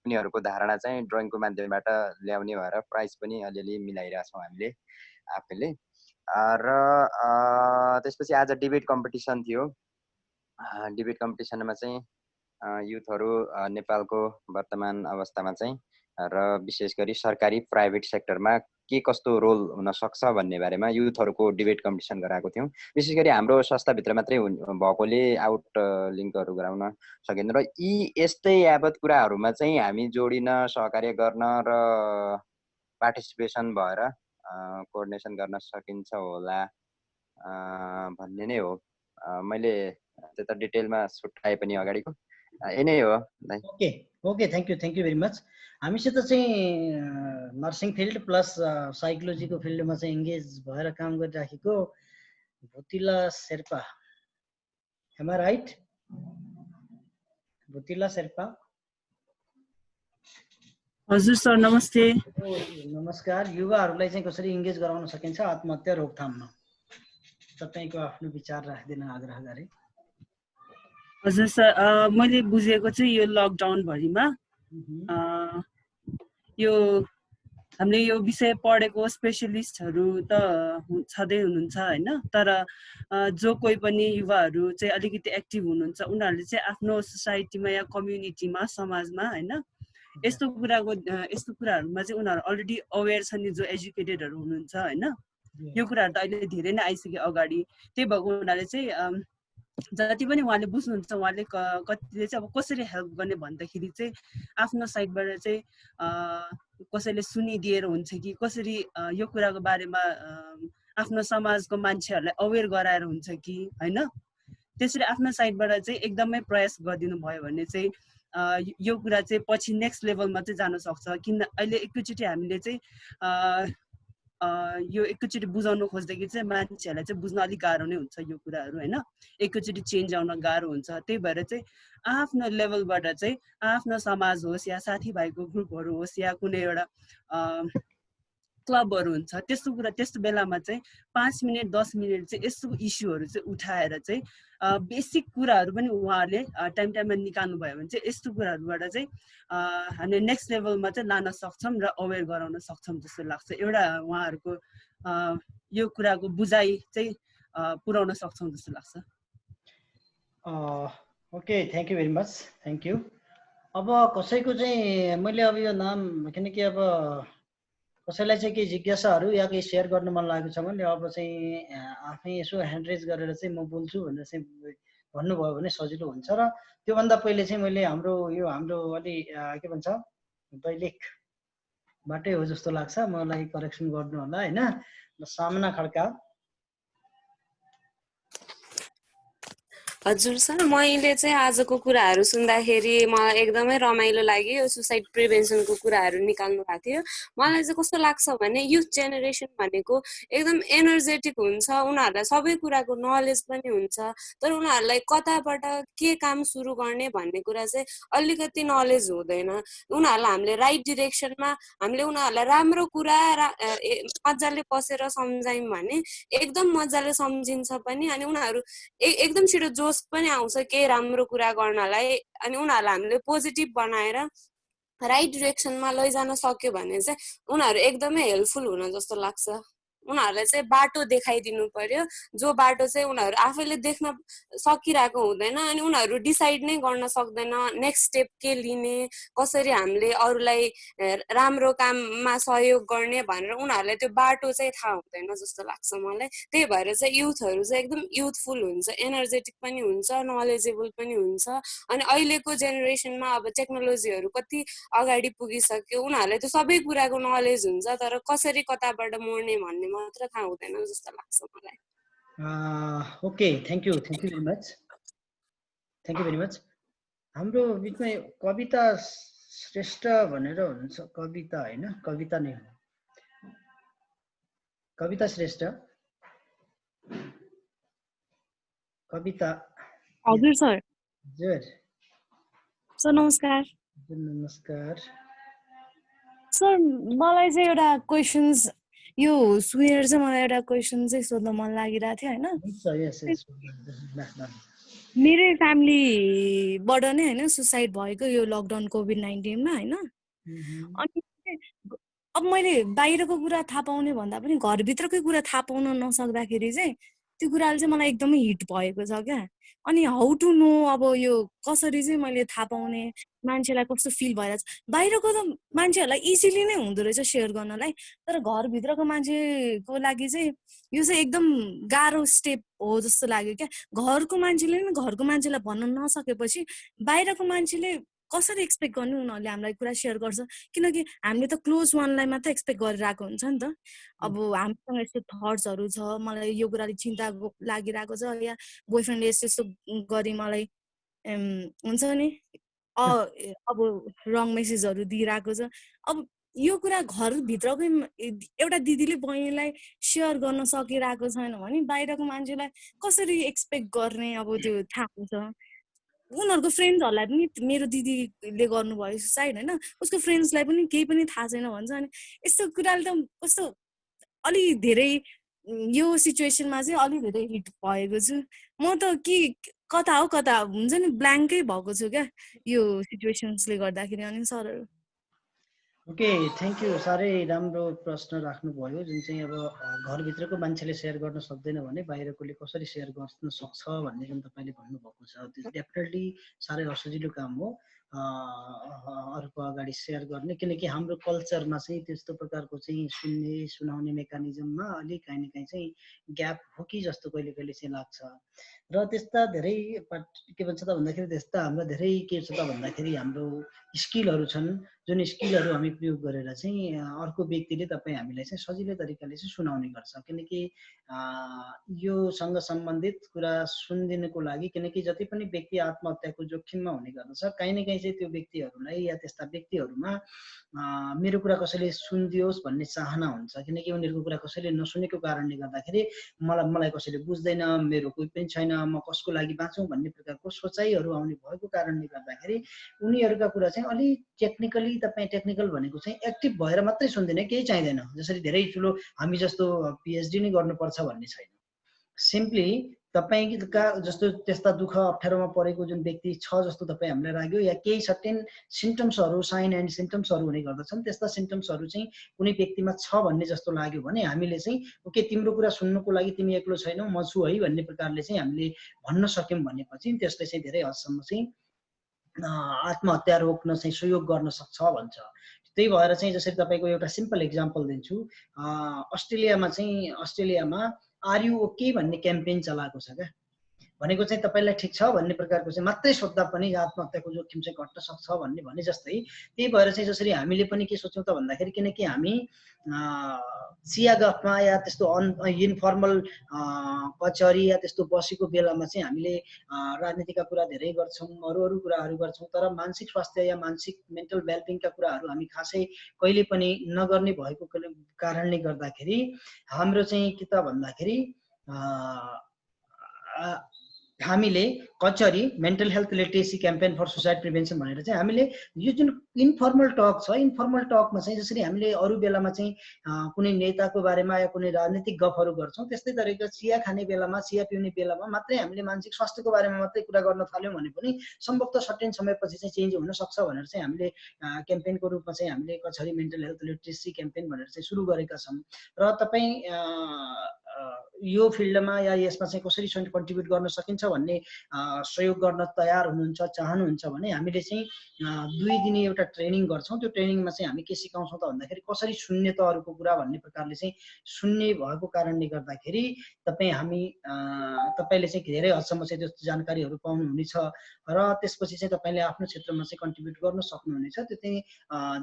उनीहरूको धारणा चाहिँ ड्रइङको माध्यमबाट ल्याउने भएर प्राइज पनि अलिअलि मिलाइरहेछौँ हामीले आफैले। र त्यसपछि आज डिबेट कम्पिटिसन थियो। डिबेट कम्पिटिसनमा चाहिँ युथहरू नेपालको वर्तमान अवस्थामा चाहिँ र विशेष गरी सरकारी प्राइभेट सेक्टरमा के कस्तो रोल हुन सक्छ भन्ने बारेमा युथहरूको डिबेट कम्पिटिसन गराएको थियौँ। विशेष गरी हाम्रो संस्थाभित्र मात्रै भएकोले आउट लिङ्कहरू गराउन सकिँदैन र यस्तै यावत कुराहरूमा चाहिँ हामी जोडिन, सहकार्य गर्न र पार्टिसिपेसन भएर कोअर्डिनेसन गर्न सकिन्छ होला भन्ने नै हो। मैले त्यता डिटेलमा छुट्याए पनि अगाडिको यही नै हो। Okay thank you very much. हामीसित चाहिँ नर्सिङ फिल्ड प्लस साइकोलोजीको फिल्डमा चाहिँ इङ्गेज भएर काम गरिराखेको Bhutila Sherpa, am I right? Bhutila Sherpa. हजुर सर, नमस्ते। नमस्कार। युवाहरूलाई चाहिँ कसरी इङ्गेज गराउन सकिन्छ आत्महत्या रोकथाममा, तपाईँको आफ्नो विचार राखिदिन आग्रह गरे। हजुर सर, मैले बुझेको चाहिँ यो लकडाउनभरिमा यो हामीले यो विषय पढेको स्पेसलिस्टहरू त छँदै हुनुहुन्छ होइन, तर जो कोही पनि युवाहरू चाहिँ अलिकति एक्टिभ हुनुहुन्छ उनीहरूले चाहिँ आफ्नो सोसाइटीमा या कम्युनिटीमा समाजमा होइन यस्तो कुराहरूमा चाहिँ उनीहरू अलरेडी अवेर छन्, जो एजुकेटेडहरू हुनुहुन्छ होइन। यो कुराहरू त अहिले धेरै नै आइसक्यो अगाडि। त्यही भएको हुनाले चाहिँ जति पनि उहाँले बुझ्नुहुन्छ, उहाँले कतिले चाहिँ अब कसरी हेल्प गर्ने भन्दाखेरि चाहिँ आफ्नो साइडबाट चाहिँ कसैले सुनिदिएर हुन्छ कि कसरी यो कुराको बारेमा आफ्नो समाजको मान्छेहरूलाई अवेर गराएर हुन्छ कि होइन, त्यसरी आफ्नो साइडबाट चाहिँ एकदमै प्रयास गरिदिनु भयो भने चाहिँ यो कुरा चाहिँ पछि नेक्स्ट लेभलमा चाहिँ जान सक्छ। किन अहिले एकैचोटि हामीले चाहिँ यो एकैचोटि बुझाउनु खोज्दाखेरि चाहिँ मान्छेहरूलाई चाहिँ बुझ्न अलिक गाह्रो नै हुन्छ यो कुराहरू होइन, एकैचोटि चेन्ज आउन गाह्रो हुन्छ। त्यही भएर चाहिँ आफ्नो लेभलबाट चाहिँ आफ्नो समाज होस् या साथीभाइको ग्रुपहरू होस् या कुनै एउटा क्लबहरू हुन्छ, त्यस्तो बेलामा चाहिँ 5 मिनट 10 मिनट चाहिँ यस्तो इस्युहरू चाहिँ उठाएर चाहिँ बेसिक कुराहरू पनि उहाँहरूले टाइममा निकाल्नु भयो भने चाहिँ यस्तो कुराहरूबाट चाहिँ हामीले नेक्स्ट लेभलमा चाहिँ लान सक्छौँ र अवेर गराउन सक्छौँ जस्तो लाग्छ। एउटा उहाँहरूको यो कुराको बुझाइ चाहिँ पुर्याउन सक्छौँ जस्तो लाग्छ। Okay thank you very much, thank you. अब कसैको चाहिँ मैले अब यो नाम किनकि अब कसैलाई चाहिँ केही जिज्ञासाहरू या केही सेयर गर्न मन लागेको छ भने अब चाहिँ आफै यसो ह्यान्ड रेज गरेर चाहिँ म बोल्छु भनेर चाहिँ भन्नुभयो भने सजिलो हुन्छ। र त्योभन्दा पहिले चाहिँ मैले हाम्रो अलि के भन्छ दैलेखबाटै हो जस्तो लाग्छ, मलाई करेक्सन गर्नु होला होइन। सामना खड्का। हजुर सर, मैले चाहिँ आजको कुराहरू सुन्दाखेरि मलाई एकदमै रमाइलो लाग्यो। यो सुसाइड प्रिभेन्सनको कुराहरू निकाल्नु भएको थियो। मलाई चाहिँ कस्तो लाग्छ भने युथ जेनेरेसन भनेको एकदम एनर्जेटिक हुन्छ, उनीहरूलाई सबै कुराको नलेज पनि हुन्छ, तर उनीहरूलाई कताबाट के काम सुरु गर्ने भन्ने कुरा चाहिँ अलिकति नलेज हुँदैन। उनीहरूलाई हामीले राइट डिरेक्सनमा हामीले उनीहरूलाई राम्रो कुरा मजाले बसेर सम्झायौँ भने एकदम मजाले सम्झिन्छ पनि, अनि उनीहरू एकदम छिटो जोस पनि आउँछ केही राम्रो कुरा गर्नलाई। अनि उनीहरूलाई हामीले पोजिटिभ बनाएर राइट डिरेक्सनमा लैजान सक्यो भने चाहिँ उनीहरू एकदमै हेल्पफुल हुन जस्तो लाग्छ। उनीहरूलाई चाहिँ बाटो देखाइदिनु पर्यो, जो बाटो चाहिँ उनीहरू आफैले देख्न सकिरहेको हुँदैन, अनि उनीहरू डिसाइड नै गर्न सक्दैन नेक्स्ट स्टेप के लिने, कसरी हामीले अरूलाई राम्रो काममा सहयोग गर्ने भनेर उनीहरूलाई त्यो बाटो चाहिँ थाहा हुँदैन जस्तो लाग्छ मलाई। त्यही भएर चाहिँ युथहरू चाहिँ एकदम युथफुल हुन्छ, एनर्जेटिक पनि हुन्छ, नलेजेबल पनि हुन्छ। अनि अहिलेको जेनेरेसनमा अब टेक्नोलोजीहरू कति अगाडि पुगिसक्यो, उनीहरूलाई त्यो सबै कुराको नलेज हुन्छ, तर कसरी कताबाट मोड्ने भन्ने मात्र थाहा हुँदैन जस्तो लाग्छ मलाई। Okay thank you very much, thank you very much. हाम्रो बिचमा कविता श्रेष्ठ भनेर हुनुहुन्छ, कविता होइन, कविता नै हो, कविता श्रेष्ठ, कविता। हजुर सर। हजुर सर नमस्कार। नमस्कार सर, मलाई चाहिँ एउटा क्वेसन्स, यो सुनेर चाहिँ मलाई एउटा क्वेसन चाहिँ सोध्न मन लागिरहेको थियो होइन। मेरै फ्यामिलीबाट नै होइन सुसाइड भएको यो लकडाउन कोभिड-19 मा होइन। अनि अब मैले बाहिरको कुरा थाहा पाउने भन्दा पनि घरभित्रकै कुरा थाहा पाउन नसक्दाखेरि चाहिँ त्यो कुराले चाहिँ मलाई एकदमै हिट भएको छ क्या। अनि हाउ टु नो अब यो कसरी चाहिँ मैले थाहा पाउने, मान्छेलाई कस्तो फिल भइरहेछ। बाहिरको त मान्छेहरूलाई इजिली नै हुँदो रहेछ सेयर गर्नलाई, तर घरभित्रको मान्छेको लागि चाहिँ यो चाहिँ एकदम गाह्रो स्टेप हो जस्तो लाग्यो क्या। घरको मान्छेले नि घरको मान्छेलाई भन्न नसकेपछि बाहिरको मान्छेले कसरी एक्सपेक्ट गर्ने, उनीहरूले हामीलाई कुरा सेयर गर्छ। किनकि हामीले त क्लोज वानलाई मात्र एक्सपेक्ट गरिरहेको हुन्छ नि त। अब हामीसँग यस्तो थट्सहरू छ, मलाई यो कुराले चिन्ता लागिरहेको छ, या बोयफ्रेन्डले यस्तो यस्तो गरी मलाई हुन्छ नि अब रङ मेसेजहरू दिइरहेको छ। अब यो कुरा घरभित्रकै एउटा दिदीले बहिनीलाई सेयर गर्न सकिरहेको छैन भने बाहिरको मान्छेलाई कसरी एक्सपेक्ट गर्ने, अब त्यो थाहा हुन्छ। उनीहरूको फ्रेन्ड्सहरूलाई पनि मेरो दिदीले गर्नुभयो सुसाइड होइन, उसको फ्रेन्ड्सलाई पनि केही पनि थाहा छैन भन्छ। अनि यस्तो कुराले त कस्तो अलि धेरै यो सिचुएसनमा चाहिँ अलि धेरै हिट भएको छु म त। कि कता हो कता हुन्छ नि, ब्ल्याङ्कै भएको छु क्या यो सिचुएसन्सले गर्दाखेरि। अनि सरहरू ओके, थ्याङ्क यू। साह्रै राम्रो प्रश्न राख्नुभयो, जुन चाहिँ अब घरभित्रको मान्छेले सेयर गर्न सक्दैन भने बाहिरकोले कसरी सेयर गर्न सक्छ भन्ने जुन तपाईँले भन्नुभएको छ, त्यो डेफिनेटली साह्रै असजिलो काम हो अरूको अगाडि सेयर गर्ने। किनकि हाम्रो कल्चरमा चाहिँ त्यस्तो प्रकारको चाहिँ सुन्ने सुनाउने मेकानिजममा अलिक काहीँ न काहीँ चाहिँ ग्याप हो कि जस्तो कहिले कहिले चाहिँ लाग्छ। र त्यस्ता धेरै के भन्छ त भन्दाखेरि त्यस्ता हाम्रो धेरै के छ त भन्दाखेरि हाम्रो स्किलहरू छन्, जुन स्किलहरू हामी प्रयोग गरेर चाहिँ अर्को व्यक्तिले तपाईँ हामीलाई चाहिँ सजिलो तरिकाले चाहिँ सुनाउने गर्छ। किनकि योसँग सम्बन्धित कुरा सुनिदिनुको लागि, किनकि जति पनि व्यक्ति आत्महत्याको जोखिममा हुने गर्दछ, काहीँ न काहीँ चाहिँ त्यो व्यक्तिहरूलाई या त्यस्ता व्यक्तिहरूमा मेरो कुरा कसैले सुनिदियोस् भन्ने चाहना हुन्छ। किनकि उनीहरूको कुरा कसैले नसुनेको कारणले गर्दाखेरि मलाई कसैले बुझ्दैन, मेरो कोही पनि छैन, म कसको लागि बाँचौँ भन्ने प्रकारको सोचाइहरू आउने भएको कारणले गर्दाखेरि उनीहरूका कुरा चाहिँ अलिक टेक्निकली, तपाईँ टेक्निकल भनेको चाहिँ एक्टिभ भएर मात्रै सुन्दैन, केही चाहिँदैन। जसरी धेरै ठुलो हामी जस्तो पिएचडी नै गर्नुपर्छ भन्ने छैन। सिम्पली तपाईँका जस्तो त्यस्ता दुःख अप्ठ्यारोमा परेको जुन व्यक्ति छ जस्तो तपाईँ हामीलाई लाग्यो, या केही सर्टेन सिम्टम्सहरू, साइन एन्ड सिम्टम्सहरू हुने गर्दछन्, त्यस्ता सिम्टम्सहरू चाहिँ कुनै व्यक्तिमा छ भन्ने जस्तो लाग्यो भने हामीले चाहिँ ओके, तिम्रो कुरा सुन्नुको लागि तिमी एक्लो छैनौ, म छु है भन्ने प्रकारले चाहिँ हामीले भन्न सक्यौँ भनेपछि त्यसले चाहिँ धेरै हदसम्म चाहिँ आत्महत्या रोक्न चाहिँ सहयोग गर्न सक्छ भन्छ। त्यही भएर चाहिँ जसरी तपाईँको एउटा सिम्पल इक्जाम्पल दिन्छु, अस्ट्रेलियामा आर यु ओके भन्ने क्याम्पेन चलाएको छ क्या। भनेको चाहिँ तपाईँलाई ठिक छ भन्ने प्रकारको चाहिँ मात्रै सोद्धा पनि आत्महत्याको जोखिम चाहिँ घट्न सक्छ भन्ने भने जस्तै। त्यही भएर चाहिँ जसरी हामीले पनि के सोच्छौँ त भन्दाखेरि, किनकि हामी चिया गफमा या त्यस्तो इन्फर्मल कचहरी या त्यस्तो बसेको बेलामा चाहिँ हामीले राजनीतिका कुरा धेरै गर्छौँ, अरू कुराहरू गर्छौँ, तर मानसिक स्वास्थ्य या मानसिक मेन्टल वेलबिङका कुराहरू हामी खासै कहिले पनि नगर्ने भएको कारणले गर्दाखेरि हाम्रो चाहिँ के त भन्दाखेरि हामीले Kachahari mental health literacy campaign for suicide prevention भनेर चाहिँ हामीले यो जुन इन्फर्मल टक छ, इन्फर्मल टकमा चाहिँ जसरी हामीले अरू बेलामा चाहिँ कुनै नेताको बारेमा या कुनै राजनीतिक गफहरू गर्छौँ, त्यस्तै तरिका चिया खाने बेलामा, चिया पिउने बेलामा मात्रै हामीले मानसिक स्वास्थ्यको बारेमा मात्रै कुरा गर्न थाल्यौँ भने पनि सम्भवतः सर्टेन समयपछि चाहिँ चेन्ज हुन सक्छ भनेर चाहिँ हामीले क्याम्पेनको रूपमा चाहिँ हामीले Kachahari mental health literacy campaign भनेर चाहिँ सुरु गरेका छौँ। र तपाईँ यो फिल्डमा या यसमा चाहिँ कसरी कन्ट्रिब्युट गर्न सकिन्छ भन्ने सहयोग गर्न तयार हुनुहुन्छ, चाहनुहुन्छ भने हामीले चाहिँ 2 दिने एउटा ट्रेनिङ गर्छौँ। त्यो ट्रेनिङमा चाहिँ हामी के सिकाउँछौँ त भन्दाखेरि कसरी सुन्ने त अरूको कुरा भन्ने प्रकारले चाहिँ सुन्ने भएको कारणले गर्दाखेरि तपाईँले चाहिँ धेरै हदसम्म चाहिँ त्यस्तो जानकारीहरू पाउनुहुनेछ र त्यसपछि चाहिँ तपाईँले आफ्नो क्षेत्रमा चाहिँ कन्ट्रिब्युट गर्न सक्नुहुनेछ। त्यो चाहिँ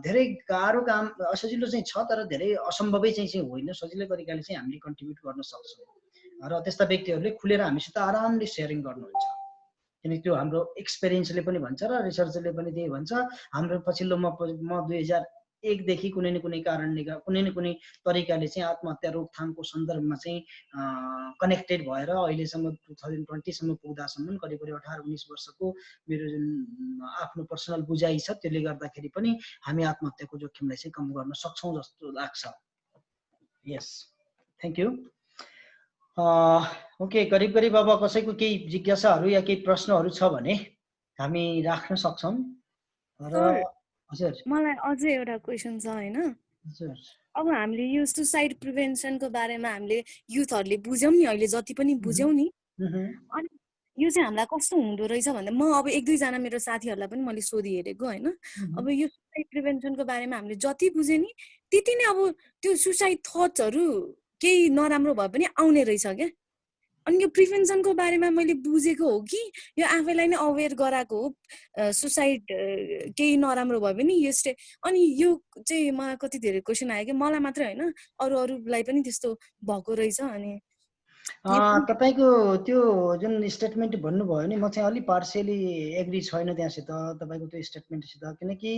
धेरै गाह्रो काम, असजिलो चाहिँ छ, तर धेरै असम्भवै चाहिँ होइन, सजिलो तरिकाले चाहिँ हामीले कन्ट्रिब्युट गर्न सक्छौँ र त्यस्ता व्यक्तिहरूले खुलेर हामीसित आरामले सेयरिङ गर्नुहुन्छ। किनकि त्यो हाम्रो एक्सपिरियन्सले पनि भन्छ र रिसर्चले पनि त्यही भन्छ। हाम्रो पछिल्लो म 2001 देखि कुनै न कुनै कारणले कुनै न कुनै तरिकाले चाहिँ आत्महत्या रोकथामको सन्दर्भमा चाहिँ कनेक्टेड भएर अहिलेसम्म 2020 सम्म पुग्दासम्म करिब 18-19 वर्षको मेरो जुन आफ्नो पर्सनल बुझाइ छ त्यसले गर्दाखेरि पनि हामी आत्महत्याको जोखिमलाई चाहिँ कम गर्न सक्छौँ जस्तो लाग्छ। यस, थ्याङ्क यू। ओके, करिब करिब अब कसैको केही जिज्ञासाहरू या केही प्रश्नहरू छ भने हामी राख्न सक्छौँ। र हजुर, मलाई अझै एउटा क्वेसन छ हैन। हजुर, अब हामीले यो सुसाइड प्रिभेन्सनको बारेमा हामीले युथहरूले बुझ्यौँ नि, अहिले जति पनि बुझ्यौँ नि, अनि यो चाहिँ हामीलाई कस्तो हुँदो रहेछ भन्दा म अब 1-2 जना मेरो साथीहरूलाई पनि मैले सोधिहेरेको हैन। अब यो सुसाइड प्रिभेन्सनको बारेमा हामीले जति बुझे नि त्यति नै अब त्यो सुसाइड थट्सहरू केही नराम्रो भए पनि आउने रहेछ क्या। अनि यो प्रिभेन्सनको बारेमा मैले बुझेको हो कि यो आफैलाई नै अवेर गराएको हो, सुसाइड केही नराम्रो भयो भने यस्तै। अनि यो चाहिँ मलाई कति धेरै क्वेसन आयो कि मलाई मात्रै होइन अरूलाई पनि त्यस्तो भएको रहेछ। अनि तपाईको त्यो जुन स्टेटमेन्ट भन्नुभयो नि, म चाहिँ अलि पार्सियली एग्री छैन त्यहाँसित, तपाईँको त्यो स्टेटमेन्टसित। किनकि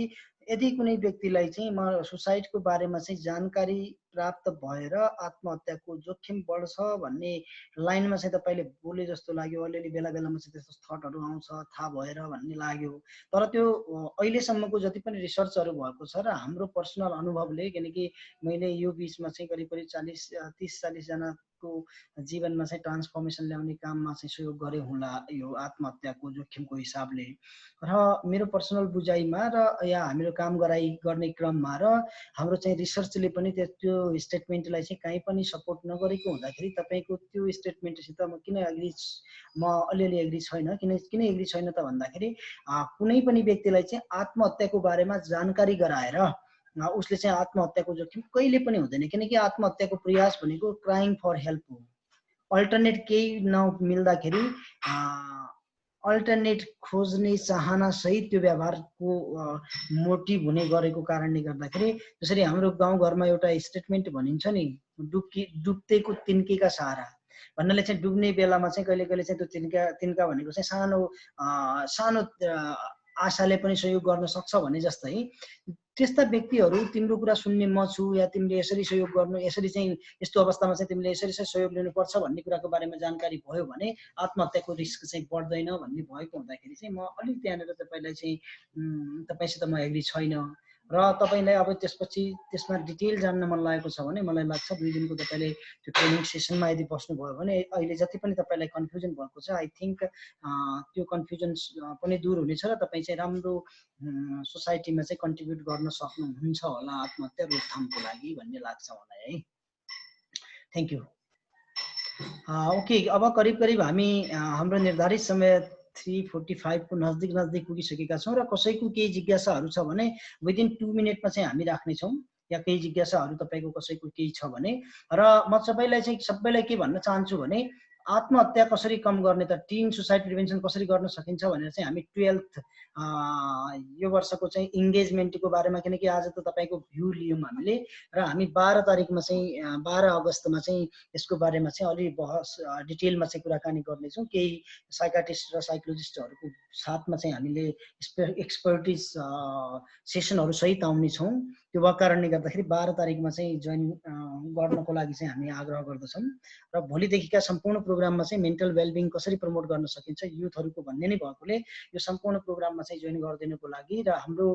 यदि कुनै व्यक्तिलाई चाहिँ म सुसाइडको बारेमा चाहिँ जानकारी प्राप्त भएर आत्महत्याको जोखिम बढ्छ भन्ने लाइनमा चाहिँ तपाईँले बोले जस्तो लाग्यो, अलिअलि बेला बेलामा चाहिँ त्यस्तो थटहरू आउँछ थाहा भएर भन्ने लाग्यो। तर त्यो अहिलेसम्मको जति पनि रिसर्चहरू भएको छ र हाम्रो पर्सनल अनुभवले, किनकि मैले यो बिचमा चाहिँ करिब करिब 30-40 जनाको जीवनमा चाहिँ ट्रान्सफर्मेसन ल्याउने काममा चाहिँ सहयोग गरे होला यो आत्महत्याको जोखिमको हिसाबले। र मेरो पर्सनल बुझाइमा र या हाम्रो काम गर्ने क्रममा र हाम्रो चाहिँ रिसर्चले पनि त्यो स्टेटमेन्टलाई चाहिँ कहीँ पनि सपोर्ट नगरेको हुँदाखेरि तपाईँको त्यो स्टेटमेन्टसित म अलिअलि एग्री छैन। किन एग्री छैन त भन्दाखेरि कुनै पनि व्यक्तिलाई चाहिँ आत्महत्याको बारेमा जानकारी गराएर उसले चाहिँ आत्महत्याको जोखिम कहिले पनि हुँदैन। किनकि आत्महत्याको प्रयास भनेको क्राइङ फर हेल्प हो। अल्टरनेट केही नमिल्दाखेरि अल्टरनेट खोज्ने चाहना सहित त्यो व्यवहारको मोटिभ हुने गरेको कारणले गर्दाखेरि, जसरी हाम्रो गाउँघरमा एउटा स्टेटमेन्ट भनिन्छ नि, डुब्तेको तिन्केका सहारा भन्नाले चाहिँ डुब्ने बेलामा चाहिँ कहिले कहिले चाहिँ त्यो तिनका भनेको चाहिँ सानो आशाले पनि सहयोग गर्न सक्छ भने जस्तै त्यस्ता व्यक्तिहरू तिम्रो कुरा सुन्ने म छु या तिमीले यसरी सहयोग गर्नु, यसरी चाहिँ यस्तो अवस्थामा चाहिँ तिमीले यसरी सहयोग लिनुपर्छ भन्ने कुराको बारेमा जानकारी भयो भने आत्महत्याको रिस्क चाहिँ बढ्दैन भन्ने भएको हुँदाखेरि चाहिँ म अलिक त्यहाँनिर तपाईँलाई चाहिँ तपाईँसित म एग्री छैन। र तपाईँलाई अब त्यसपछि त्यसमा डिटेल जान्न मन लागेको छ भने मलाई लाग्छ 2 दिनको तपाईँले त्यो ट्रेनिङ सेसनमा यदि बस्नुभयो भने अहिले जति पनि तपाईँलाई कन्फ्युजन भएको छ, आई थिङ्क त्यो कन्फ्युजन पनि दूर हुनेछ र तपाईँ चाहिँ राम्रो सोसाइटीमा चाहिँ कन्ट्रिब्युट गर्न सक्नुहुन्छ होला आत्महत्या रोकथामको लागि भन्ने लाग्छ मलाई है। Thank you. ओके, अब करिब करिब हामी हाम्रो निर्धारित समय 3:45 को नजदिक पुगिसकेका छौँ र कसैको केही जिज्ञासाहरू छ भने विदिन 2 मिनटमा चाहिँ हामी राख्नेछौँ या केही जिज्ञासाहरू तपाईँको कसैको केही छ भने। र म सबैलाई के भन्न चाहन्छु भने आत्महत्या कसरी कम गर्ने त, टिन सुसाइड प्रिभेन्सन कसरी गर्न सकिन्छ भनेर चाहिँ हामी 12th यो वर्षको चाहिँ इङ्गेजमेन्टको बारेमा, किनकि आज त तपाईँको भ्यू लियौँ हामीले र हामी 12 तारिकमा चाहिँ 12 अगस्तमा चाहिँ यसको बारेमा चाहिँ अलि बहस डिटेलमा चाहिँ कुराकानी गर्नेछौँ। केही साइकाट्रिस्ट र साइकोलोजिस्टहरूको साथमा चाहिँ हामीले एक्सपर्टिज सेसनहरू सहित आउनेछौँ। त्यो भएको कारणले गर्दाखेरि 12 तारिकमा चाहिँ जोइन गर्नको लागि चाहिँ हामी आग्रह गर्दछौँ। र भोलिदेखिका सम्पूर्ण प्रोग्राममा चाहिँ मेन्टल वेलबिङ कसरी प्रमोट गर्न सकिन्छ युथहरूको भन्ने नै भएकोले यो सम्पूर्ण प्रोग्राममा चाहिँ जोइन गरिदिनुको लागि र हाम्रो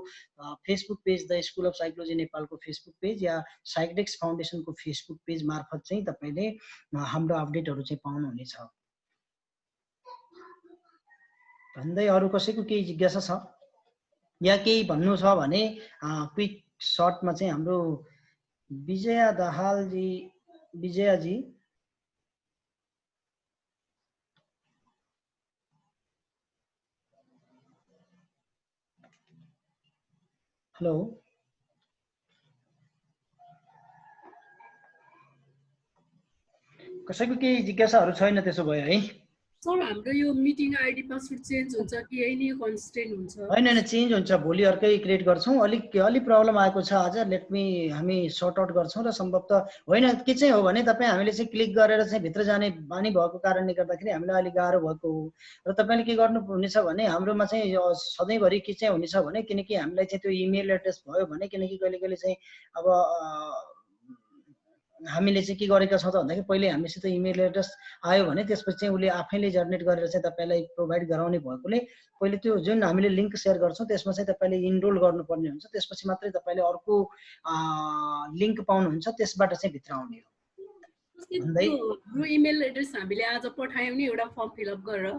Facebook page the school of psychology नेपालको फेसबुक पेज या साइकडेक्स फाउन्डेसनको फेसबुक पेज मार्फत चाहिँ तपाईँले हाम्रो अपडेटहरू चाहिँ पाउनुहुनेछ। भन्दै अरू कसैको केही जिज्ञासा छ या केही भन्नु छ भने क्विक सर्टमा चाहिँ हाम्रो विजयाजी हेलो, कसैको केही जिज्ञासाहरू छैन त्यसो भए है। सर हाम्रो यो मिटिङ आइडी पासवर्ड चेन्ज हुन्छ कि यही नै कन्स्टेन्ट हुन्छ? होइन चेन्ज हुन्छ, भोलि अर्कै क्रिएट गर्छौँ। अलिक प्रब्लम आएको छ आज, हामी सर्ट आउट गर्छौँ र सम्भवतः होइन के चाहिँ हो भने तपाईँ हामीले चाहिँ क्लिक गरेर चाहिँ भित्र जाने बानी भएको कारणले गर्दाखेरि हामीलाई अलिक गाह्रो भएको हो। र तपाईँले के गर्नुहुनेछ भने हाम्रोमा चाहिँ सधैँभरि के चाहिँ हुनेछ भने, किनकि हामीलाई चाहिँ त्यो इमेल एड्रेस भयो भने, किनकि कहिले कहिले चाहिँ अब हामीले चाहिँ के गरेका छौँ त भन्दाखेरि पहिले हामीसित इमेल एड्रेस आयो भने त्यसपछि चाहिँ उसले आफैले जेनेरेट गरेर चाहिँ तपाईँलाई प्रोभाइड गराउने भएकोले पहिले त्यो जुन हामीले लिङ्क सेयर गर्छौँ त्यसमा चाहिँ तपाईँले इनरोल गर्नुपर्ने हुन्छ, त्यसपछि मात्रै तपाईँले अर्को लिङ्क पाउनुहुन्छ, त्यसबाट चाहिँ भित्र आउने हो। यो इमेल एड्रेस हामीले आज पठायौँ नि एउटा फर्म फिलअप गरेर,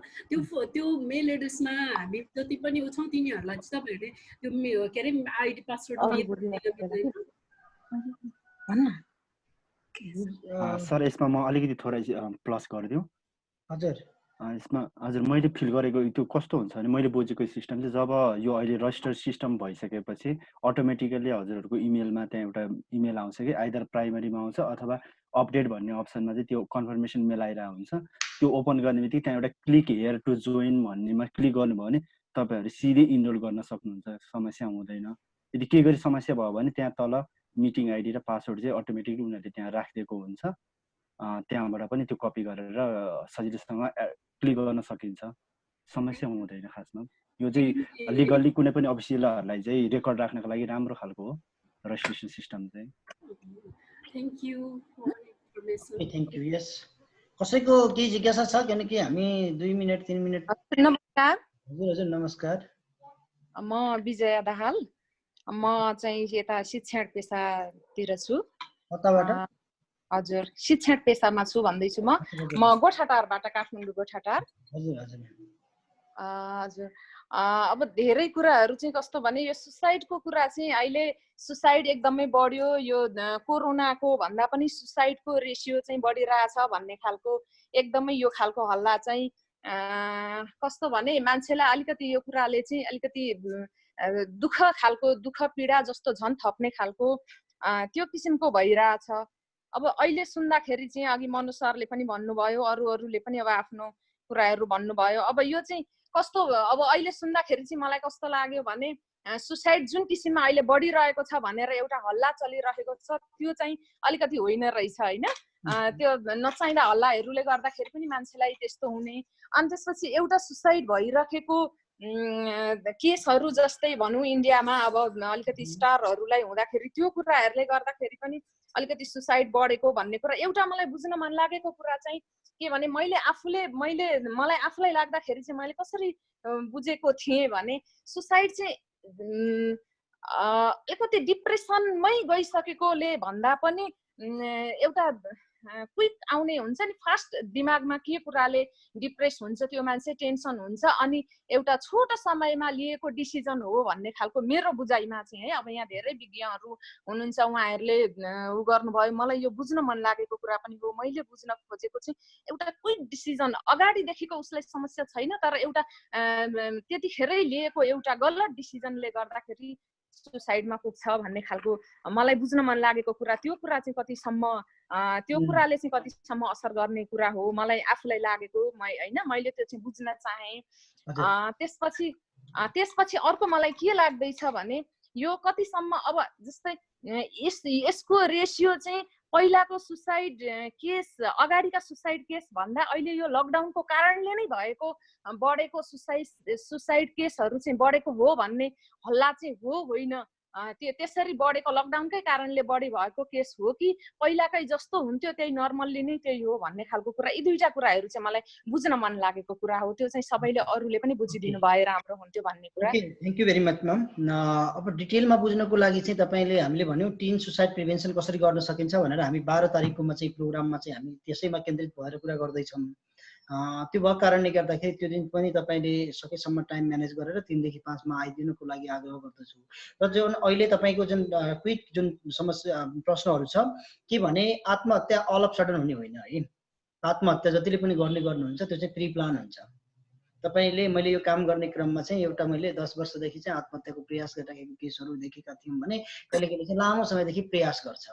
त्यो मेल एड्रेसमा हामी जति पनि उठाउँ तिनीहरूलाई चाहिँ तपाईँहरूले त्यो के अरे आइडी पासवर्ड सर यसमा म अलिकति थोरै प्लस गरिदिउँ। हजुर यसमा हजुर मैले फिल गरेको त्यो कस्तो हुन्छ भने मैले बुझेको सिस्टम चाहिँ जब यो अहिले रजिस्टर सिस्टम भइसकेपछि अटोमेटिकली हजुरहरूको इमेलमा त्यहाँ एउटा इमेल आउँछ कि आइदर प्राइमरीमा आउँछ अथवा अपडेट भन्ने अप्सनमा चाहिँ त्यो कन्फर्मेसन मेल आइरहेको हुन्छ। त्यो ओपन गर्ने बित्तिकै त्यहाँ एउटा क्लिक हेयर टु जोइन भन्नेमा क्लिक गर्नुभयो भने तपाईँहरू सिधै इनरोल गर्न सक्नुहुन्छ, समस्या हुँदैन। यदि केही गरी समस्या भयो भने त्यहाँ तल मिटिङ आइडी र पासवर्ड चाहिँ अटोमेटिकली उनीहरूले त्यहाँ राखिदिएको हुन्छ, त्यहाँबाट पनि त्यो कपी गरेर सजिलोसँग क्लिक गर्न सकिन्छ, समस्या हुँदैन। खासमा यो चाहिँ लिगल्ली कुनै पनि अफिसियलहरूलाई चाहिँ रेकर्ड राख्नको लागि राम्रो खालको हो रजिस्ट्रेसन सिस्टम चाहिँ। Thank you. यस कसैको केही जिज्ञासा छ? किनकि हामी 2 मिनट 3 मिनट। नमस्कार। हजुर नमस्कार। म विजया दाहाल, म चाहिँ यता शिक्षण पेसातिर छु। हजुर शिक्षण पेसामा छु भन्दैछु। म गोठाटारबाट, काठमाडौँ गोठाटार। हजुर अब धेरै कुराहरू चाहिँ कस्तो भने यो सुसाइडको कुरा चाहिँ अहिले सुसाइड एकदमै बढ्यो, यो कोरोनाको भन्दा पनि सुसाइडको रेसियो चाहिँ बढिरहेछ भन्ने खालको एकदमै यो खालको हल्ला चाहिँ कस्तो भने मान्छेलाई अलिकति यो कुराले चाहिँ अलिकति दुःख पीडा जस्तो झन् थप्ने खालको त्यो किसिमको भइरहेछ। अब अहिले सुन्दाखेरि चाहिँ अघि मनु सरले पनि भन्नुभयो, अरूले पनि अब आफ्नो कुराहरू भन्नुभयो। अब यो चाहिँ कस्तो अब अहिले सुन्दाखेरि चाहिँ मलाई कस्तो लाग्यो भने सुसाइड जुन किसिममा अहिले बढिरहेको छ भनेर एउटा हल्ला चलिरहेको छ त्यो चाहिँ अलिकति होइन रहेछ होइन। त्यो नचाहिँदा हल्लाहरूले गर्दाखेरि पनि मान्छेलाई त्यस्तो हुने। अनि त्यसपछि एउटा सुसाइड भइरहेको केसहरू जस्तै भनौँ इन्डियामा अब अलिकति स्टारहरूलाई हुँदाखेरि त्यो कुराहरूले गर्दाखेरि पनि अलिकति सुसाइड बढेको भन्ने कुरा एउटा मलाई बुझ्न मन लागेको कुरा चाहिँ के भने मलाई आफूलाई लाग्दाखेरि चाहिँ मैले कसरी बुझेको थिएँ भने सुसाइड चाहिँ अलिकति डिप्रेसनमै गइसकेकोले भन्दा पनि एउटा क्विक आउने हुन्छ नि, फास्ट दिमागमा के कुराले डिप्रेस हुन्छ त्यो मान्छे टेन्सन हुन्छ अनि एउटा छोटो समयमा लिएको डिसिजन हो भन्ने खालको मेरो बुझाइमा चाहिँ है। अब यहाँ धेरै विज्ञहरू हुनुहुन्छ, उहाँहरूले उ गर्नुभयो, मलाई यो बुझ्न मन लागेको कुरा पनि हो। मैले बुझ्न खोजेको चाहिँ एउटा क्विक डिसिजन, अगाडिदेखिको उसलाई समस्या छैन तर एउटा त्यतिखेरै लिएको एउटा गलत डिसिजनले गर्दाखेरि सुसाइडमा पुग्छ भन्ने खालको मलाई बुझ्न मन लागेको कुरा, त्यो कुरा चाहिँ कतिसम्म त्यो कुराले चाहिँ कतिसम्म असर गर्ने कुरा हो मलाई आफूलाई लागेको होइन, मैले त्यो चाहिँ बुझ्न चाहेँ। त्यसपछि अर्को मलाई के लाग्दैछ भने यो कतिसम्म अब जस्तै यसको रेसियो चाहिँ पहिलाको सुसाइड केस, अगाडिका सुसाइड केस भन्दा अहिले यो लकडाउनको कारणले नै भएको बढेको सुसाइड केसहरू चाहिँ बढेको हो भन्ने हल्ला चाहिँ हो होइन, त्यसरी बढेको लकडाउनकै कारणले बढी भएको केस हो कि पहिलाकै जस्तो हुन्थ्यो त्यही नर्मल्ली नै त्यही हो भन्ने खालको कुरा, यी दुईटा कुराहरू चाहिँ मलाई बुझ्न मन लागेको कुरा हो। त्यो चाहिँ सबैले अरूले पनि बुझिदिनु भए राम्रो हुन्थ्यो भन्ने कुरा। Thank you very much ma'am. अब डिटेलमा बुझ्नको लागि चाहिँ तपाईँले हामीले भन्यौँ टिन सुसाइड प्रिभेन्सन कसरी गर्न सकिन्छ भनेर हामी 12 तारिककोमा चाहिँ प्रोग्राममा चाहिँ हामी त्यसैमा केन्द्रित भएर कुरा गर्दैछौँ। त्यो भएको कारणले गर्दाखेरि त्यो दिन पनि तपाईँले सकेसम्म टाइम म्यानेज गरेर 3 देखि 5 मा आइदिनुको लागि आग्रह गर्दछु। र जुन अहिले तपाईँको जुन क्विक जुन समस्या प्रश्नहरू छ के भने आत्महत्या अल अफ सडन हुने होइन है। आत्महत्या जतिले पनि गर्नुहुन्छ त्यो चाहिँ प्री प्लान हुन्छ। तपाईँले मैले यो काम गर्ने क्रममा चाहिँ एउटा मैले 10 वर्षदेखि चाहिँ आत्महत्याको प्रयास गरिरहेको केसहरू देखेका थियौँ भने कहिले कहिले चाहिँ लामो समयदेखि प्रयास गर्छ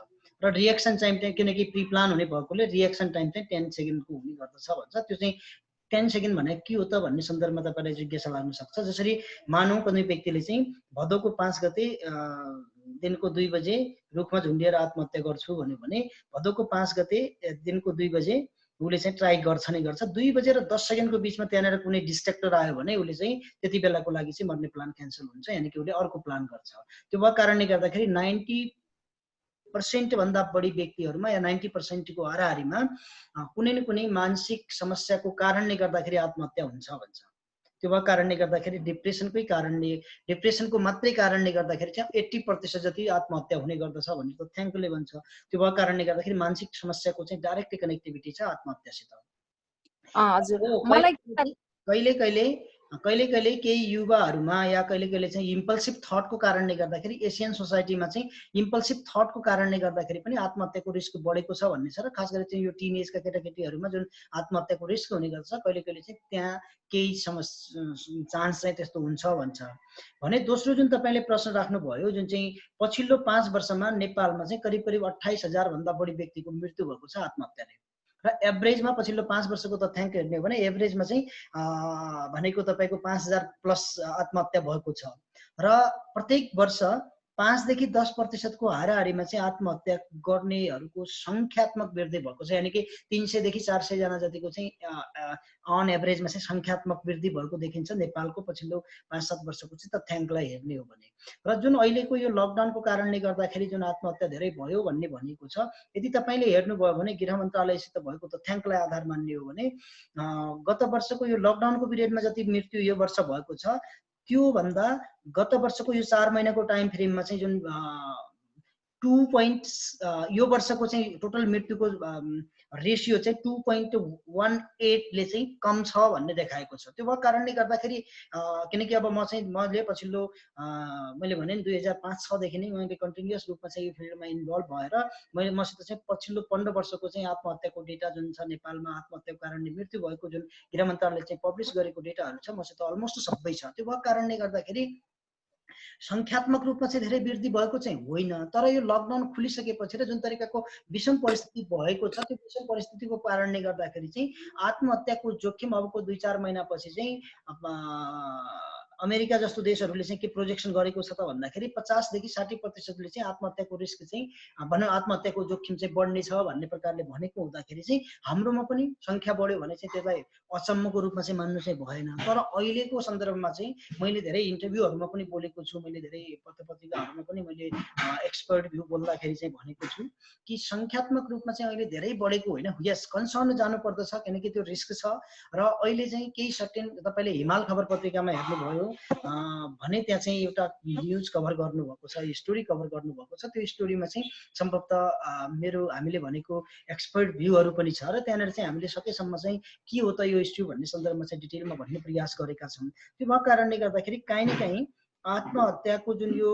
र रिएक्सन टाइम चाहिँ किनकि प्री प्लान हुने भएकोले रिएक्सन टाइम चाहिँ 10 सेकेन्डको हुने गर्दछ भन्छ। त्यो चाहिँ 10 सेकेन्ड भनेको के हो त भन्ने सन्दर्भमा तपाईँलाई जिज्ञासा लाग्न सक्छ। जसरी मानौँ कुनै व्यक्तिले चाहिँ भदौको 5 गते दिनको 2 बजे रुखमा झुन्डिएर आत्महत्या गर्छु भन्यो भने भदौको 5 गते दिनको 2 बजे उसले चाहिँ ट्राई गर्छ नै गर्छ। 2 बजे र 10 सेकेन्डको बिचमा त्यहाँनिर कुनै डिस्ट्र्याक्टर आयो भने उसले चाहिँ त्यति बेलाको लागि चाहिँ मर्ने प्लान क्यान्सल हुन्छ, यानि कि उसले अर्को प्लान गर्छ। त्यो भएको कारणले गर्दाखेरि 90% भन्दा बढी व्यक्तिहरूमा या 90% को हाराहारीमा कुनै न कुनै मानसिक समस्याको कारणले गर्दाखेरि आत्महत्या हुन्छ भन्छ। त्यो भएको कारणले गर्दाखेरि डिप्रेसनको मात्रै कारणले गर्दाखेरि चाहिँ 80% जति आत्महत्या हुने गर्दछ भन्ने तथ्याङ्कले भन्छ। त्यो भएको कारणले गर्दाखेरि मानसिक समस्याको चाहिँ डाइरेक्ट कनेक्टिभिटी छ आत्महत्यासित। कहिले कहिले केही युवाहरूमा या कहिले कहिले चाहिँ इम्पल्सिभ थटको कारणले गर्दाखेरि एसियन सोसाइटीमा चाहिँ इम्पल्सिभ थटको कारणले गर्दाखेरि पनि आत्महत्याको रिस्क बढेको छ भन्ने छ। र खास गरी चाहिँ यो टिन एजका केटाकेटीहरूमा जुन आत्महत्याको रिस्क हुने गर्छ कहिले कहिले चाहिँ त्यहाँ केही चान्स चाहिँ त्यस्तो हुन्छ भन्छ भने। दोस्रो जुन तपाईँले प्रश्न राख्नुभयो जुन चाहिँ पछिल्लो 5 वर्षमा नेपालमा चाहिँ करिब 28,000 भन्दा बढी व्यक्तिको मृत्यु भएको छ आत्महत्याले। र एभरेजमा पछिल्लो 5 वर्षको तथ्याङ्क हेर्ने हो भने एभरेजमा चाहिँ भनेको तपाईँको 5,000 प्लस आत्महत्या भएको छ। र प्रत्येक वर्ष 5 देखि 10% को हाराहारीमा चाहिँ आत्महत्या गर्नेहरूको संख्यात्मक वृद्धि भएको छ, यानि कि 300 देखि 400 जना जतिको चाहिँ अन एभरेजमा चाहिँ संख्यात्मक वृद्धि भएको देखिन्छ नेपालको पछिल्लो 5-7 वर्षको चाहिँ तथ्याङ्कलाई हेर्ने हो भने। र जुन अहिलेको यो लकडाउनको कारणले गर्दाखेरि जुन आत्महत्या धेरै भयो भन्ने भनिएको छ, यदि तपाईँले हेर्नुभयो भने गृह मन्त्रालयसित भएको तथ्याङ्कलाई आधार मान्ने हो भने गत वर्षको यो लकडाउनको पिरियडमा जति मृत्यु यो वर्ष भएको छ त्यो भन्दा गत वर्षको यो 4 महिनाको टाइम फ्रेममा चाहिँ जुन 2 यो वर्षको चाहिँ टोटल मृत्युको रेसियो चाहिँ 2.18 ले चाहिँ कम छ भन्ने देखाएको छ। त्यो भएको कारणले गर्दाखेरि किनकि अब मैले पछिल्लो मैले भने 2005-06 देखि नै मैले कन्टिन्युअस रूपमा चाहिँ यो फिल्डमा इन्भल्भ भएर मसित चाहिँ पछिल्लो 15 वर्षको चाहिँ आत्महत्याको डेटा जुन छ नेपालमा आत्महत्याको कारणले मृत्यु भएको जुन गृह मन्त्रालयले चाहिँ पब्लिस गरेको डेटाहरू छ मसित अलमोस्ट सबै छ। त्यो भएको कारणले गर्दाखेरि संख्यात्मक रूपमा चाहिँ धेरै वृद्धि भएको चाहिँ होइन, तर यो लकडाउन खुलिसकेपछि र जुन तरिकाको विषम परिस्थिति भएको छ त्यो विषम परिस्थितिको कारणले गर्दाखेरि चाहिँ आत्महत्याको जोखिम अबको 2-4 महिनापछि चाहिँ अमेरिका जस्तो देशहरूले चाहिँ के प्रोजेक्सन गरेको छ त भन्दाखेरि 50 देखि 60% चाहिँ आत्महत्याको रिस्क चाहिँ भनौँ आत्महत्याको जोखिम चाहिँ बढ्ने छ भन्ने प्रकारले भनेको हुँदाखेरि चाहिँ हाम्रोमा पनि संख्या बढ्यो भने चाहिँ त्यसलाई अचम्मको रूपमा चाहिँ मान्नु चाहिँ भएन। तर अहिलेको सन्दर्भमा चाहिँ मैले धेरै इन्टरभ्यूहरूमा पनि बोलेको छु, मैले धेरै पत्रपत्रिकाहरूमा पनि मैले एक्सपर्ट भ्यू बोल्दाखेरि चाहिँ भनेको छु कि संख्यात्मक रूपमा चाहिँ अहिले धेरै बढेको होइन। यस कन्सर्न जानु पर्दछ किनकि त्यो रिस्क छ। र अहिले चाहिँ केही सर्टेन तपाईँले हिमाल खबर पत्रिकामा हेर्नुभयो भने त्यहाँ चाहिँ एउटा न्युज कभर गर्नुभएको छ, स्टोरी कभर गर्नुभएको छ। त्यो स्टोरीमा चाहिँ सम्भवतः हामीले भनेको एक्सपर्ट भ्यूहरू पनि छ र त्यहाँनिर चाहिँ हामीले सकेसम्म चाहिँ के हो त यो इस्यु भन्ने सन्दर्भमा चाहिँ डिटेलमा भन्ने प्रयास गरेका छौँ। त्यो भएको कारणले गर्दाखेरि काहीँ न काहीँ आत्महत्याको जुन यो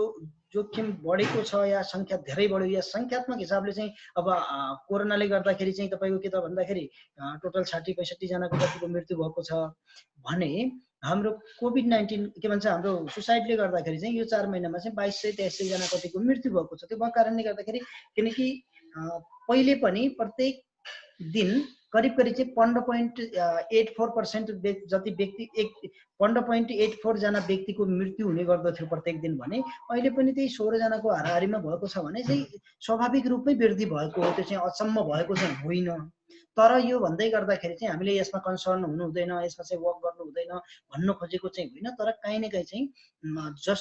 जोखिम बढेको छ या संख्या धेरै बढ्यो या संख्यात्मक हिसाबले चाहिँ अब कोरोनाले गर्दाखेरि चाहिँ तपाईँको के त भन्दाखेरि टोटल 60-65 जनाको जतिको मृत्यु भएको छ भने हाम्रो कोभिड-19 के भन्छ हाम्रो सुसाइडले गर्दाखेरि चाहिँ यो 4 महिनामा चाहिँ 2200-2300 जना कतिको मृत्यु भएको छ। त्यो भएको कारणले गर्दाखेरि किनकि पहिले पनि प्रत्येक दिन करिब चाहिँ 15.84% जति व्यक्ति 15.84 जना व्यक्तिको मृत्यु हुने गर्दथ्यो प्रत्येक दिन भने अहिले पनि त्यही 16 जनाको हाराहारीमा भएको छ भने चाहिँ स्वाभाविक रूपमै वृद्धि भएको हो, त्यो चाहिँ अचम्म भएको चाहिँ होइन। तर यो भन्दै गर्दाखेरि चाहिँ हामीले यसमा कन्सर्न हुनु हुँदैन, यसमा चाहिँ वर्क गर्नु हुँदैन भन्न खोजेको चाहिँ होइन। तर काहीँ न काहीँ चाहिँ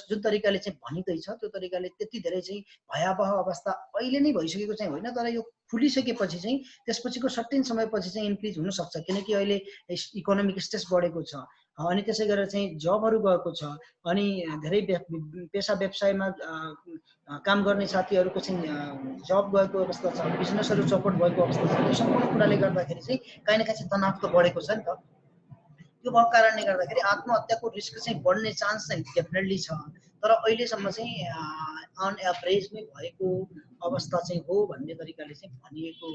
जुन तरिकाले चाहिँ भनिँदैछ त्यो तरिकाले त्यति धेरै चाहिँ भयावह अवस्था अहिले नै भइसकेको चाहिँ होइन। तर यो खुलिसकेपछि चाहिँ त्यसपछिको सर्टेन समयपछि चाहिँ इन्क्रिज हुनसक्छ किनकि अहिले इकोनोमिक स्ट्रेस बढेको छ अनि त्यसै गरेर चाहिँ जबहरू गएको छ अनि धेरै पेसा व्यवसायमा काम गर्ने साथीहरूको चाहिँ जब गएको अवस्था छ, बिजनेसहरू चौपट भएको अवस्था छ। यो सम्पूर्ण कुराले गर्दाखेरि चाहिँ काहीँ न काहीँ चाहिँ तनाव त बढेको छ नि त। त्यो भएको कारणले गर्दाखेरि आत्महत्याको रिस्क चाहिँ बढ्ने चान्स चाहिँ डेफिनेटली छ। तर अहिलेसम्म चाहिँ अन एभरेजमै भएको अवस्था चाहिँ हो भन्ने तरिकाले चाहिँ भनिएको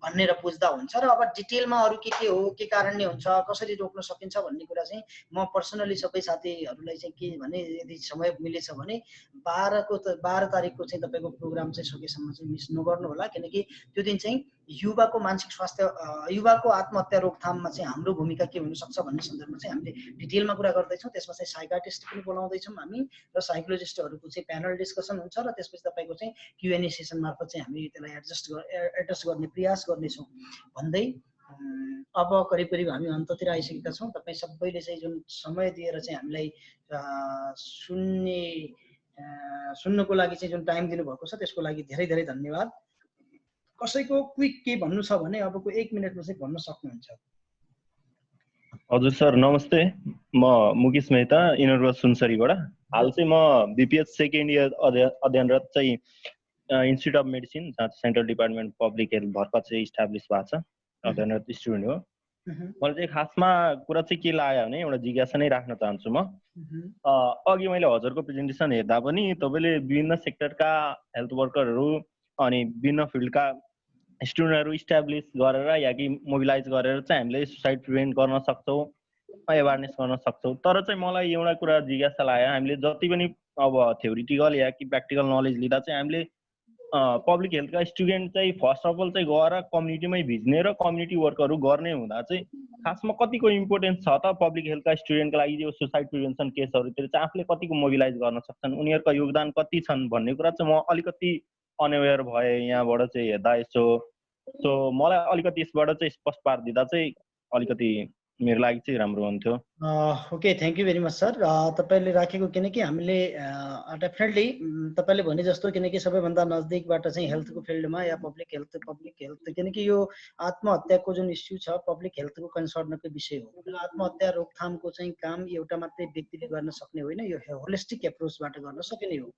भनेर बुझ्दा हुन्छ। र अब डिटेलमा अरू के हो, के कारणले हुन्छ, कसरी रोक्न सकिन्छ भन्ने कुरा चाहिँ म पर्सनली सबै साथीहरूलाई चाहिँ के भने यदि समय मिलेछ भने 12 तारिकको चाहिँ तपाईँको प्रोग्राम चाहिँ सकेसम्म चाहिँ मिस नगर्नु होला किनकि त्यो दिन चाहिँ युवाको मानसिक स्वास्थ्य युवाको आत्महत्या रोकथाममा चाहिँ हाम्रो भूमिका के हुनसक्छ भन्ने सन्दर्भमा चाहिँ हामीले डिटेलमा कुरा गर्दैछौँ। त्यसमा चाहिँ साइकाट्रिस्ट पनि बोलाउँदैछौँ हामी र साइकोलोजिस्टहरूको चाहिँ प्यानल डिस्कसन हुन्छ र त्यसपछि तपाईँको चाहिँ Q&A सेसन मार्फत चाहिँ हामी त्यसलाई एड्रेस गर्ने प्रयास गर्नेछौँ भन्दै अब करिब करिब हामी अन्ततिर आइसकेका छौँ। तपाईँ सबैले चाहिँ जुन समय दिएर चाहिँ हामीलाई सुन्नको लागि चाहिँ जुन टाइम दिनुभएको छ त्यसको लागि धेरै धेरै धन्यवाद। कसैको क्विक के भन्नु छ भने अबको 1 मिनेटमा चाहिँ भन्न सक्नुहुन्छ। हजुर सर नमस्ते, म मुकेश मेहता इनरबस सुनसरीबाट। हाल चाहिँ म बीपीएस सेकेन्ड इयर अध्ययनरत चाहिँ इन्स्टिट्युट अफ मेडिसिन जहाँ सेन्ट्रल डिपार्टमेन्ट पब्लिक हेल्थ भर्खर चाहिँ इस्टाब्लिस भएको छ, अध्ययनरत स्टुडेन्ट हो। मैले चाहिँ खासमा कुरा चाहिँ के लाग्यो भने एउटा जिज्ञासा नै राख्न चाहन्छु म। अघि मैले हजुरको प्रेजेन्टेसन हेर्दा पनि तपाईँले विभिन्न सेक्टरका हेल्थ वर्करहरू अनि विभिन्न फिल्डका स्टुडेन्टहरू इस्टाब्लिस गरेर या कि मोबिलाइज गरेर चाहिँ हामीले सुसाइड प्रिभेन्ट गर्न सक्छौँ, एवारनेस गर्न सक्छौँ। तर चाहिँ मलाई एउटा कुरा जिज्ञासा लाग्यो, हामीले जति पनि अब थ्योरिटिकल या कि प्र्याक्टिकल नलेज लिँदा चाहिँ हामीले पब्लिक हेल्थका स्टुडेन्ट चाहिँ फर्स्ट अफ अल चाहिँ गएर कम्युनिटीमै भिज्ने र कम्युनिटी वर्कहरू गर्ने हुँदा चाहिँ खासमा कतिको इम्पोर्टेन्स छ त पब्लिक हेल्थका स्टुडेन्टको लागि यो सुसाइड प्रिभेन्सन केसहरूतिर चाहिँ आफूले कतिको मोबिलाइज गर्न सक्छन्, उनीहरूको योगदान कति छन् भन्ने कुरा चाहिँ म अलिकति अनअवेयर भए यहाँबाट चाहिँ हेर्दा यसो। सो मलाई अलिकति यसबाट चाहिँ स्पष्ट पारिदिँदा चाहिँ अलिकति मेरो लागि चाहिँ राम्रो हुन्थ्यो। Okay, thank you very much sir. तपाईँले राखेको किनकि हामीले डेफिनेटली तपाईँले भने जस्तो किनकि सबैभन्दा नजदिकबाट चाहिँ हेल्थको फिल्डमा या पब्लिक हेल्थ किनकि यो आत्महत्याको जुन इस्यु छ पब्लिक हेल्थको कन्सर्नको विषय हो र आत्महत्या रोकथामको चाहिँ काम एउटा मात्रै व्यक्तिले गर्न सक्ने होइन, यो होलिस्टिक एप्रोचबाट गर्न सकिने हो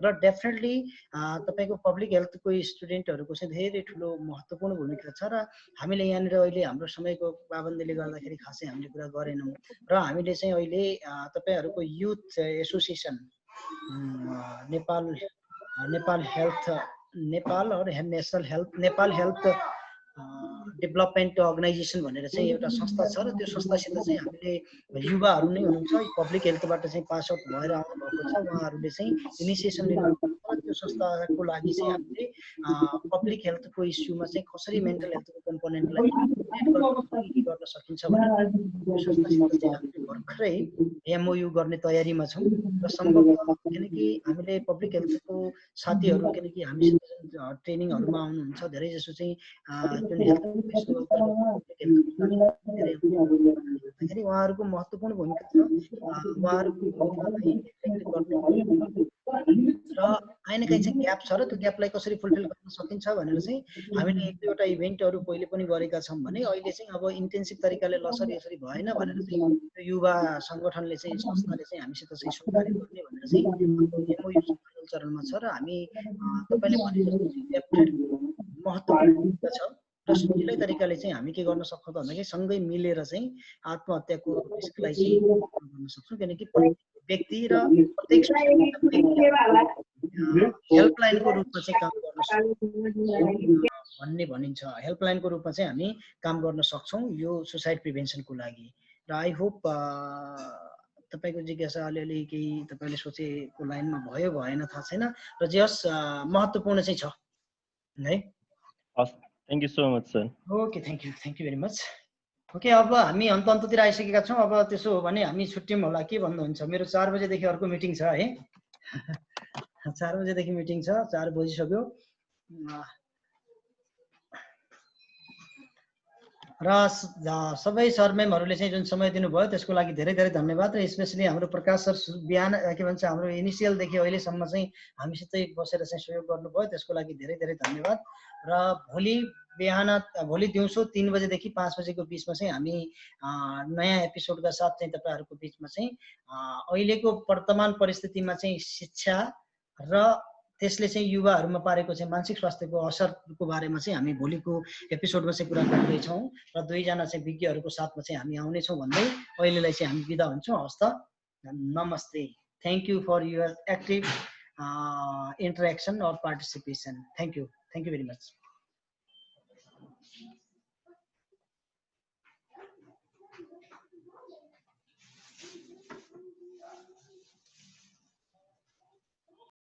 र डेफिनेटली तपाईँको पब्लिक हेल्थको स्टुडेन्टहरूको चाहिँ धेरै ठुलो महत्त्वपूर्ण भूमिका छ र हामीले यहाँनिर अहिले हाम्रो समयको पाबन्दीले गर्दाखेरि खासै हामीले कुरा गरेनौँ र हामीले चाहिँ अहिले तपाईँहरूको youth association Nepal health development organisation भनेर चाहिँ एउटा संस्था छ र त्यो संस्थासित चाहिँ हामीले युवाहरू नै हुनुहुन्छ पब्लिक हेल्थबाट चाहिँ पास आउट भएर आउनुभएको छ, उहाँहरूले चाहिँ इनिसिएसन लिनुभएको छ। त्यो संस्थाको लागि चाहिँ हामीले पब्लिक हेल्थको इस्युमा चाहिँ कसरी मेन्टल हेल्थको कम्पोनेन्टलाई गर्न सकिन्छ भनेर त्यो संस्थासित चाहिँ हामीले भर्खरै एमओयू गर्ने तयारीमा छौँ र सम्भव किनकि हामीले पब्लिक हेल्थको साथीहरू किनकि हामीसित ट्रेनिङहरूमा आउनुहुन्छ धेरै जसो चाहिँ जुन उहाँहरूको महत्त्वपूर्ण भूमिका छ, उहाँहरूको भूमिकालाई र काहीँ न काहीँ चाहिँ ग्याप छ र त्यो ग्यापलाई कसरी फुलफिल गर्न सकिन्छ भनेर चाहिँ हामीले एक दुईवटा इभेन्टहरू पहिले पनि गरेका छौँ भने अहिले चाहिँ अब इन्टेन्सिभ तरिकाले लसरी यसरी भएन भनेर चाहिँ त्यो युवा सङ्गठनले चाहिँ संस्थाले चाहिँ हामीसित चाहिँ सहकार्य गर्ने भनेर चाहिँ एमओयू चरणमा छ र हामी तपाईँले भने जस्तो महत्त्वपूर्ण भूमिका छ र सजिलै तरिकाले चाहिँ हामी के गर्न सक्छौँ त भन्दाखेरि सँगै मिलेर चाहिँ आत्महत्याको रिस्कलाई चाहिँ गर्न सक्छौँ किनकि व्यक्ति र प्रत्येक हेल्पलाइनको रूपमा चाहिँ काम गर्न सक्छौँ भन्ने भनिन्छ। हेल्पलाइनको रूपमा चाहिँ हामी काम गर्न सक्छौँ यो सुसाइड प्रिभेन्सनको लागि र आई होप तपाईँको जिज्ञासा अलिअलि केही तपाईँले सोचेको लाइनमा भयो भएन थाहा छैन र जे होस् महत्त्वपूर्ण चाहिँ छ है। Thank you so much sir. Okay, thank you very much. Okay, अब हामी अन्ततिर आइसकेका छौँ। अब त्यसो हो भने हामी छुट्यौँ होला, के भन्नुहुन्छ? मेरो 4 बजेदेखि अर्को मिटिङ छ है 4 बजेदेखि मिटिङ छ, 4 बजिसक्यो र सबै सर म्यामहरूले चाहिँ जुन समय दिनुभयो त्यसको लागि धेरै धेरै धन्यवाद र स्पेसली हाम्रो प्रकाश सर बिहान के भन्छ हाम्रो इनिसियलदेखि अहिलेसम्म चाहिँ हामीसितै बसेर चाहिँ सहयोग गर्नुभयो त्यसको लागि धेरै धेरै धन्यवाद र भोलि दिउँसो 3 बजेदेखि 5 बजेको बिचमा चाहिँ हामी नयाँ एपिसोडका साथ चाहिँ तपाईँहरूको बिचमा चाहिँ अहिलेको वर्तमान परिस्थितिमा चाहिँ शिक्षा र त्यसले चाहिँ युवाहरूमा पारेको चाहिँ मानसिक स्वास्थ्यको असरको बारेमा चाहिँ हामी भोलिको एपिसोडमा चाहिँ कुरा गर्दैछौँ र 2 जना चाहिँ विज्ञहरूको साथमा चाहिँ हामी आउनेछौँ भन्दै अहिलेलाई चाहिँ हामी बिदा हुन्छौँ। हस्त नमस्ते। Thank you for your active interaction or participation. Thank you very much.